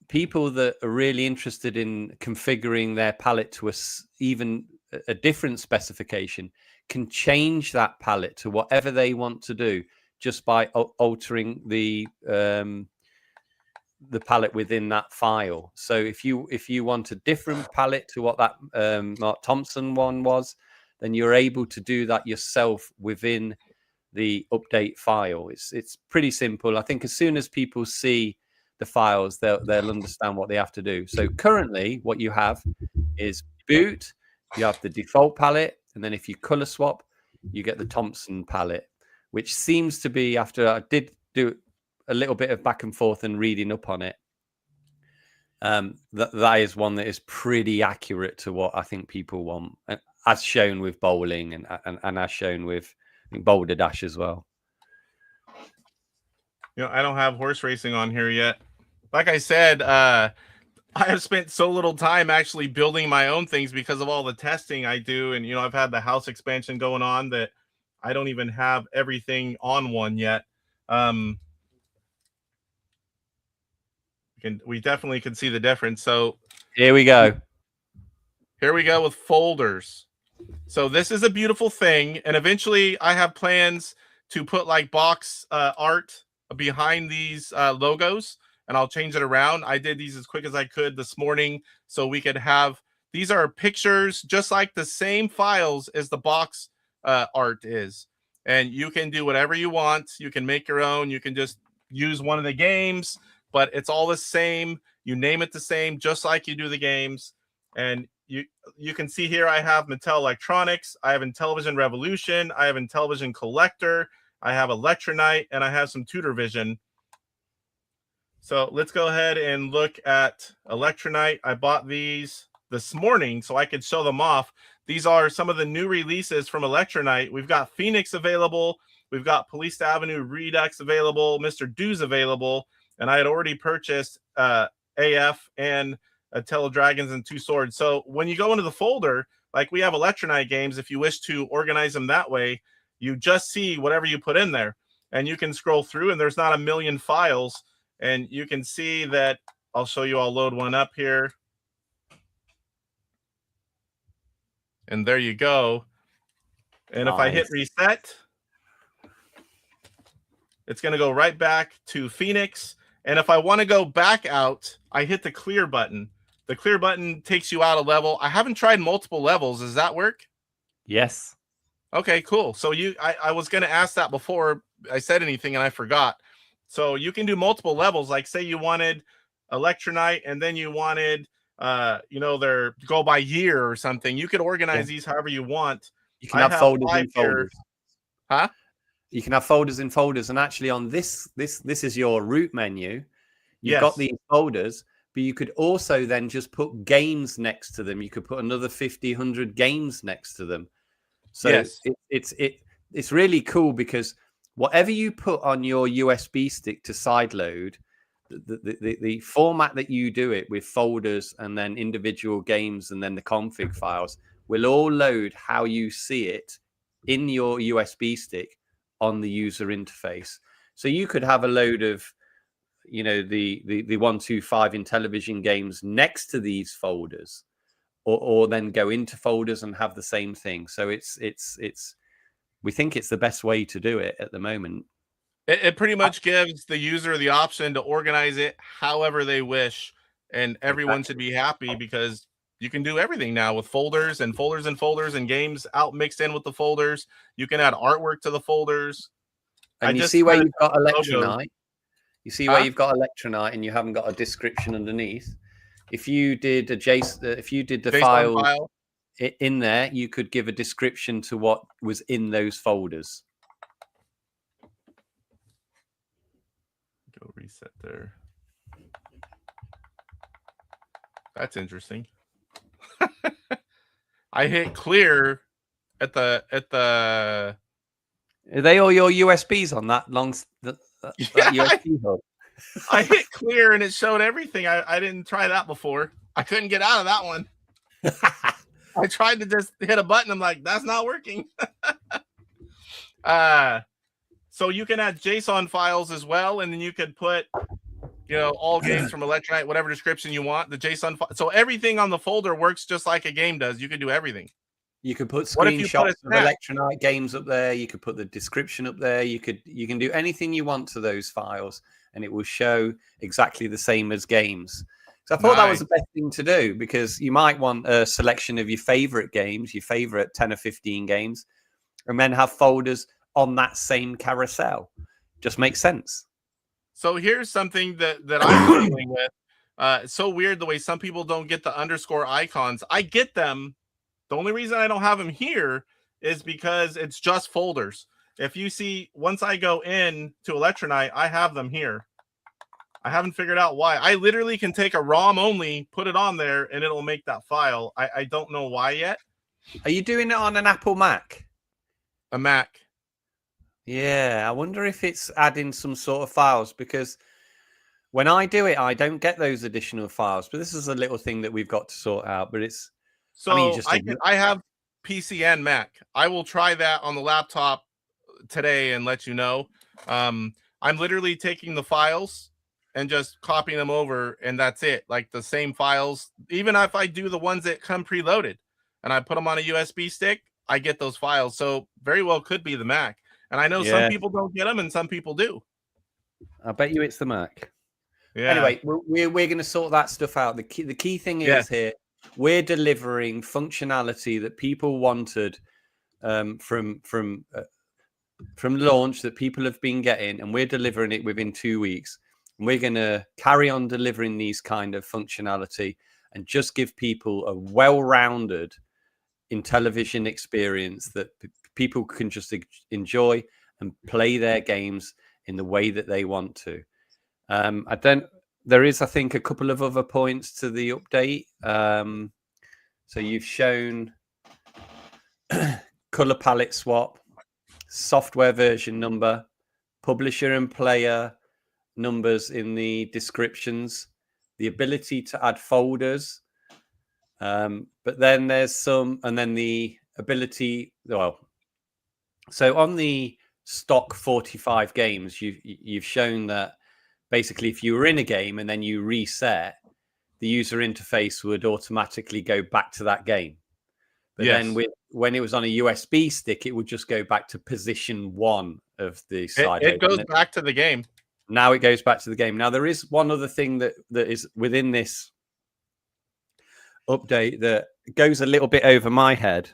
people that are really interested in configuring their palette to even a different specification can change that palette to whatever they want to do just by altering the palette within that file. So if you want a different palette to what that Mark Thompson one was, then you're able to do that yourself within the update file. It's pretty simple. I think as soon as people see the files, they'll understand what they have to do. So currently what you have is boot, you have the default palette, and then if you color swap, you get the Thompson palette, which seems to be, after I did do a little bit of back and forth and reading up on it, that is one that is pretty accurate to what I think people want, as shown with bowling and as shown with, I think, Boulder Dash as well. I don't have horse racing on here yet. Like I said, I have spent so little time actually building my own things because of all the testing I do. And, I've had the house expansion going on that I don't even have everything on one yet. We definitely can see the difference. So here we go. Here we go with folders. So this is a beautiful thing. And eventually I have plans to put like box art behind these logos, and I'll change it around. I did these as quick as I could this morning so we could have, these are pictures just like the same files as the box art is. And you can do whatever you want. You can make your own. You can just use one of the games, but it's all the same. You name it the same, just like you do the games. And you can see here I have Mattel Electronics, I have Intellivision Revolution, I have Intellivision Collector, I have Electronite, and I have some Tudor Vision. So let's go ahead and look at Electronite. I bought these this morning so I could show them off. These are some of the new releases from Electronite. We've got Phoenix available, we've got Police Avenue Redux available, Mr. Do's available, and I had already purchased AF and Tale Dragons and Two Swords. So when you go into the folder, like we have Electronite games, if you wish to organize them that way, you just see whatever you put in there, and you can scroll through, and there's not a million files, and you can see that. I'll show you. I'll load one up here, and there you go. And nice. If I hit reset, it's going to go right back to Phoenix. And if I want to go back out, I hit the clear button. The clear button takes you out a level. I haven't tried multiple levels. Does that work? Yes. Okay, cool. So I was going to ask that before I said anything and I forgot. So you can do multiple levels. Like say you wanted Electronite and then you wanted, their go by year or something. You could organize these however you want. You can have folders in folders. Huh? You can have folders in folders. And actually on this is your root menu. You've got these folders. But you could also then just put games next to them. You could put another 50, 100 games next to them. So it's really cool because whatever you put on your USB stick to sideload, the format that you do it with folders and then individual games and then the config files will all load how you see it in your USB stick on the user interface. So you could have a load of the 125 Intellivision games next to these folders, or then go into folders and have the same thing. So we think it's the best way to do it at the moment. It pretty much gives the user the option to organize it however they wish, and everyone should be happy because you can do everything now with folders and folders and folders and games out mixed in with the folders. You can add artwork to the folders. And you see where you've got Electronite. You see where you've got Electronite and you haven't got a description underneath. If you did the file in there, you could give a description to what was in those folders. Go reset there. That's interesting. I hit clear at the. Are they all your USBs on that long? That USB hub? I hit clear and it showed everything. I didn't try that before. I couldn't get out of that one. I tried to just hit a button. I'm like, that's not working. So you can add JSON files as well, and then you could put, all games from Electronite, whatever description you want. The JSON file. So everything on the folder works just like a game does. You can do everything. You could put screenshots of Electronite games up there. You could put the description up there. You can do anything you want to those files, and it will show exactly the same as games. So I thought that was the best thing to do, because you might want a selection of your favorite games, your favorite 10 or 15 games, and then have folders on that same carousel. Just makes sense. So here's something that I'm dealing with. It's so weird the way some people don't get the underscore icons. I get them. The only reason I don't have them here is because it's just folders. If you see, once I go in to Electronite, I have them here. I haven't figured out why. I literally can take a ROM only, put it on there, and it'll make that file. I don't know why yet. Are you doing it on an Apple Mac? A Mac. Yeah, I wonder if it's adding some sort of files, because when I do it, I don't get those additional files. But this is a little thing that we've got to sort out. But it's, So I mean, just I have PC and Mac. I will try that on the laptop today and let you know. I'm literally taking the files and just copying them over, and that's it. Like the same files, even if I do the ones that come preloaded and I put them on a USB stick, I get those files. So very well could be the Mac. And I know some yeah, people don't get them and some people do. I bet you it's the Mac. Yeah. Anyway, we're going to sort that stuff out. The key thing is Yes. here, we're delivering functionality that people wanted from launch, that people have been getting, and we're delivering it within 2 weeks. And we're going to carry on delivering these kind of functionality and just give people a well-rounded Intellivision experience that people can just enjoy and play their games in the way that they want to. There is, I think, a couple of other points to the update. So you've shown color palette swap, software version number, publisher and player numbers in the descriptions, the ability to add folders. But then there's some, and then the ability, well, so on the stock 45 games, you've shown that basically if you were in a game and then you reset, the user interface would automatically go back to that game. But then when it was on a USB stick, it would just go back to position 1 of the side. It goes back to the game. Now it goes back to the game. Now there is one other thing that is within this update that goes a little bit over my head,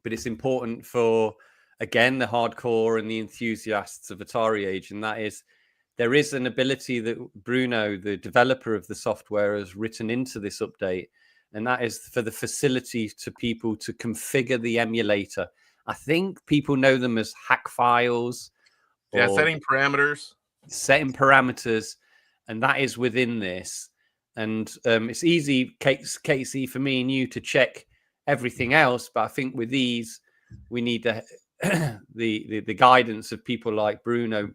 but it's important for, again, the hardcore and the enthusiasts of AtariAge, and that is there is an ability that Bruno, the developer of the software, has written into this update, and that is for the facility to people to configure the emulator. I think people know them as hack files. Yeah, setting parameters. And that is within this. And it's easy, Casey, for me and you to check everything else, but I think with these, we need the guidance of people like Bruno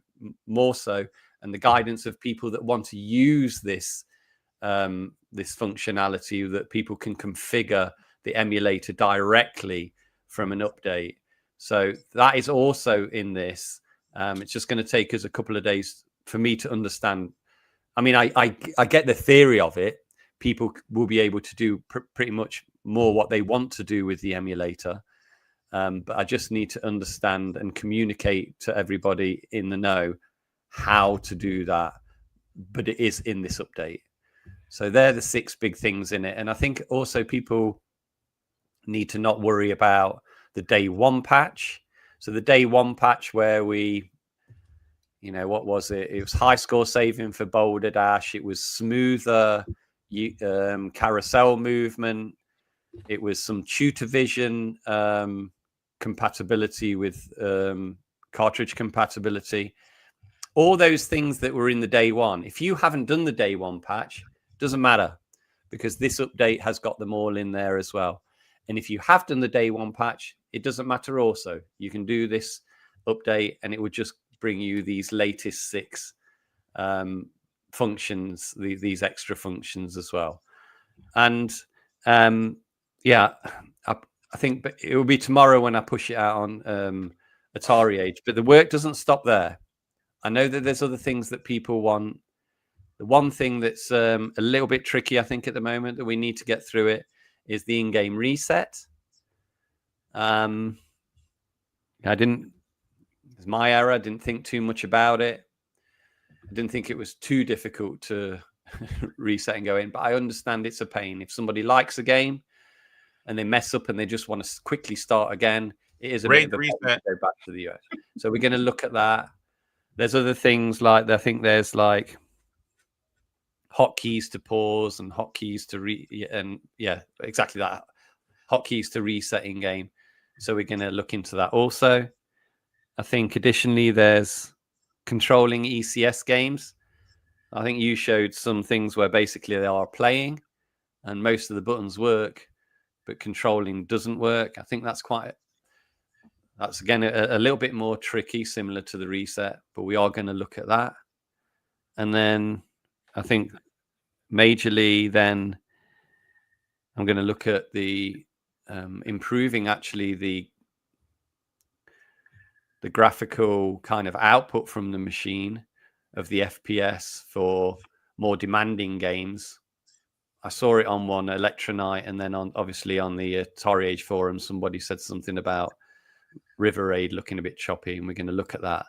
more so, and the guidance of people that want to use this this functionality, that people can configure the emulator directly from an update. So that is also in this. It's just going to take us a couple of days for me to understand. I mean, I get the theory of it. People will be able to do pretty much more what they want to do with the emulator. But I just need to understand and communicate to everybody in the know how to do that. But it is in this update. So they're the 6 big things in it. And I think also people need to not worry about the day 1 patch. So the day 1 patch where we, what was it? It was high score saving for Boulder Dash. It was smoother carousel movement. It was some tutor vision compatibility with cartridge compatibility. All those things that were in the day 1. If you haven't done the day 1 patch, doesn't matter, because this update has got them all in there as well. And if you have done the day 1 patch, it doesn't matter also. You can do this update and it would just bring you these latest 6 functions, these extra functions as well. And yeah, I think it will be tomorrow when I push it out on AtariAge. But the work doesn't stop there. I know that there's other things that people want. The one thing that's a little bit tricky, I think, at the moment that we need to get through it is the in-game reset. It's my error. I didn't think too much about it. I didn't think it was too difficult to reset and go in, but I understand it's a pain. If somebody likes a game and they mess up and they just want to quickly start again, it is a bit of a pain to go back to the US. So we're going to look at that. There's other things like, I think there's like hotkeys to pause and hotkeys to exactly that. Hotkeys to reset in game. So we're going to look into that also. I think additionally, there's controlling ECS games. I think you showed some things where basically they are playing and most of the buttons work, but controlling doesn't work. I think that's quite That's again a little bit more tricky, similar to the reset, but we are going to look at that. And then I think majorly then I'm going to look at the improving actually the graphical kind of output from the machine of the FPS for more demanding games. I saw it on one Electronite, and then obviously on the AtariAge forum, somebody said something about River Raid looking a bit choppy, and we're going to look at that.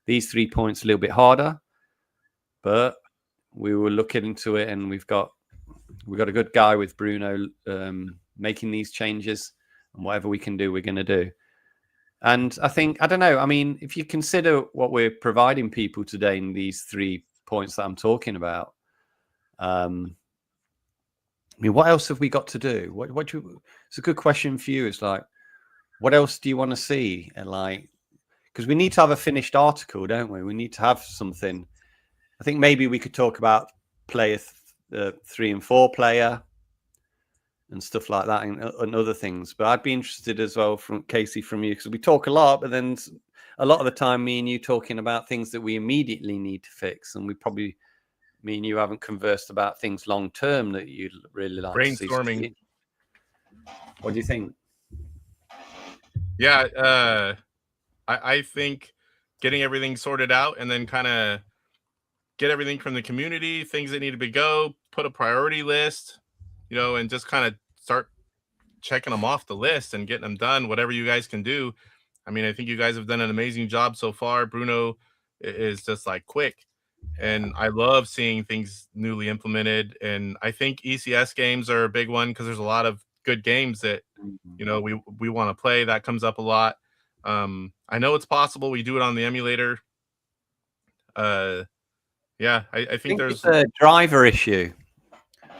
These 3 points a little bit harder, but we will look into it, and we've got a good guy with Bruno making these changes, and whatever we can do, we're going to do. And I think, I don't know, I mean, if you consider what we're providing people today in these 3 points that I'm talking about, I mean, what else have we got to do? It's a good question for you. It's like, what else do you want to see? And like, because we need to have a finished article, don't we? We need to have something. I think maybe we could talk about player 3 and 4 player and stuff like that, and other things. But I'd be interested as well from Casey, from you, because we talk a lot, but then a lot of the time, me and you talking about things that we immediately need to fix, and me and you haven't conversed about things long term that you'd really like to see. Brainstorming. What do you think? Yeah, I think getting everything sorted out, and then kind of get everything from the community, things that need to go, put a priority list, and just kind of start checking them off the list and getting them done, whatever you guys can do. I mean, I think you guys have done an amazing job so far. Bruno is just like quick, and I love seeing things newly implemented. And I think ECS games are a big one, because there's a lot of good games that we want to play. That comes up a lot. I know it's possible we do it on the emulator. Yeah, I think there's a driver issue.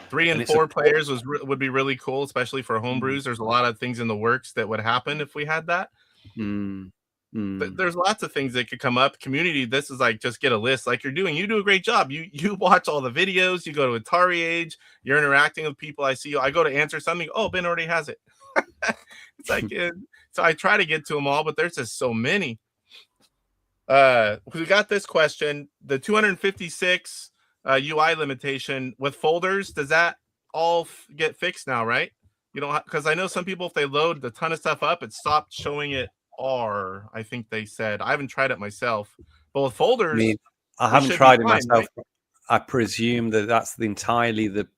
3 and 4 players would be really cool, especially for homebrews. There's a lot of things in the works that would happen if we had that. There's lots of things that could come up. Community, this is like, just get a list like you're doing. You do a great job. You watch all the videos. You go to AtariAge. You're interacting with people. I see you. I go to answer something. Oh, Ben already has it. It's like, so I try to get to them all, but there's just so many. We got this question: the 256 UI limitation with folders, does that all get fixed now, right? You don't, because I know some people, if they load a ton of stuff up, it stopped showing it R, I think they said. I haven't tried it myself, but with folders, I haven't tried it myself. Right? I presume that that's entirely the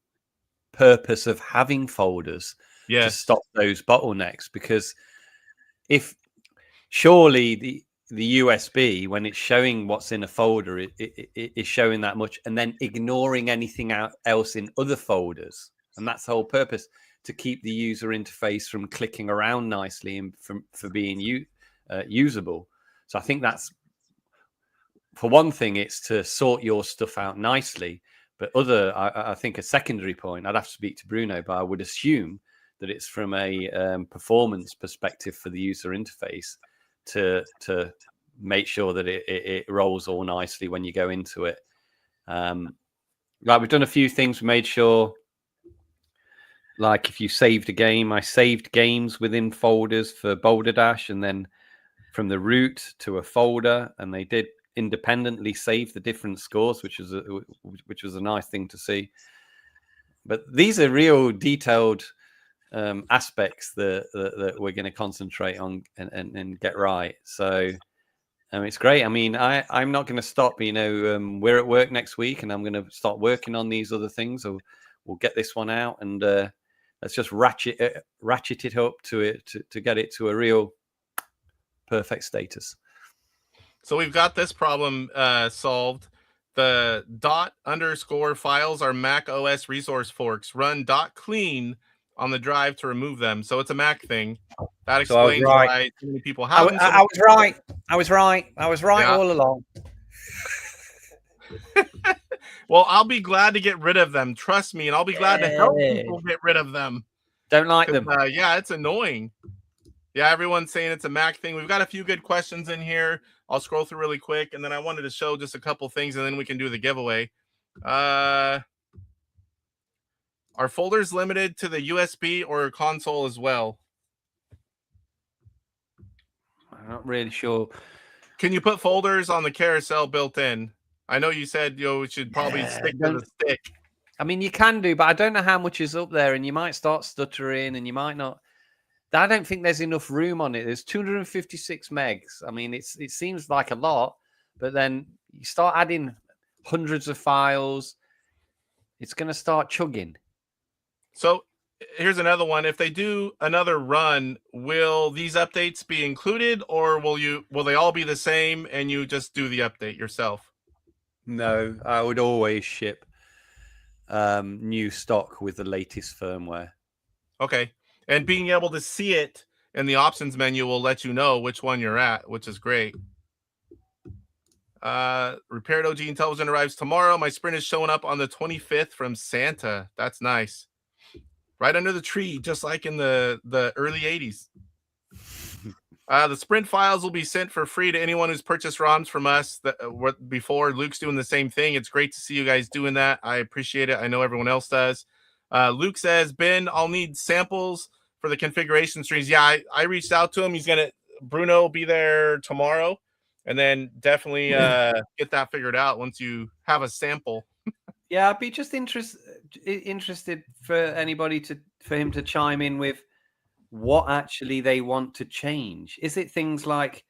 purpose of having folders, to stop those bottlenecks. Because if surely the USB, when it's showing what's in a folder, it is showing that much, and then ignoring anything else in other folders. And that's the whole purpose, to keep the user interface from clicking around nicely and for being usable. So I think that's, for one thing, it's to sort your stuff out nicely. But I think a secondary point, I'd have to speak to Bruno, but I would assume that it's from a performance perspective for the user interface, to make sure that it rolls all nicely when you go into it. Like, we've done a few things. We made sure, like, if you saved a game, I saved games within folders for Boulder Dash, and then from the root to a folder, and they did independently save the different scores, which was a nice thing to see. But these are real detailed aspects that we're going to concentrate on and get right. So it's great. I mean, I'm not going to stop. We're at work next week, and I'm going to start working on these other things. So we'll get this one out, and let's just ratchet it up to get it to a real perfect status. So we've got this problem solved. The ._ files are Mac OS resource forks. Run .clean on the drive to remove them. So it's a Mac thing. That explains why too many people have them. I was right. I was right all along. Well, I'll be glad to get rid of them. Trust me, and I'll be glad to help people get rid of them. Don't like them. Yeah, it's annoying. Yeah, everyone's saying it's a Mac thing. We've got a few good questions in here. I'll scroll through really quick, and then I wanted to show just a couple things, and then we can do the giveaway. Are folders limited to the USB or console as well? not really sure. Can you put folders on the carousel built in? I know you said we should probably stick to the stick. I mean, you can do, but I don't know how much is up there, and you might start stuttering, and you might not. I don't think there's enough room on it. There's 256 megs. I mean, it seems like a lot, but then you start adding hundreds of files, it's going to start chugging. So here's another one. If they do another run, will these updates be included, or will they all be the same and you just do the update yourself? No, I would always ship new stock with the latest firmware. Okay. And being able to see it in the options menu will let you know which one you're at, which is great. Repaired OG Intelligent arrives tomorrow. My Sprint is showing up on the 25th from Santa. That's nice. Right under the tree, just like in the early 80s. The Sprint files will be sent for free to anyone who's purchased ROMs from us before. Luke's doing the same thing. It's great to see you guys doing that. I appreciate it. I know everyone else does. Luke says, Ben, I'll need samples for the configuration strings. Yeah, I reached out to him. Bruno will be there tomorrow. And then definitely get that figured out once you have a sample. Yeah, I'd be just interested for anybody for him to chime in with what actually they want to change. Is it things like,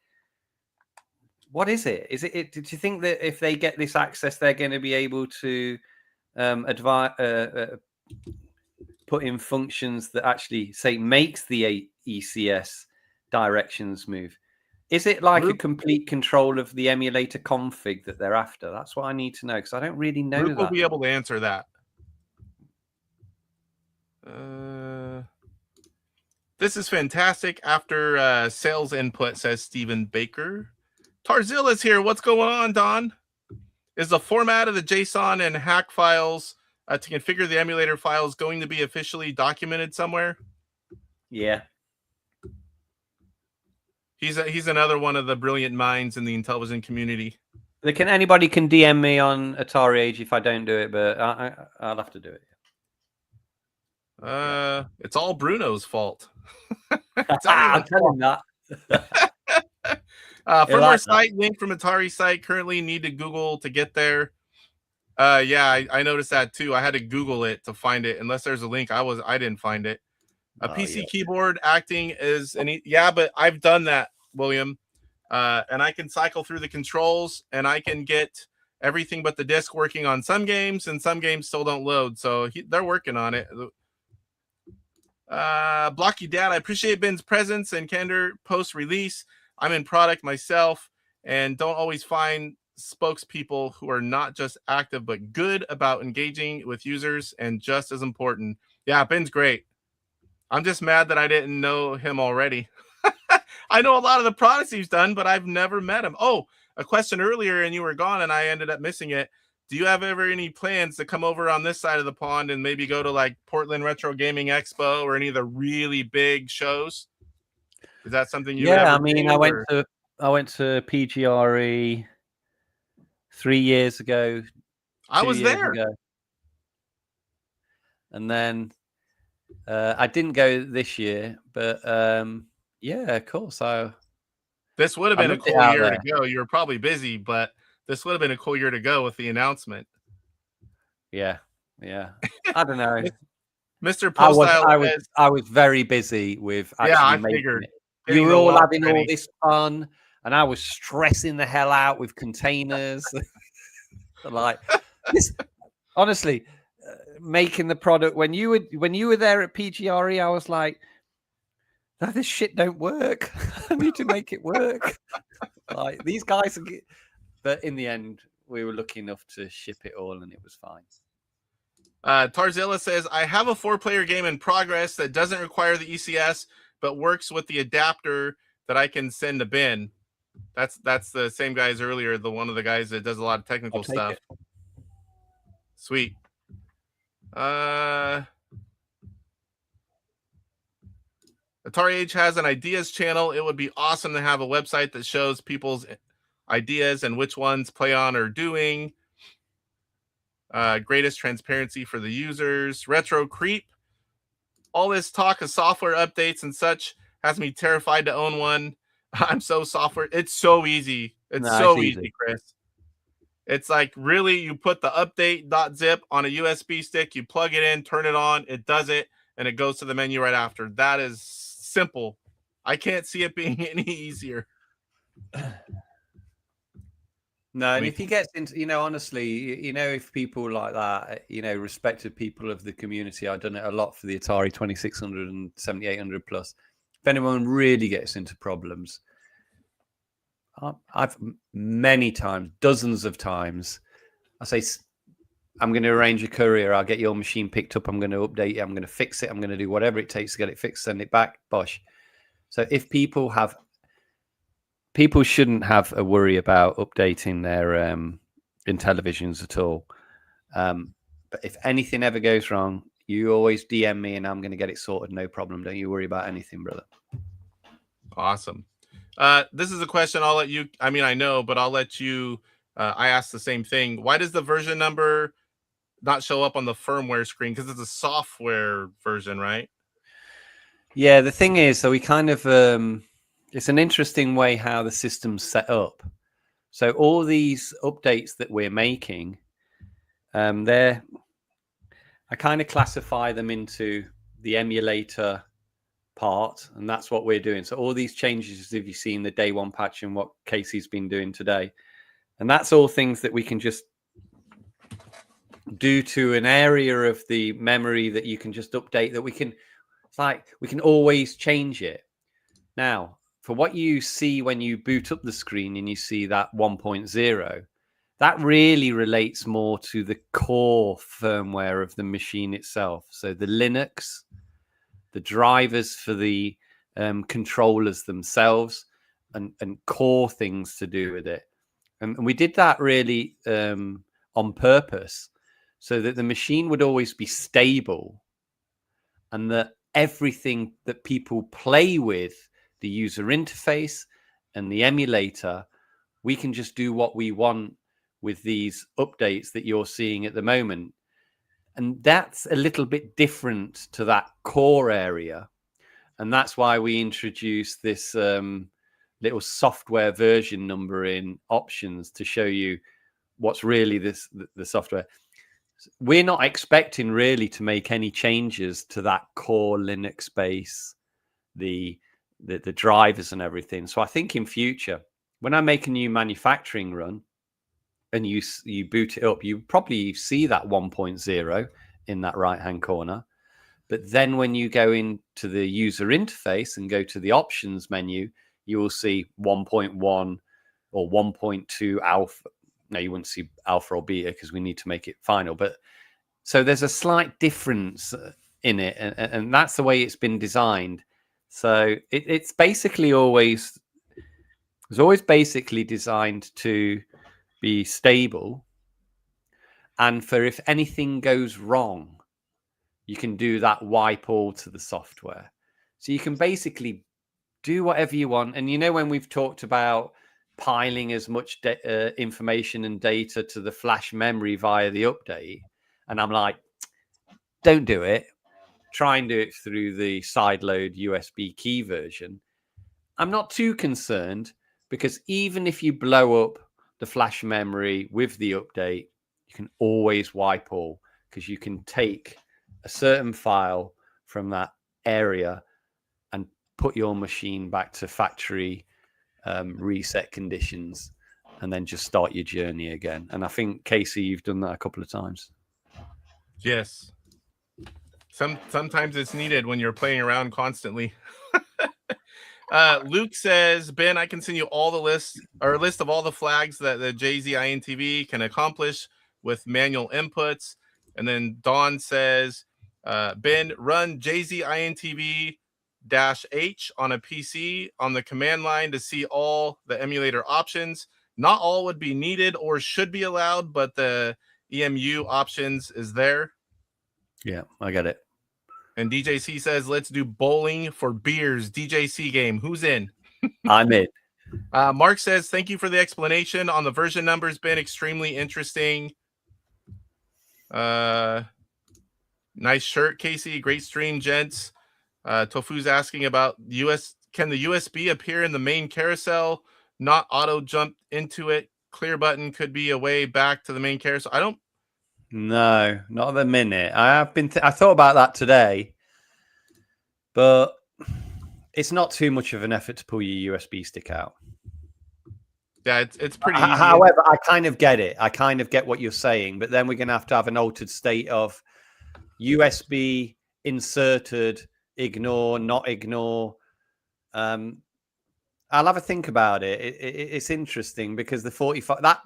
what is it? Is it? Do you think that if they get this access, they're going to be able to put in functions that actually say makes the ECS directions move? Is it like a complete control of the emulator config that they're after? That's what I need to know, because I don't really know Luke that. will be able to answer that. This is fantastic. After sales input, says Stephen Baker. Tarzilla's here. What's going on, Don? Is the format of the JSON and hack files to configure the emulator files going to be officially documented somewhere? Yeah. He's another one of the brilliant minds in the Intellivision community. Anybody can DM me on AtariAge if I don't do it, but I'll have to do it. It's all Bruno's fault. I'll tell him that. Firmware site link from Atari site. Currently need to Google to get there. Yeah, I noticed that too. I had to Google it to find it. Unless there's a link, I didn't find it. A PC keyboard acting is but I've done that, William. And I can cycle through the controls, and I can get everything but the disc working on some games, and some games still don't load. So they're working on it. Blocky Dad, I appreciate Ben's presence and candor post-release. I'm in product myself and don't always find spokespeople who are not just active but good about engaging with users, and just as important. Yeah, Ben's great. I'm just mad that I didn't know him already. I know a lot of the products he's done, but I've never met him. Oh, a question earlier and you were gone and I ended up missing it. Do you have ever any plans to come over on this side of the pond and maybe go to like Portland Retro Gaming Expo or any of the really big shows? Is that something you? Yeah, I mean, I went to PGRE 3 years ago. I was there, and then I didn't go this year, but yeah, of course. This would have been a cool year to go. You were probably busy, but this would have been a cool year to go with the announcement. Yeah. I don't know. Mr. Postile, I was very busy with actually making it. You were all having all this fun, and I was stressing the hell out with containers. Like this, honestly, making the product when you were there at PGRE, I was like, no, this shit don't work. I need to make it work. Like these guys are but in the end, we were lucky enough to ship it all, and it was fine. Tarzilla says, I have a 4-player game in progress that doesn't require the ECS, but works with the adapter that I can send to Ben. That's the same guy as earlier, one of the guys that does a lot of technical stuff. Sweet. AtariAge has an ideas channel. It would be awesome to have a website that shows people's ideas and which ones Plaion are doing. Greatest transparency for the users. Retro Creep. All this talk of software updates and such has me terrified to own one. I'm so software. It's so easy. It's No, so it's easy, easy. Chris. It's like really, you put the update.zip on a USB stick, you plug it in, turn it on, it does it, and it goes to the menu right after. That is simple. I can't see it being any easier. No, and mean- if he gets into, honestly, if people like that, respected people of the community, I've done it a lot for the Atari 2600 and 7800 plus. If anyone really gets into problems, I've many times, dozens of times, I say, I'm going to arrange a courier. I'll get your machine picked up. I'm going to update it. I'm going to fix it. I'm going to do whatever it takes to get it fixed, send it back. Bosh. So if people shouldn't have a worry about updating their Intellivisions at all. But if anything ever goes wrong, you always DM me and I'm going to get it sorted. No problem. Don't you worry about anything, brother. Awesome. This is a question I'll let you, I know, but I'll let you, I asked the same thing. Why does the version number not show up on the firmware screen? Because it's a software version, right? Yeah, the thing is, so we kind of, it's an interesting way how the system's set up. So all these updates that we're making, I kind of classify them into the emulator part, and that's what we're doing. So all these changes, if you've seen the day one patch and what Casey's been doing today, and that's all things that we can just do to an area of the memory that you can just update, that we can, it's like we can always change it. Now, for what you see when you boot up the screen and you see that 1.0, that really relates more to the core firmware of the machine itself. So the Linux, the drivers for the controllers themselves, and core things to do with it. And we did that really on purpose, so that the machine would always be stable and that everything that people play with, the user interface and the emulator, we can just do what we want with these updates that you're seeing at the moment. And that's a little bit different to that core area. And that's why we introduced this little software version number in options to show you what's really the software. We're not expecting really to make any changes to that core Linux base, the drivers and everything. So I think in future, when I make a new manufacturing run and you boot it up, you probably see that 1.0 in that right hand corner. But then when you go into the user interface and go to the options menu, you will see 1.1 or 1.2 alpha. No, you wouldn't see alpha or beta because we need to make it final. But so there's a slight difference in it, and that's the way it's been designed. So it's basically always basically designed to be stable, and for if anything goes wrong, you can do that wipe all to the software. So you can basically do whatever you want. And when we've talked about piling as much information and data to the flash memory via the update, and I'm like, don't do it. Try and do it through the sideload USB key version. I'm not too concerned, because even if you blow up the flash memory with the update, you can always wipe all, because you can take a certain file from that area and put your machine back to factory reset conditions, and then just start your journey again. And I think, Casey, you've done that a couple of times. Yes. Sometimes it's needed when you're playing around constantly. Luke says, Ben, I can send you all the list of all the flags that the JZINTV can accomplish with manual inputs. And then Dawn says, Ben, run JZINTV-H on a PC on the command line to see all the emulator options. Not all would be needed or should be allowed, but the EMU options is there. Yeah, I get it. And DJC says, let's do bowling for beers. DJC game. Who's in? I'm in. Mark says, thank you for the explanation on the version numbers. Been extremely interesting. Nice shirt, Casey. Great stream, gents. Tofu's asking about can the USB appear in the main carousel, not auto jump into it? Clear button could be a way back to the main carousel. I don't. No, not at the minute. I thought about that today, but it's not too much of an effort to pull your USB stick out. Yeah, it's pretty easy. However, I kind of get it. I kind of get what you're saying, but then we're going to have an altered state of USB inserted, ignore, not ignore. I'll have a think about it. It's interesting because the 45 that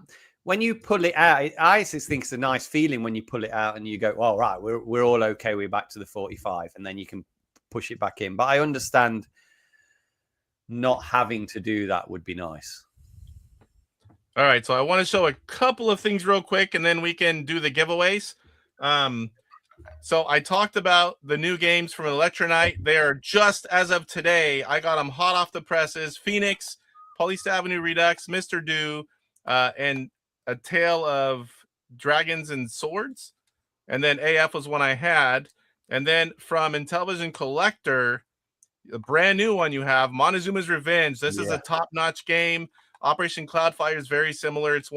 when you pull it out, I just think it's a nice feeling when you pull it out and you go, "All right, we're all okay. We're back to the 45," and then you can push it back in. But I understand not having to do that would be nice. All right, so I want to show a couple of things real quick, and then we can do the giveaways. So I talked about the new games from Electronite. They are just as of today. I got them hot off the presses. Phoenix, Police Avenue Redux, Mr. Do, and A Tale of Dragons and Swords. And then AF was one I had. And then from Intellivision Collector, a brand new one you have, Montezuma's Revenge. This is a top-notch game. Operation Cloudfire is very similar. It's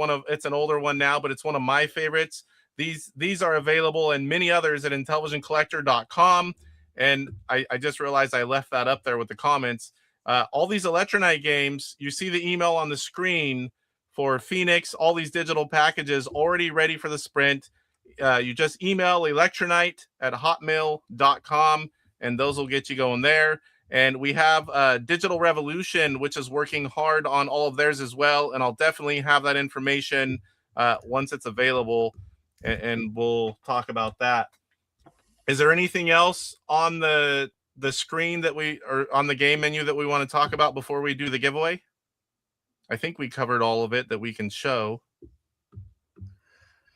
an older one now, but it's one of my favorites. These are available and many others at intellivisioncollector.com. And I just realized I left that up there with the comments. All these Electronite games, you see the email on the screen for Phoenix, all these digital packages already ready for the sprint. You just email electronite@hotmail.com, and those will get you going there. And we have Digital Revolution, which is working hard on all of theirs as well. And I'll definitely have that information once it's available, and we'll talk about that. Is there anything else on the screen or on the game menu that we want to talk about before we do the giveaway? I think we covered all of it that we can show.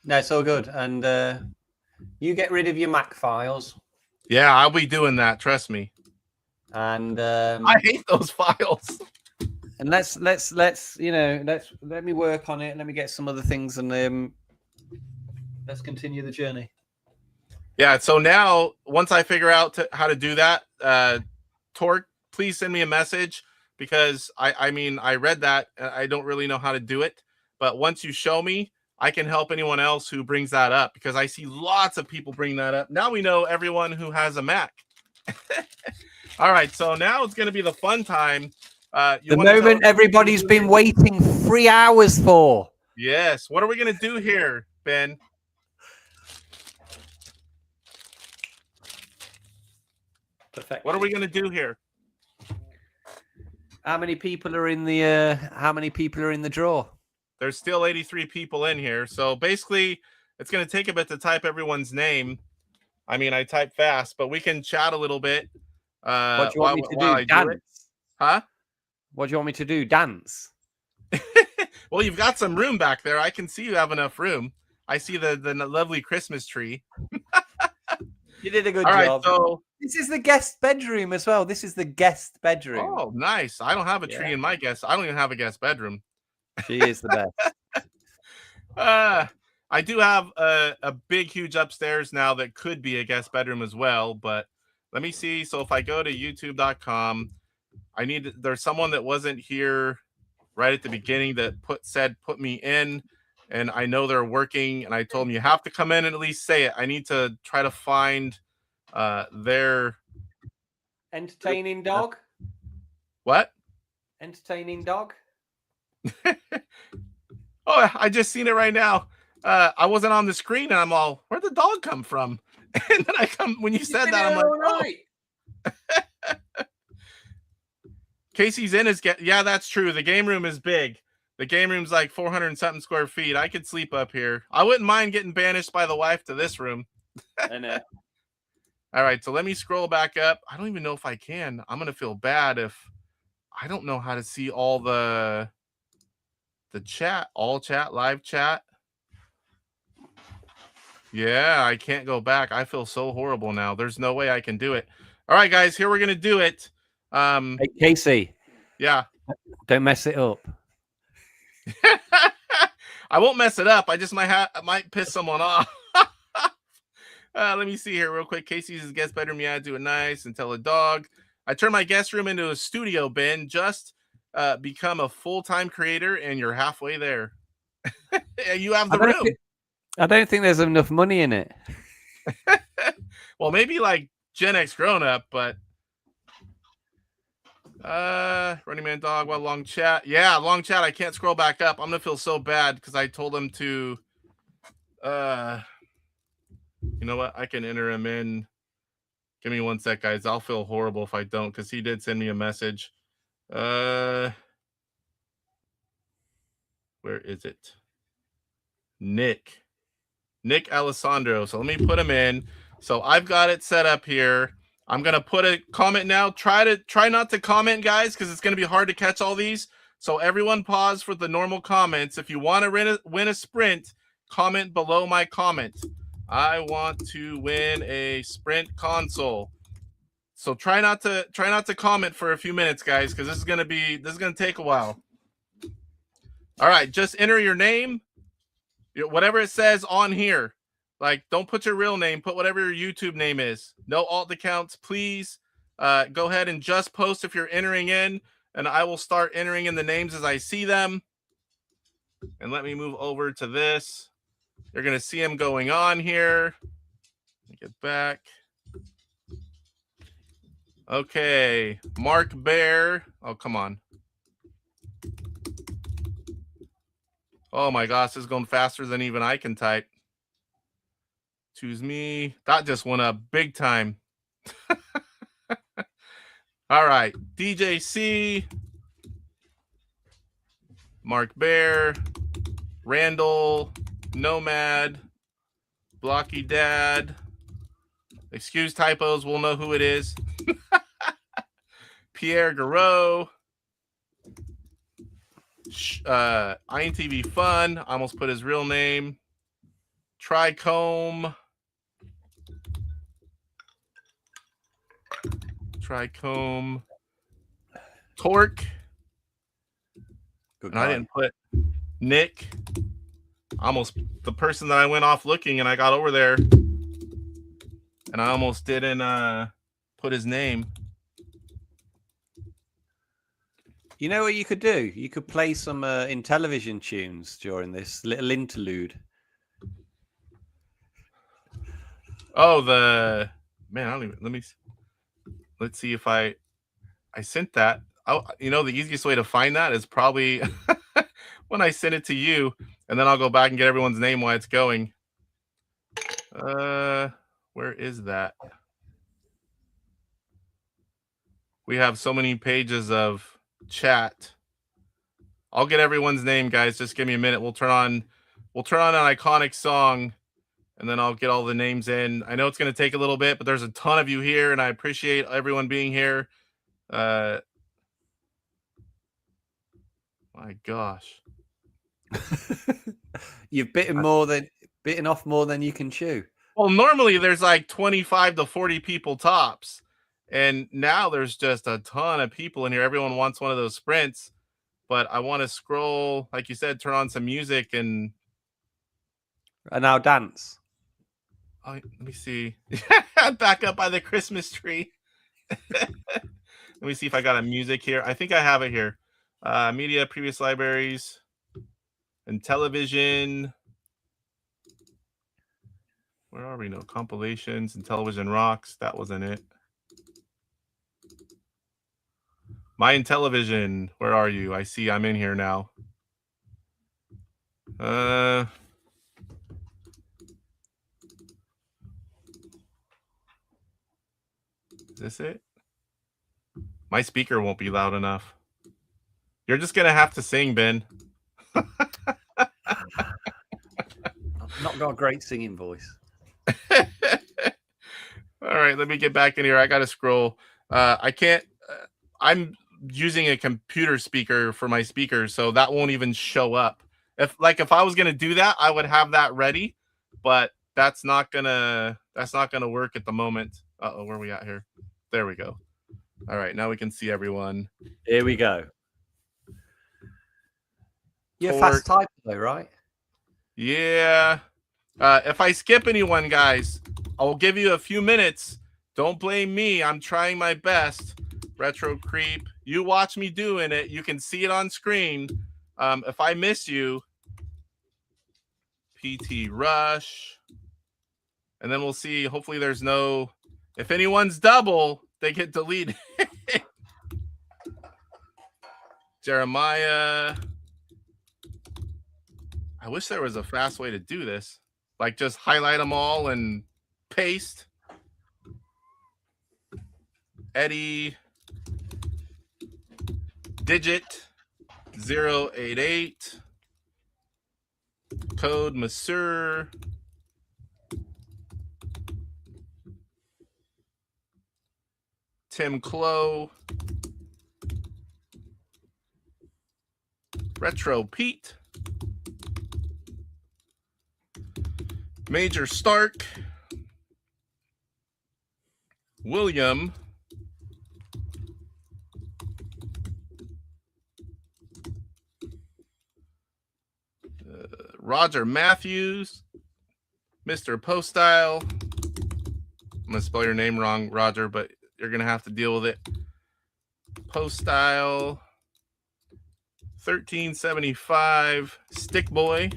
No, it's all good. And you get rid of your Mac files. Yeah, I'll be doing that. Trust me. And I hate those files. And let me work on it. Let me get some other things, and let's continue the journey. Yeah. So now, once I figure out how to do that, Torque, please send me a message, because I mean, I read that. I don't really know how to do it, but once you show me, I can help anyone else who brings that up, because I see lots of people bring that up. Now we know everyone who has a Mac. All right, so now it's going to be the fun time. The moment everybody's been waiting 3 hours for. Yes. What are we going to do here, Ben? Perfect. What are we going to do here? How many people are in the draw? There's still 83 people in here. So basically, it's going to take a bit to type everyone's name. I mean, I type fast, but we can chat a little bit. What do you want me to do? Dance? Huh? What do you want me to do? Dance? Well, you've got some room back there. I can see you have enough room. I see the lovely Christmas tree. You did a good job. All right, so this is the guest bedroom as well. This is the guest bedroom. Oh, nice. I don't have a tree in my guest. I don't even have a guest bedroom. She is the best. I do have a big, huge upstairs now that could be a guest bedroom as well, but let me see. So if I go to youtube.com, there's someone that wasn't here right at the beginning that put me in, and I know they're working, and I told them you have to come in and at least say it. I need to try to find their entertaining dog. What? Entertaining dog. Oh, I just seen it right now. I wasn't on the screen, and I'm all, where'd the dog come from? And then when you said that, I'm like, right. Oh. Casey's in yeah, that's true. The game room is big. The game room's like 400 and something square feet. I could sleep up here. I wouldn't mind getting banished by the wife to this room. I know. All right, so let me scroll back up. I don't even know if I can. I'm gonna feel bad if I don't know how to see all the chat, live chat. Yeah, I can't go back. I feel so horrible now. There's no way I can do it. All right, guys, here we're gonna do it. Hey, Casey. Yeah. Don't mess it up. I won't mess it up. I just might piss someone off. Let me see here real quick. Casey's guest bedroom. Yeah, do it nice and tell a dog. I turned my guest room into a studio, Ben. Just become a full-time creator, and you're halfway there. You have the room. I don't think there's enough money in it. Well, maybe like Gen X grown up, but Running Man Dog, what long chat? Yeah, long chat. I can't scroll back up. I'm gonna feel so bad because I told him to you know what? I can enter him in. Give me 1 sec, guys. I'll feel horrible if I don't, because he did send me a message. Where is it? Nick Alessandro. So let me put him in. So I've got it set up here. I'm gonna put a comment now. Try not to comment, guys, because it's gonna be hard to catch all these. So everyone pause for the normal comments. If you want to win a sprint, comment below my comment. I want to win a sprint console. So try not to comment for a few minutes, guys, because this is gonna take a while. All right, just enter your name, whatever it says on here. Like, don't put your real name, put whatever your YouTube name is. No alt accounts, please. Go ahead and just post if you're entering in, and I will start entering in the names as I see them. And let me move over to this. You're gonna see them going on here. Let me get back. Okay, Mark Bear. Oh, come on. Oh my gosh, this is going faster than even I can type. Choose me. That just went up big time. All right, DJC, Mark Bear, Randall, Nomad, Blocky Dad. Excuse typos, we'll know who it is. Pierre Garreau. INTV Fun. I almost put his real name. Trichome. Torque. Good and I didn't put Nick. Almost the person that I went off looking, and I got over there and I almost didn't put his name. You know what you could do? You could play some Intellivision tunes during this little interlude. Oh, man, I don't even, let's see if I sent that. Oh, you know, the easiest way to find that is probably when I send it to you, and then I'll go back and get everyone's name while it's going. Where is that? We have so many pages of chat. I'll get everyone's name, guys. Just give me a minute. We'll turn on an iconic song, and then I'll get all the names in. I know it's going to take a little bit, but there's a ton of you here, and I appreciate everyone being here. My gosh. You've bitten off more than you can chew. Well, normally there's like 25 to 40 people tops, and now there's just a ton of people in here. Everyone wants one of those sprints, but I want to scroll, like you said, turn on some music and now dance. Oh, let me see. Back up by the Christmas tree. Let me see if I got a music here. I think I have it here. Media, previous libraries, and television. Where are we? No, compilations and television rocks. That wasn't it. My Intellivision. Where are you? I see I'm in here now. Is this it? My speaker won't be loud enough. You're just going to have to sing, Ben. I've not got a great singing voice. All right, let me get back in here. I got to scroll. I can't. I'm using a computer speaker for my speakers, so that won't even show up. If I was going to do that, I would have that ready, but that's not going to work at the moment. Uh-oh, where are we at here? There we go. All right, now we can see everyone. Here we go. You're a fast typer though, right? Yeah. If I skip anyone, guys, I'll give you a few minutes. Don't blame me. I'm trying my best. Retro Creep. You watch me doing it. You can see it on screen. If I miss you, PT Rush. And then we'll see. Hopefully there's no... If anyone's double, they get deleted. Jeremiah. I wish there was a fast way to do this. Like just highlight them all and paste. Eddie. Digit 088. Code Masur. Tim Clow. Retro Pete. Major Stark. William. Roger Matthews. Mr. Poststyle. I'm going to spell your name wrong, Roger, but you're going to have to deal with it. Poststyle. 1375. Stick Boy.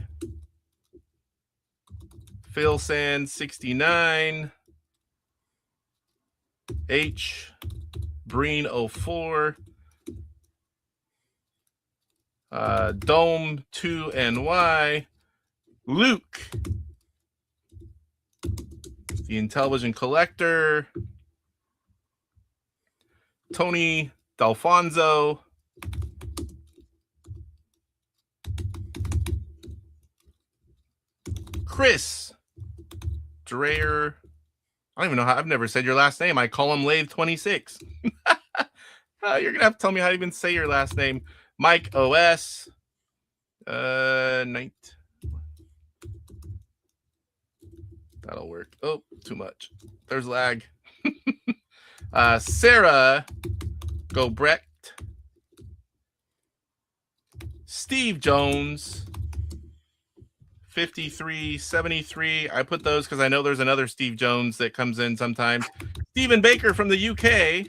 Phil Sand 69. H. Breen 04. Dome 2NY. Luke. The Intelligent Collector. Tony D'Alfonso. Chris Dreyer. I don't even know how. I've never said your last name. I call him Lathe 26. You're gonna have to tell me how to even say your last name. Mike OS. Night. That'll work. Oh, too much. There's lag. Sarah Gobrecht. Steve Jones. 5373. I put those because I know there's another Steve Jones that comes in sometimes. Stephen Baker from the UK.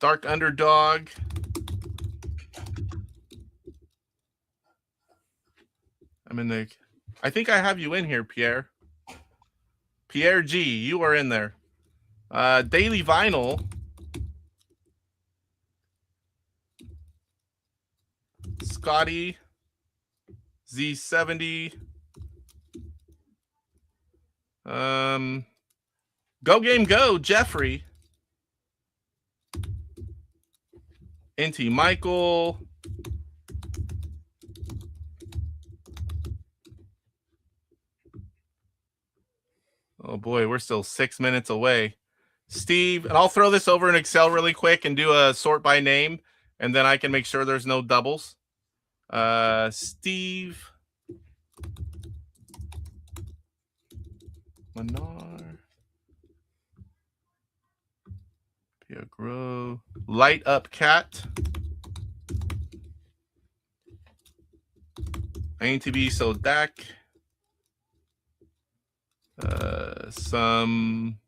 Dark Underdog. I'm in the... I think I have you in here, Pierre. Pierre G, you are in there. Daily Vinyl. Scotty. Z70. Go Game Go, Jeffrey. Inti Michael. Oh boy, we're still 6 minutes away. Steve, and I'll throw this over in Excel really quick and do a sort by name, and then I can make sure there's no doubles. Steve. Manar. Piagro. Light Up Cat. I need to be so Dak. Some,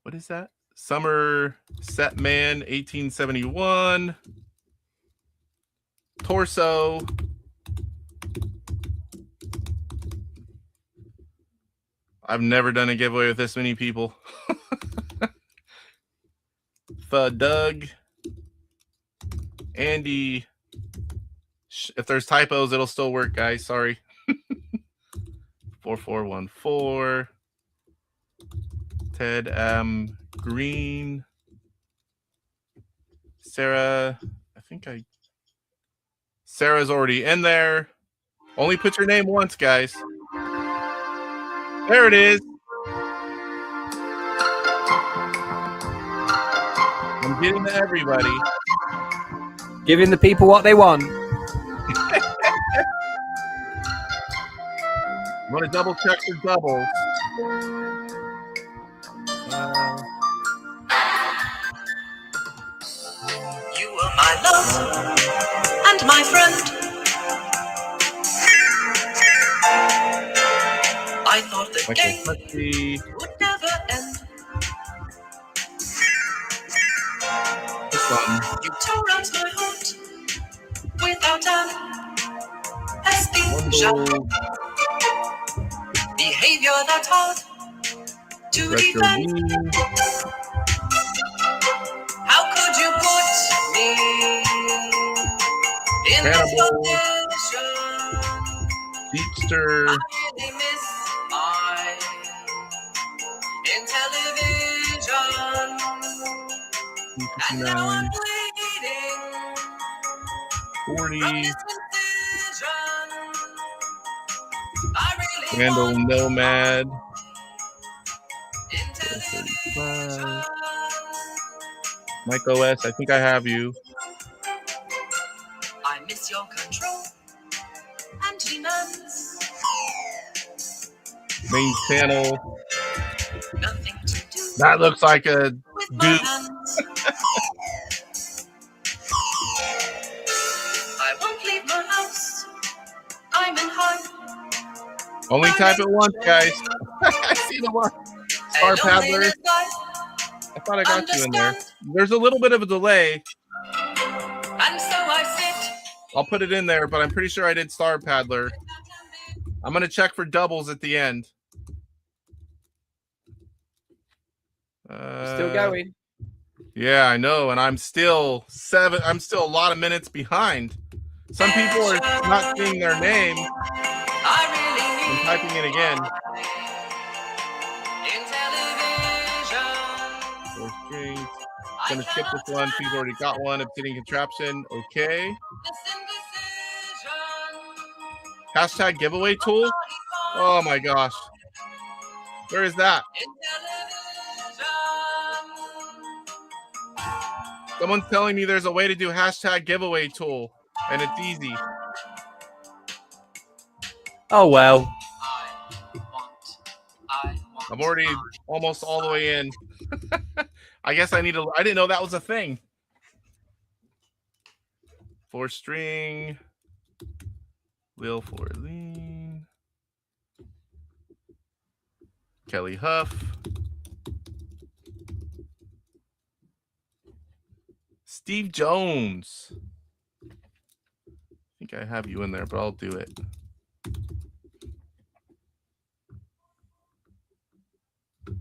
what is that? Summer Set Man 1871. Torso. I've never done a giveaway with this many people. Doug. Andy. If there's typos, it'll still work, guys. Sorry. 4414. Ted M. Green. Sarah. Sarah's already in there. Only put your name once, guys. There it is. I'm getting to everybody. Giving the people what they want. I'm going to double check the doubles. You were my love and my friend. I thought the game would never end. fun. You tore out my heart without a speech. Bundle, Behavior that's hard to retro defend. bean, How could you put me in this cannibal, condition? Deepster, I really miss my in television. And now I'm 59, bleeding from 40, this incision. I really Randall want Nomad, in 35, television. Mike OS, I think I have you. I miss your control and demands. Main channel. Nothing to do That looks like a with my dude. hands. I won't leave my house. I'm in high. Only type it once, guys. I see the one. Star Paddler. I thought I got you in there. There's a little bit of a delay. And so I sit. I'll put it in there, but I'm pretty sure I did Star Paddler. I'm going to check for doubles at the end. Still going. Yeah, I know, and I'm still a lot of minutes behind. Some people are not seeing their name I really and need typing it again. in television. Four strings. Gonna skip this one. She's already got one. Obsidian contraption. Okay. Hashtag giveaway tool. Oh my gosh. Where is that? Someone's telling me there's a way to do hashtag giveaway tool, and it's easy. Oh well. I'm already almost all the way in. I guess I didn't know that was a thing. 4 string. Lil 4 lean. Kelly Huff. Steve Jones. I think I have you in there, but I'll do it.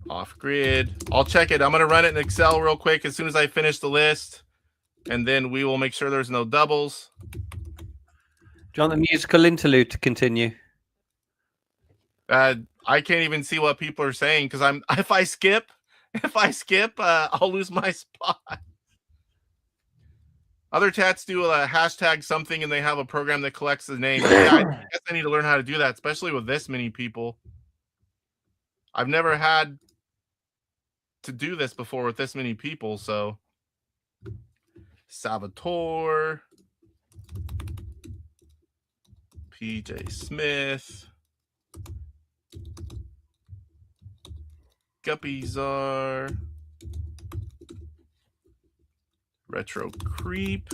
Off grid. I'll check it. I'm going to run it in Excel real quick as soon as I finish the list. And then we will make sure there's no doubles. Do you want the musical interlude to continue? I can't even see what people are saying because if I skip, I'll lose my spot. Other chats do a hashtag something and they have a program that collects the name. Yeah, I guess I need to learn how to do that, especially with this many people. I've never had to do this before with this many people, so Salvatore, PJ Smith, Guppyzar, Retro Creep,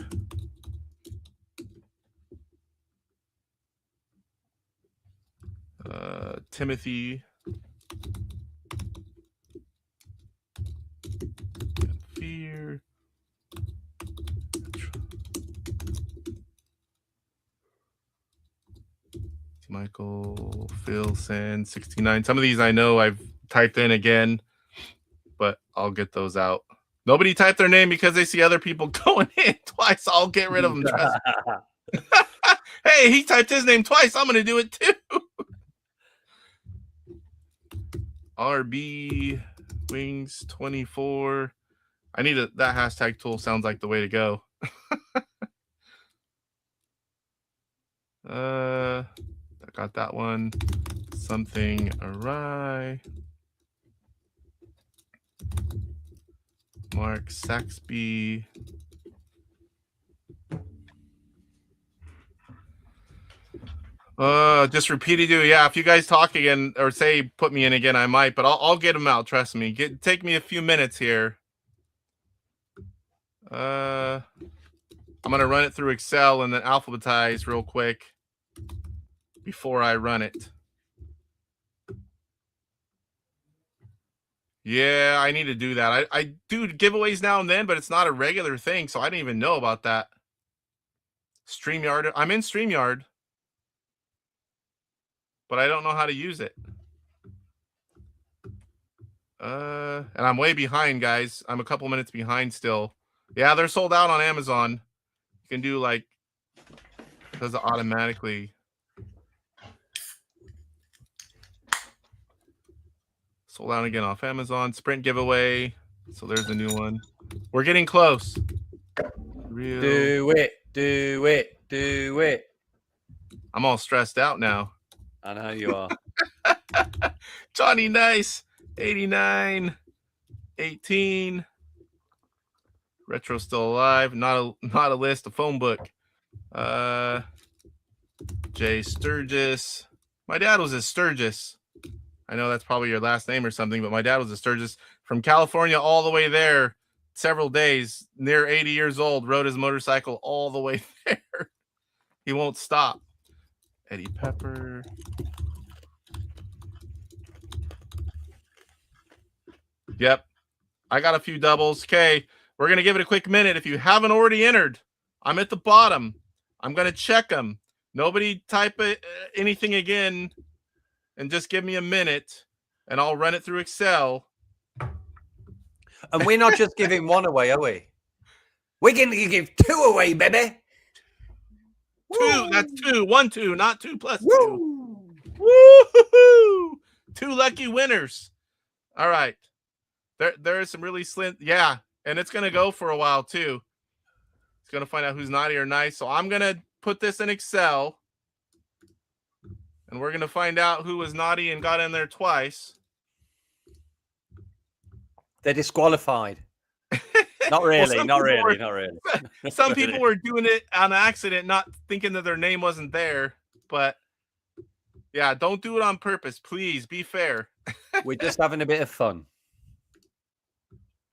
Timothy, Fear, Michael, Phil, Sand, 69. Some of these I know I've typed in again, but I'll get those out. Nobody typed their name because they see other people going in twice. I'll get rid of them. Trust me. Hey, he typed his name twice. I'm going to do it too. RB Wings 24. I need that hashtag tool. Sounds like the way to go. I got that one. Something awry. Mark Saxby. Just repeated you. Yeah, if you guys talk again or say put me in again, I might, but I'll get them out. Trust me. Take me a few minutes here. I'm gonna run it through Excel and then alphabetize real quick before I run it. Yeah, I need to do that. I do giveaways now and then, but it's not a regular thing, so I didn't even know about that. StreamYard. I'm in StreamYard, but I don't know how to use it. And I'm way behind, guys. I'm a couple minutes behind still. Yeah, they're sold out on Amazon. You can do like, does it automatically? Sold out again off Amazon. Sprint giveaway. So there's a new one. We're getting close. Real. Do it, do it, do it. I'm all stressed out now. I know you are. Johnny Nice, 89, 18. Retro still alive. Not a list. A phone book. Jay Sturgis. My dad was a Sturgis. I know that's probably your last name or something, but my dad was a Sturgis from California all the way there. Several days, near 80 years old, rode his motorcycle all the way there. He won't stop. Eddie Pepper. Yep. I got a few doubles. Okay. We're going to give it a quick minute. If you haven't already entered, I'm at the bottom. I'm going to check them. Nobody type anything again, and just give me a minute, and I'll run it through Excel. And we're not just giving one away, are we? We're going to give 2 away, baby. Two. That's 2. 1, 2, not 2 plus 2. Woo! Woo-hoo-hoo! 2 lucky winners. All right. There is some really slim. Yeah. And it's going to go for a while too. It's going to find out who's naughty or nice. So I'm going to put this in Excel. And we're going to find out who was naughty and got in there twice. They're disqualified. Not really, not really, not really. Some people were doing it on accident, not thinking that their name wasn't there. But yeah, don't do it on purpose. Please be fair. We're just having a bit of fun.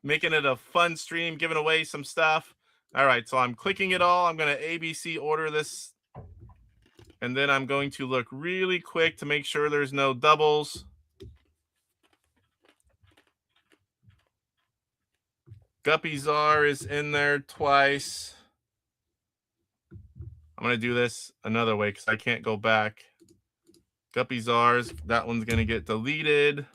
Making it a fun stream, giving away some stuff. All right, so I'm clicking it all. I'm going to ABC order this. And then I'm going to look really quick to make sure there's no doubles. Guppy Czar is in there twice. I'm going to do this another way because I can't go back. Guppy Czars, that one's going to get deleted.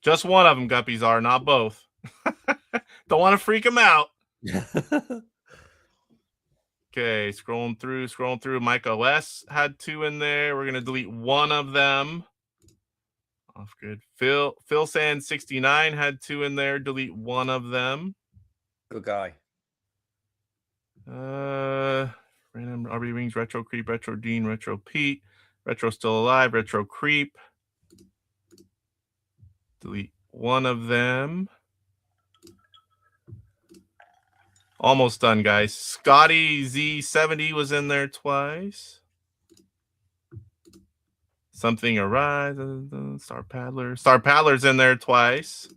Just one of them, Guppy Czar, not both. Don't want to freak them out. Okay, scrolling through. Mike OS had 2 in there. We're going to delete one of them. Off grid. Phil Sand 69 had 2 in there. Delete one of them. Good guy. Random RB Wings, Retro Creep, Retro Dean, Retro Pete, Retro Still Alive, Retro Creep. Delete one of them. Almost done, guys. Scotty Z70 was in there twice. Something Arise. Star Paddler. Star Paddler's in there twice.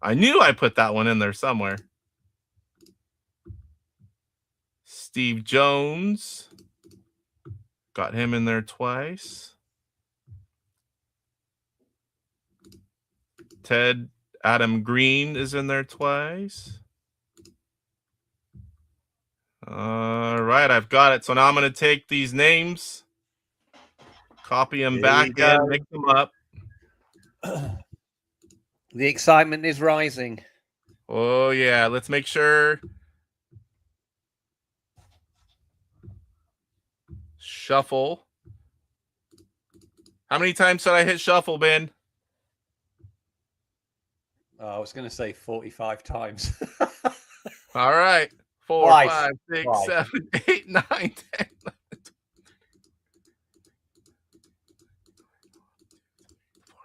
I knew I put that one in there somewhere. Steve Jones. Got him in there twice. Ted Adam Green is in there twice. All right, I've got it. So now I'm going to take these names, copy them back in, mix them up. The excitement is rising. Oh, yeah. Let's make sure. Shuffle. How many times did I hit shuffle, Ben? I was going to say 45 times. All right. 4, Twice. 5, 6, Twice. 7, 8, 9, 10. 11, 12.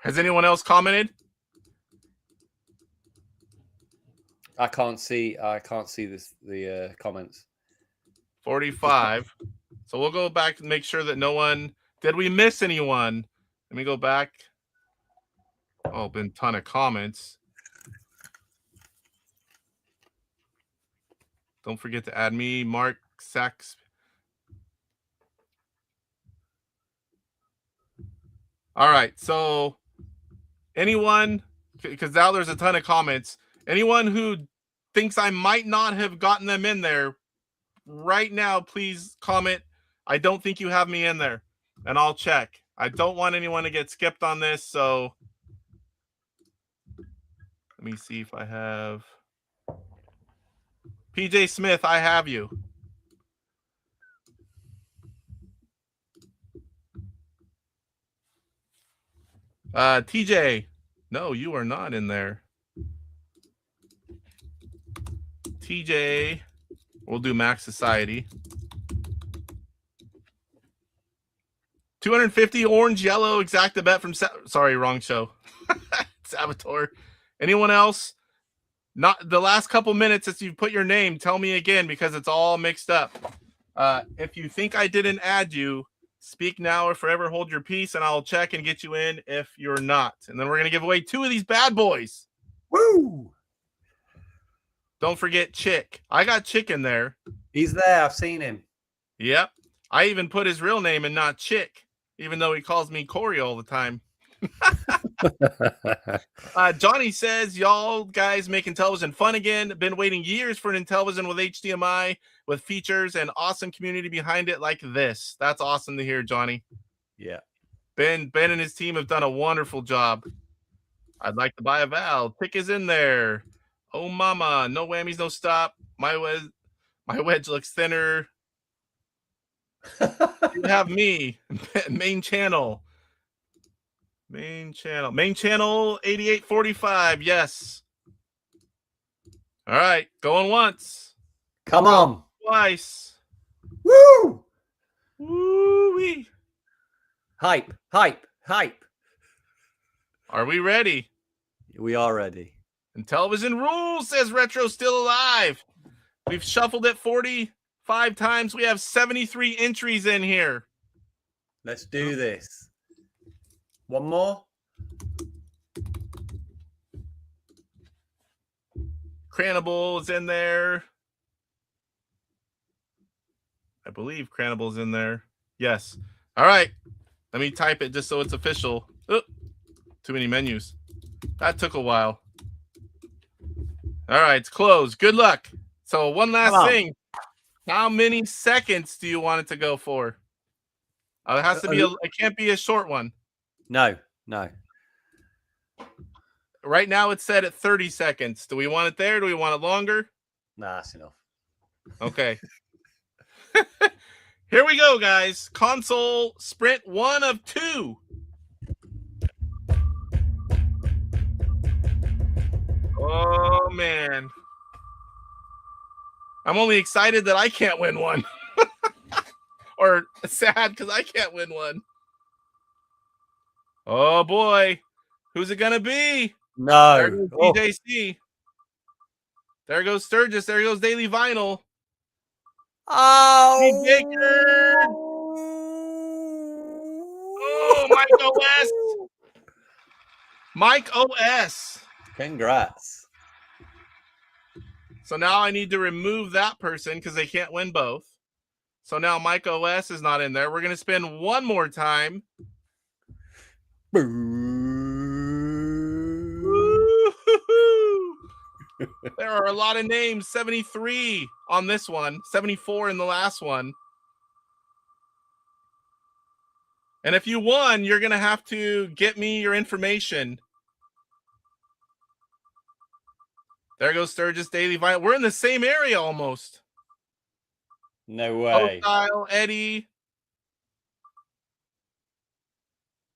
Has anyone else commented? I can't see the comments. 45. So we'll go back and make sure that no one. Did we miss anyone? Let me go back. Oh, been a ton of comments. Don't forget to add me, Mark Sachs. All right. So anyone, because now there's a ton of comments, anyone who thinks I might not have gotten them in there right now, please comment. I don't think you have me in there, and I'll check. I don't want anyone to get skipped on this, so let me see if I have PJ Smith. I have you. TJ, no, you are not in there. TJ, we'll do Max Society. 250 orange, yellow, exacta bet from sorry, wrong show. Saboteur. Anyone else? Not the last couple minutes as you put your name, tell me again because it's all mixed up. If you think I didn't add you, speak now or forever hold your peace, and I'll check and get you in if you're not. And then we're gonna give away 2 of these bad boys. Woo! Don't forget Chick. I got Chick in there. He's there. I've seen him. Yep. I even put his real name and not Chick, even though he calls me Corey all the time. Johnny says, y'all guys making television fun again. Been waiting years for an Intellivision with HDMI, with features and awesome community behind it like this. That's awesome to hear, Johnny. Yeah. Ben and his team have done a wonderful job. I'd like to buy a Val. Tick is in there. Oh, mama. No whammies, no stop. My wedge looks thinner. You have me. Main channel. Main channel 8845. Yes. All right. Going once. Come on. Twice. Woo! Woo-wee. Hype. Are we ready? We are ready. And television rules, says Retro still alive. We've shuffled it 45 times. We have 73 entries in here. Let's do this. One more. Cranable is in there. I believe Cranable's in there. Yes. All right. Let me type it just so it's official. Oh, too many menus. That took a while. All right, it's closed. Good luck. So one last thing. How many seconds do you want it to go for? It has to be it can't be a short one. No. Right now it's set at 30 seconds. Do we want it there? Do we want it longer? Nah, that's enough. Okay. Here we go, guys. Console sprint 1 of 2. Oh, man. I'm only excited that I can't win one. Or sad because I can't win one. Oh, boy. Who's it going to be? No. There goes DJC. There goes Sturgis. There goes Daily Vinyl. Oh. Baker. Oh, Mike OS. Mike OS. Congrats. So now I need to remove that person because they can't win both. So now Mike OS is not in there. We're going to spin one more time. There are a lot of names. 73 on this one. 74 in the last one. And if you won, you're going to have to get me your information. There goes Sturgis Daily Vinyl. We're in the same area almost. No way. Style, Eddie.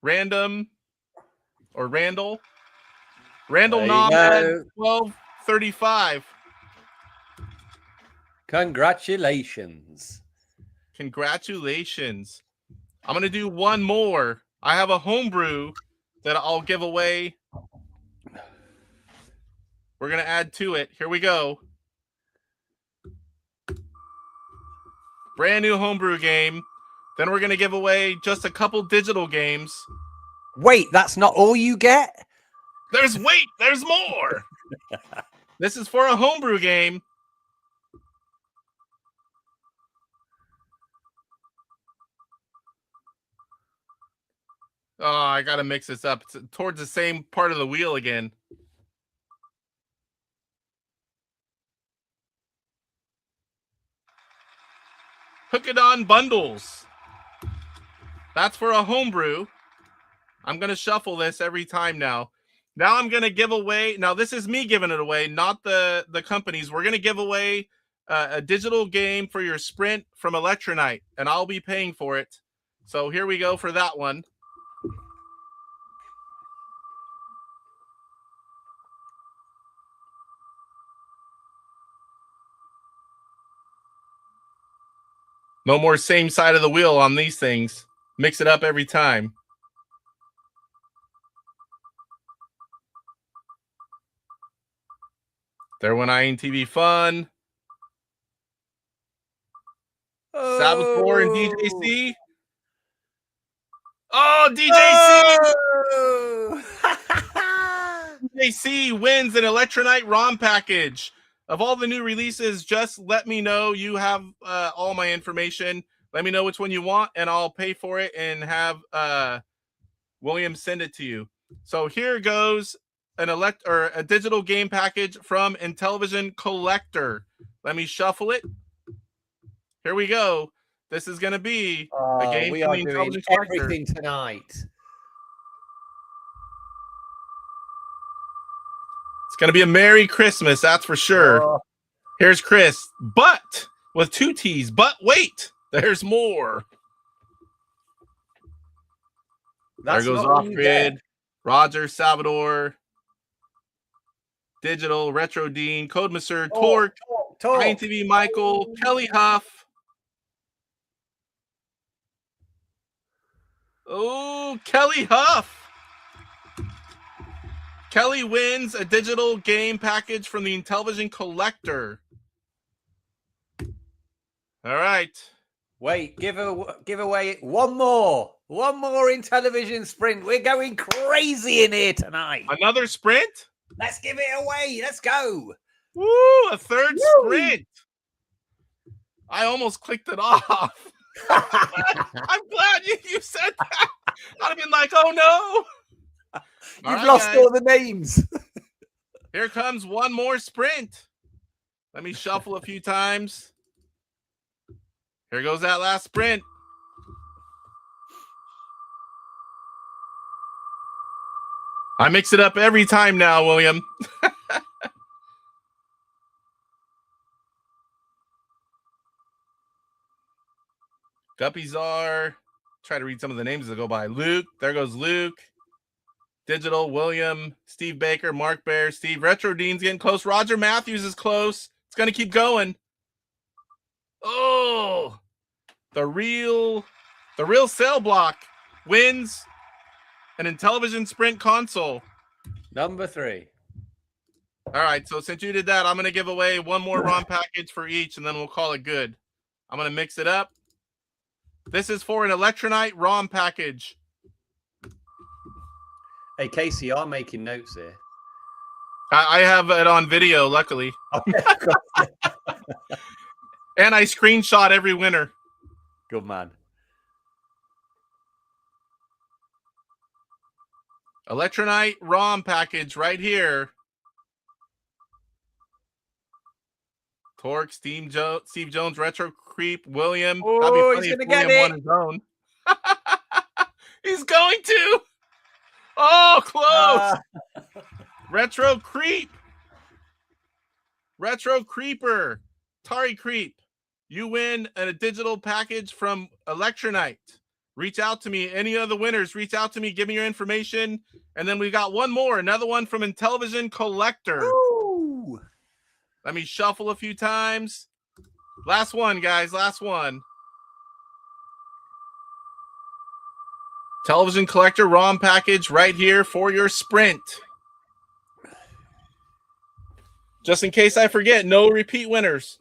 Random. Or Randall. Randall Nomad 1235. Congratulations. Congratulations. I'm going to do one more. I have a homebrew that I'll give away. We're going to add to it. Here we go. Brand new homebrew game. Then we're going to give away just a couple digital games. Wait, that's not all you get? There's more. This is for a homebrew game. Oh, I gotta mix this up. It's towards the same part of the wheel again. Hook it on bundles. That's for a homebrew. I'm gonna shuffle this every time now. Now I'm gonna give away. Now this is me giving it away, not the companies. We're gonna give away a digital game for your Sprint from Electronite, and I'll be paying for it. So here we go for that one. No more same side of the wheel on these things. Mix it up every time. There went INTV Fun. Saboteur and DJC. Oh, DJC! Oh! DJC wins an Electronite ROM package. Of all the new releases, just let me know. You have all my information. Let me know which one you want, and I'll pay for it and have William send it to you. So here goes a digital game package from Intellivision Collector. Let me shuffle it. Here we go. This is going to be a game we from are the doing Intellivision Collector. everything tonight. It's going to be a Merry Christmas, that's for sure. Oh. Here's Chris, but with 2 T's. But wait, there's more. That's there goes not Off Grid, Roger, Salvador, Digital, Retro Dean, Code Master, Torque, INTV Michael, Kelly Huff. Oh, Kelly Huff. Kelly wins a digital game package from the Intellivision Collector. All right. Wait, give away one more Intellivision Sprint. We're going crazy in here tonight. Another Sprint? Let's give it away. Let's go. Woo, a third Sprint. I almost clicked it off. I'm glad you said that. I'd have been like, oh no. You've lost all the names. Here comes one more Sprint. Let me shuffle a few times. Here goes that last Sprint. I mix it up every time now, William. Guppies are. Try to read some of the names that go by. Luke. There goes Luke. Digital, William, Steve Baker, Mark Bear, Steve. Retro Dean's getting close. Roger Matthews is close. It's going to keep going. Oh, the real cell block wins an Intellivision Sprint console. Number 3. All right, so since you did that, I'm going to give away one more ROM package for each, and then we'll call it good. I'm going to mix it up. This is for an Electronite ROM package. Hey, Casey, I'm making notes here. I have it on video, luckily. And I screenshot every winner. Good man. Electronite ROM package right here. Torque, Steve Jones, Retro Creep, William. Oh, that'd be funny he's if gonna William get won his own. He's going to. Oh, close. Retro Creep. Retro Creeper. Atari Creep. You win a digital package from Electronite. Reach out to me. Any of the winners, reach out to me. Give me your information. And then we got one more. Another one from Intellivision Collector. Ooh. Let me shuffle a few times. Last one, guys. Last one. Television Collector ROM package right here for your Sprint. Just in case I forget, no repeat winners.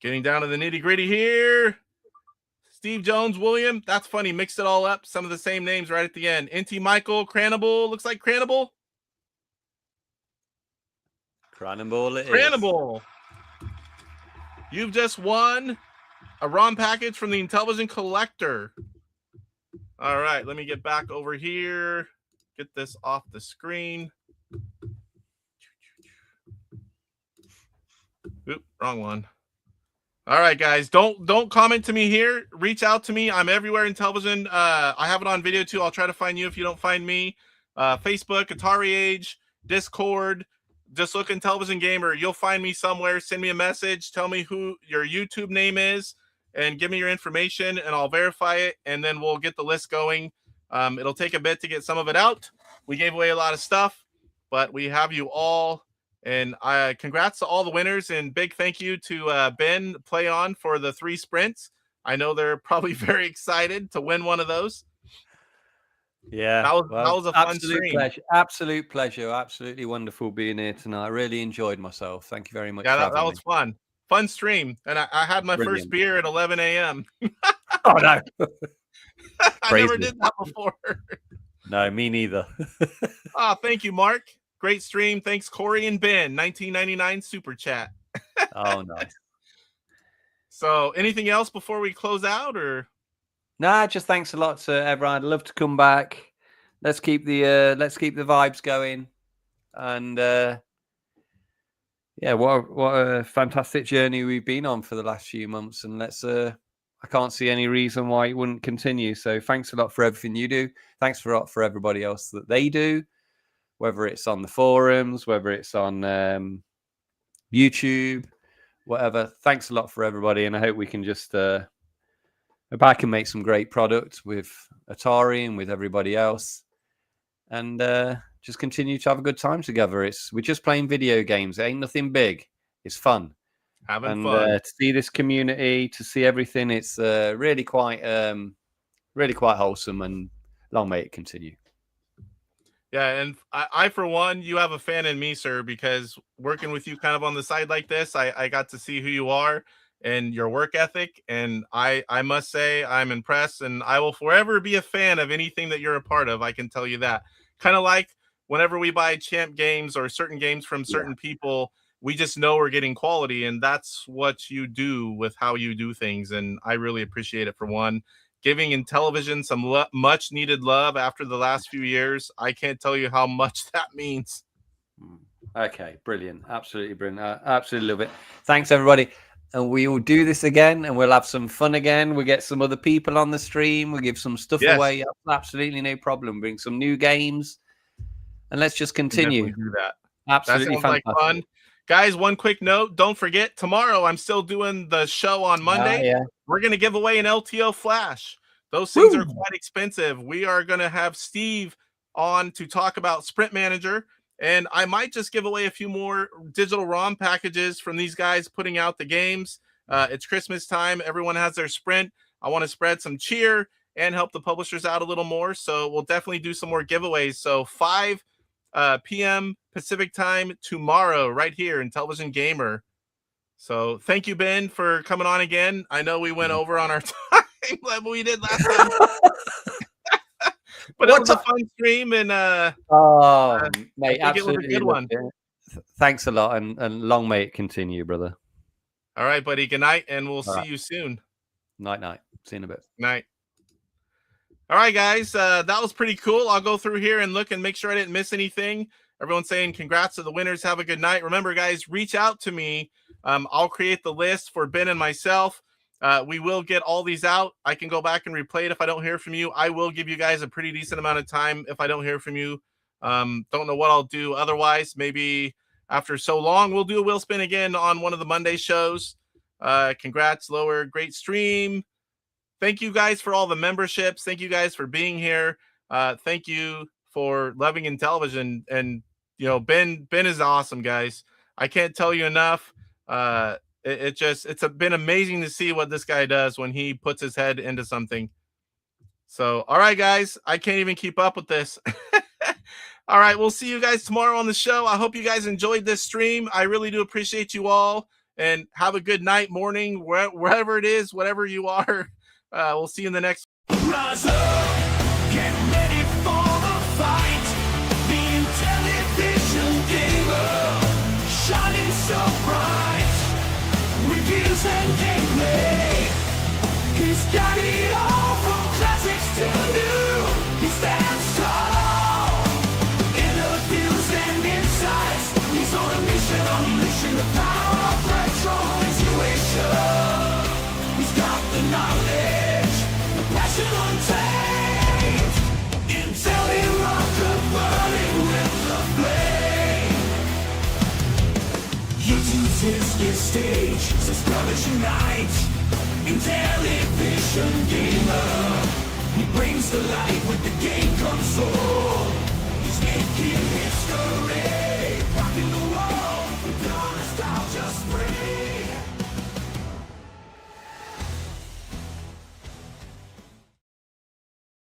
Getting down to the nitty-gritty here. Steve Jones, William. That's funny. Mixed it all up. Some of the same names right at the end. NT Michael, Cranable. Looks like Cranable. Cannonball it is. Cranable. You've just won a ROM package from the Intellivision Collector. All right, let me get back over here. Get this off the screen. Oop, wrong one. All right, guys, don't comment to me here. Reach out to me. I'm everywhere in television. I have it on video too. I'll try to find you if you don't find me. Facebook, AtariAge, Discord. Just look in Television Gamer. You'll find me somewhere. Send me a message. Tell me who your YouTube name is, and give me your information, and I'll verify it, and then we'll get the list going. It'll take a bit to get some of it out. We gave away a lot of stuff, but we have you all. And congrats to all the winners, and big thank you to Ben Plaion for the 3 sprints. I know they're probably very excited to win one of those. Yeah, that was a fun stream. Pleasure. Absolute pleasure. Absolutely wonderful being here tonight. I really enjoyed myself. Thank you very much. Yeah, that was fun. Fun stream. And I had my first beer at 11 a.m. Oh, no. I never did that before. No, me neither. Oh, thank you, Mark. Great stream. Thanks, Corey and Ben. 1999 super chat. Oh, nice. So, anything else before we close out, or? Nah, just thanks a lot to everyone. I'd love to come back. Let's keep the vibes going. And yeah, what a fantastic journey we've been on for the last few months. And I can't see any reason why it wouldn't continue. So thanks a lot for everything you do. Thanks for everybody else that they do. Whether it's on the forums, whether it's on YouTube, whatever. Thanks a lot for everybody, and I hope we can just hope I can make some great product with Atari and with everybody else, and just continue to have a good time together. We're just playing video games. It ain't nothing big. It's fun. Having fun. To see this community, to see everything, it's really quite wholesome, and long may it continue. Yeah, and I, for one, you have a fan in me, sir, because working with you kind of on the side like this, I got to see who you are and your work ethic, and I must say I'm impressed, and I will forever be a fan of anything that you're a part of. I can tell you that. Kind of like whenever we buy Champ games or certain games from certain people, we just know we're getting quality, and that's what you do with how you do things, and I really appreciate it, for one. Giving Intellivision some much needed love after the last few years. I can't tell you how much that means. Okay, brilliant. Absolutely brilliant. Absolutely love it. Thanks, everybody. And we will do this again, and we'll have some fun again. We'll get some other people on the stream. We'll give some stuff away. Absolutely no problem. Bring some new games. And let's just continue. Do that. Absolutely that sounds fantastic. Like fun. Guys, one quick note. Don't forget, tomorrow I'm still doing the show on Monday. We're going to give away an LTO flash. Those things are quite expensive. We are going to have Steve on to talk about Sprint Manager, and I might just give away a few more digital ROM packages from these guys putting out the games. It's Christmas time. Everyone has their Sprint. I want to spread some cheer and help the publishers out a little more, so we'll definitely do some more giveaways. So 5 p.m. Pacific time tomorrow, right here in Television Gamer. So thank you, Ben, for coming on again. I know we went over on our time like we did last time. But it was a fun stream, and mate, absolutely a good one. Thanks a lot, and long may it continue, brother. All right, buddy. Good night, and we'll see you soon. Night. See you in a bit. Night. All right, guys. That was pretty cool. I'll go through here and look and make sure I didn't miss anything. Everyone's saying congrats to the winners. Have a good night. Remember, guys, reach out to me. I'll create the list for Ben and myself. We will get all these out. I can go back and replay it if I don't hear from you. I will give you guys a pretty decent amount of time if I don't hear from you. Don't know what I'll do otherwise. Maybe after so long, we'll do a wheel spin again on one of the Monday shows. Congrats, Lower. Great stream. Thank you guys for all the memberships. Thank you guys for being here. Thank you for loving Intellivision. And, you know, Ben is awesome, guys. I can't tell you enough. It's been amazing to see what this guy does when he puts his head into something. So, all right, guys, I can't even keep up with this. All right, we'll see you guys tomorrow on the show. I hope you guys enjoyed this stream. I really do appreciate you all, and have a good night, morning, wherever it is, whatever you are. We'll see you in the next. Rise up, get ready for the fight. The Intellivision Gamer, shining so bright. Reviews and gameplay, YouTube's his stage, says brothers unite. Intellivision gamer, he brings the light with the game console. He's making history.